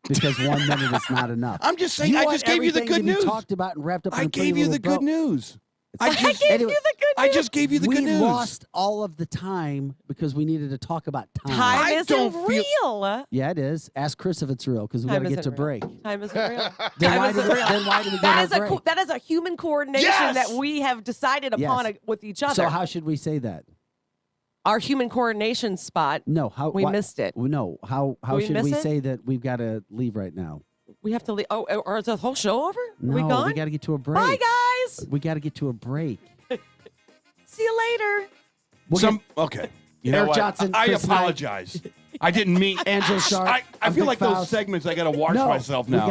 Because 1 minute is not enough. I'm just saying. I want just gave you the everything good to be news. talked about and wrapped up. in I a pretty gave you little the good bow. news. I gave you the good news. I just gave you the we good news. lost all of the time because we needed to talk about time. Time I isn't don't feel- real. Yeah, it is. Ask Chris if it's real because we got Time to get isn't to real. break. Time isn't real. Then Time why isn't do we- real. then why do we go That to is a break? that is a human coordination Yes! that we have decided upon Yes. with each other. So how should we say that? Our human coordination spot. No, how We why- missed it. No, how we should miss we it? say that we've got to leave right now? We have to leave. Oh, or is the whole show over? No, Are we gone? got to get to a break. Bye, guys. We got to get to a break. See you later. Okay. You know Eric what? Johnson, I Chris Knight. apologize. I didn't mean. Angela Sharp. I I'm feel Vic like those Faust. segments. I got to wash No, myself now.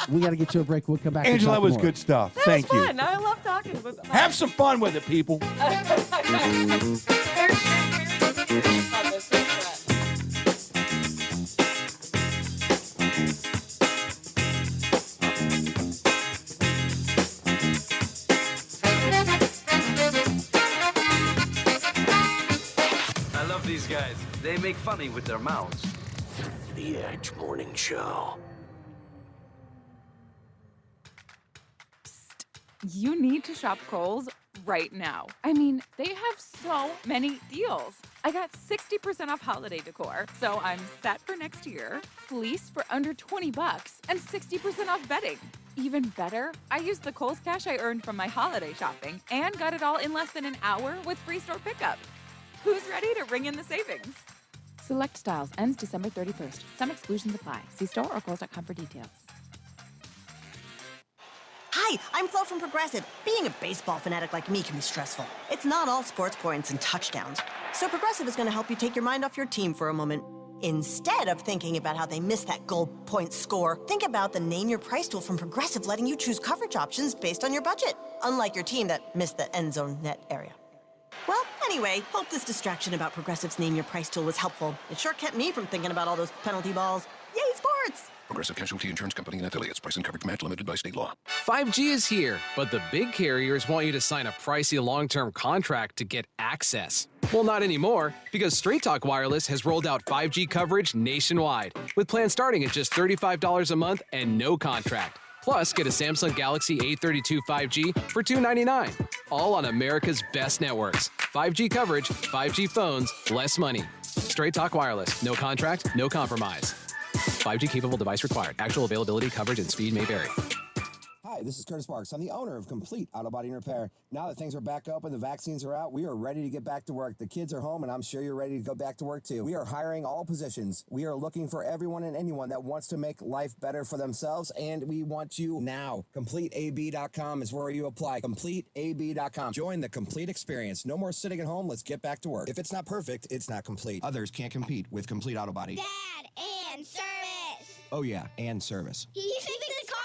We got to get to a break. We'll come back. and Angela, talk that was more. good stuff. That Thank was you. fun. I love talking with. Have some fun with it, people. I love these guys. They make funny with their mouths. The Edge Morning Show. You need to shop Kohl's right now. I mean, they have so many deals. I got 60% off holiday decor, so I'm set for next year. Fleece for under $20 and 60% off bedding. Even better, I used the Kohl's cash I earned from my holiday shopping and got it all in less than an hour with free store pickup. Who's ready to ring in the savings? Select styles ends December 31st. Some exclusions apply. See store or Kohl's.com for details. Hi, I'm Flo from Progressive. Being a baseball fanatic like me can be stressful. It's not all sports points and touchdowns. So Progressive is going to help you take your mind off your team for a moment. Instead of thinking about how they missed that goal point score, think about the Name Your Price tool from Progressive, letting you choose coverage options based on your budget, unlike your team that missed the end zone net area. Well, anyway, hope this distraction about Progressive's Name Your Price tool was helpful. It sure kept me from thinking about all those penalty balls. Yay, sports! Progressive Casualty Insurance Company and affiliates. Price and coverage match limited by state law. 5G is here, but the big carriers want you to sign a pricey long-term contract to get access. Well, not anymore, because Straight Talk Wireless has rolled out 5G coverage nationwide, with plans starting at just $35 a month and no contract. Plus, get a Samsung Galaxy A32 5G for $299. All on America's best networks. 5G coverage, 5G phones, less money. Straight Talk Wireless. No contract, no compromise. 5G capable device required. Actual availability, coverage, and speed may vary. Hi, this is Curtis Marks. I'm the owner of Complete Auto Body and Repair. Now that things are back open, the vaccines are out, we are ready to get back to work. The kids are home, and I'm sure you're ready to go back to work too. We are hiring all positions. We are looking for everyone and anyone that wants to make life better for themselves, and we want you now. CompleteAB.com is where you apply. CompleteAB.com. Join the complete experience. No more sitting at home. Let's get back to work. If it's not perfect, it's not complete. Others can't compete with Complete Auto Body. Dad, and service. Oh yeah, and service. He fixed the car.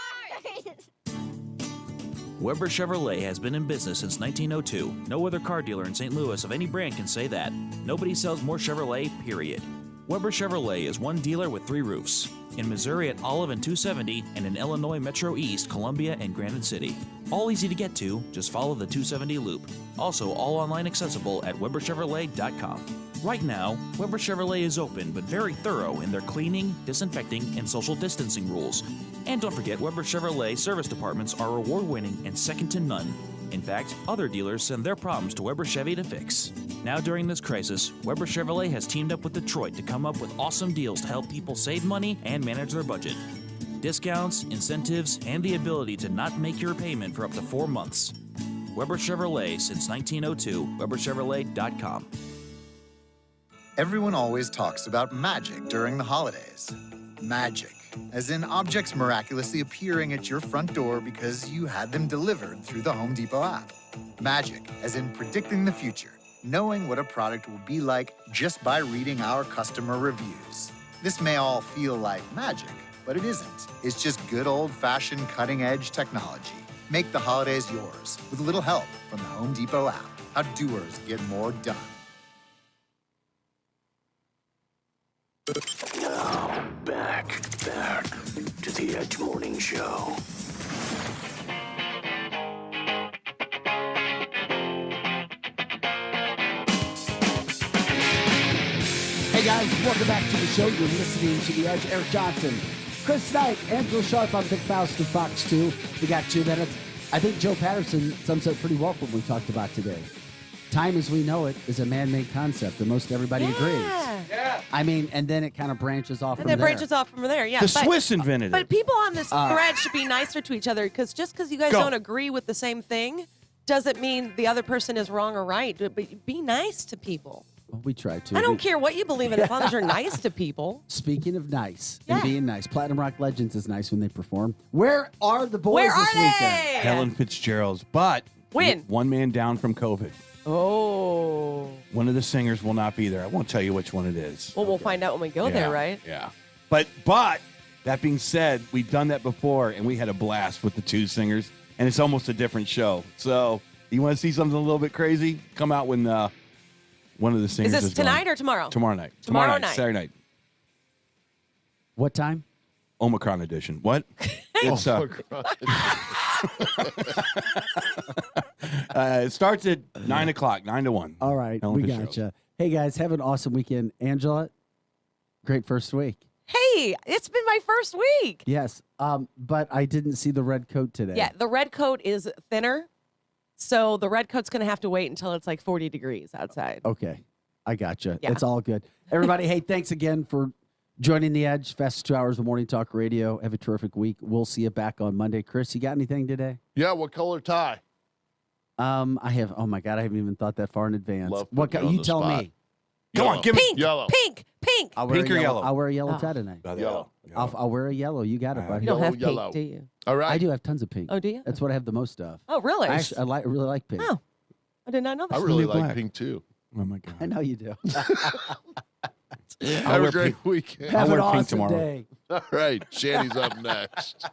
Weber Chevrolet has been in business since 1902. No other car dealer in St. Louis of any brand can say that. Nobody sells more Chevrolet, period. Weber Chevrolet is one dealer with 3 roofs. In Missouri at Olive and 270, and in Illinois Metro East, Columbia, and Granite City. All easy to get to, just follow the 270 loop. Also, all online accessible at WeberChevrolet.com. Right now, Weber Chevrolet is open but very thorough in their cleaning, disinfecting, and social distancing rules. And don't forget, Weber Chevrolet service departments are award-winning and second to none. In fact, other dealers send their problems to Weber Chevy to fix. Now during this crisis, Weber Chevrolet has teamed up with Detroit to come up with awesome deals to help people save money and manage their budget. Discounts, incentives, and the ability to not make your payment for up to 4 months. Weber Chevrolet since 1902, WeberChevrolet.com. Everyone always talks about magic during the holidays. Magic, as in objects miraculously appearing at your front door because you had them delivered through the Home Depot app. Magic, as in predicting the future, knowing what a product will be like just by reading our customer reviews. This may all feel like magic, but it isn't. It's just good old-fashioned cutting-edge technology. Make the holidays yours with a little help from the Home Depot app. How doers get more done. Now, back to the Edge Morning Show. Hey guys, welcome back to the show. You're listening to The Edge. Eric Johnson, Chris Knight, Angela Sharp. I'm Vic Faust of Fox 2. We got 2 minutes. I think Joe Patterson sums up pretty well what we talked about today. Time as we know it is a man-made concept, and most everybody agrees. Yeah. I mean, and then it kind of branches off And from then there. branches off from there, yeah. The Swiss invented But it. people on this thread should be nicer to each other, because just because you guys Go. don't agree with the same thing doesn't mean the other person is wrong or right. But be nice to people. Well, we try to. I don't care what you believe in as long as you're nice to people. Speaking of nice Yeah. and being nice, Platinum Rock Legends is nice when they perform. Where are the boys Where this are weekend? they? Helen Fitzgerald's, but When? one man down from COVID. Oh. One of the singers will not be there. I won't tell you which one it is. Well, we'll find out when we go there, right? Yeah. But that being said, we've done that before, and we had a blast with the 2 singers, and it's almost a different show. So you want to see something a little bit crazy? Come out when one of the singers Is this tonight gone. or tomorrow? Tomorrow night. Tomorrow night. Saturday night. What time? Omicron edition. What? It's it starts at 9 o'clock, 9 to 1. All right, Helen we Fitzgerald. gotcha. Hey guys, have an awesome weekend. Angela, great first week. Hey, it's been my first week. Yes, but I didn't see the red coat today. Yeah, the red coat is thinner. So the red coat's going to have to wait until it's like 40 degrees outside. Okay. I gotcha. Yeah. It's all good. Everybody, hey, thanks again for joining The Edge. Fast 2 hours of morning talk radio. Have a terrific week. We'll see you back on Monday. Chris, you got anything today? Yeah, what color tie? I have. Oh my God, I haven't even thought that far in advance. Love What? putting you on You the tell spot. me. Come on, give me Pink, yellow. pink. I'll wear Pink a or yellow? I'll wear a yellow tie tonight. Yellow. I'll wear a yellow. You got it, buddy. You don't have Yellow. pink, do you? All right. I do have tons of pink. Oh, do you? That's what I have the most of. Oh, really? I really like pink. Oh, I did not know that. I really new like black. pink too. Oh my God. I know you do. Have a great weekend. Have I'll an wear pink awesome tomorrow. day. All right. Shanny's up next.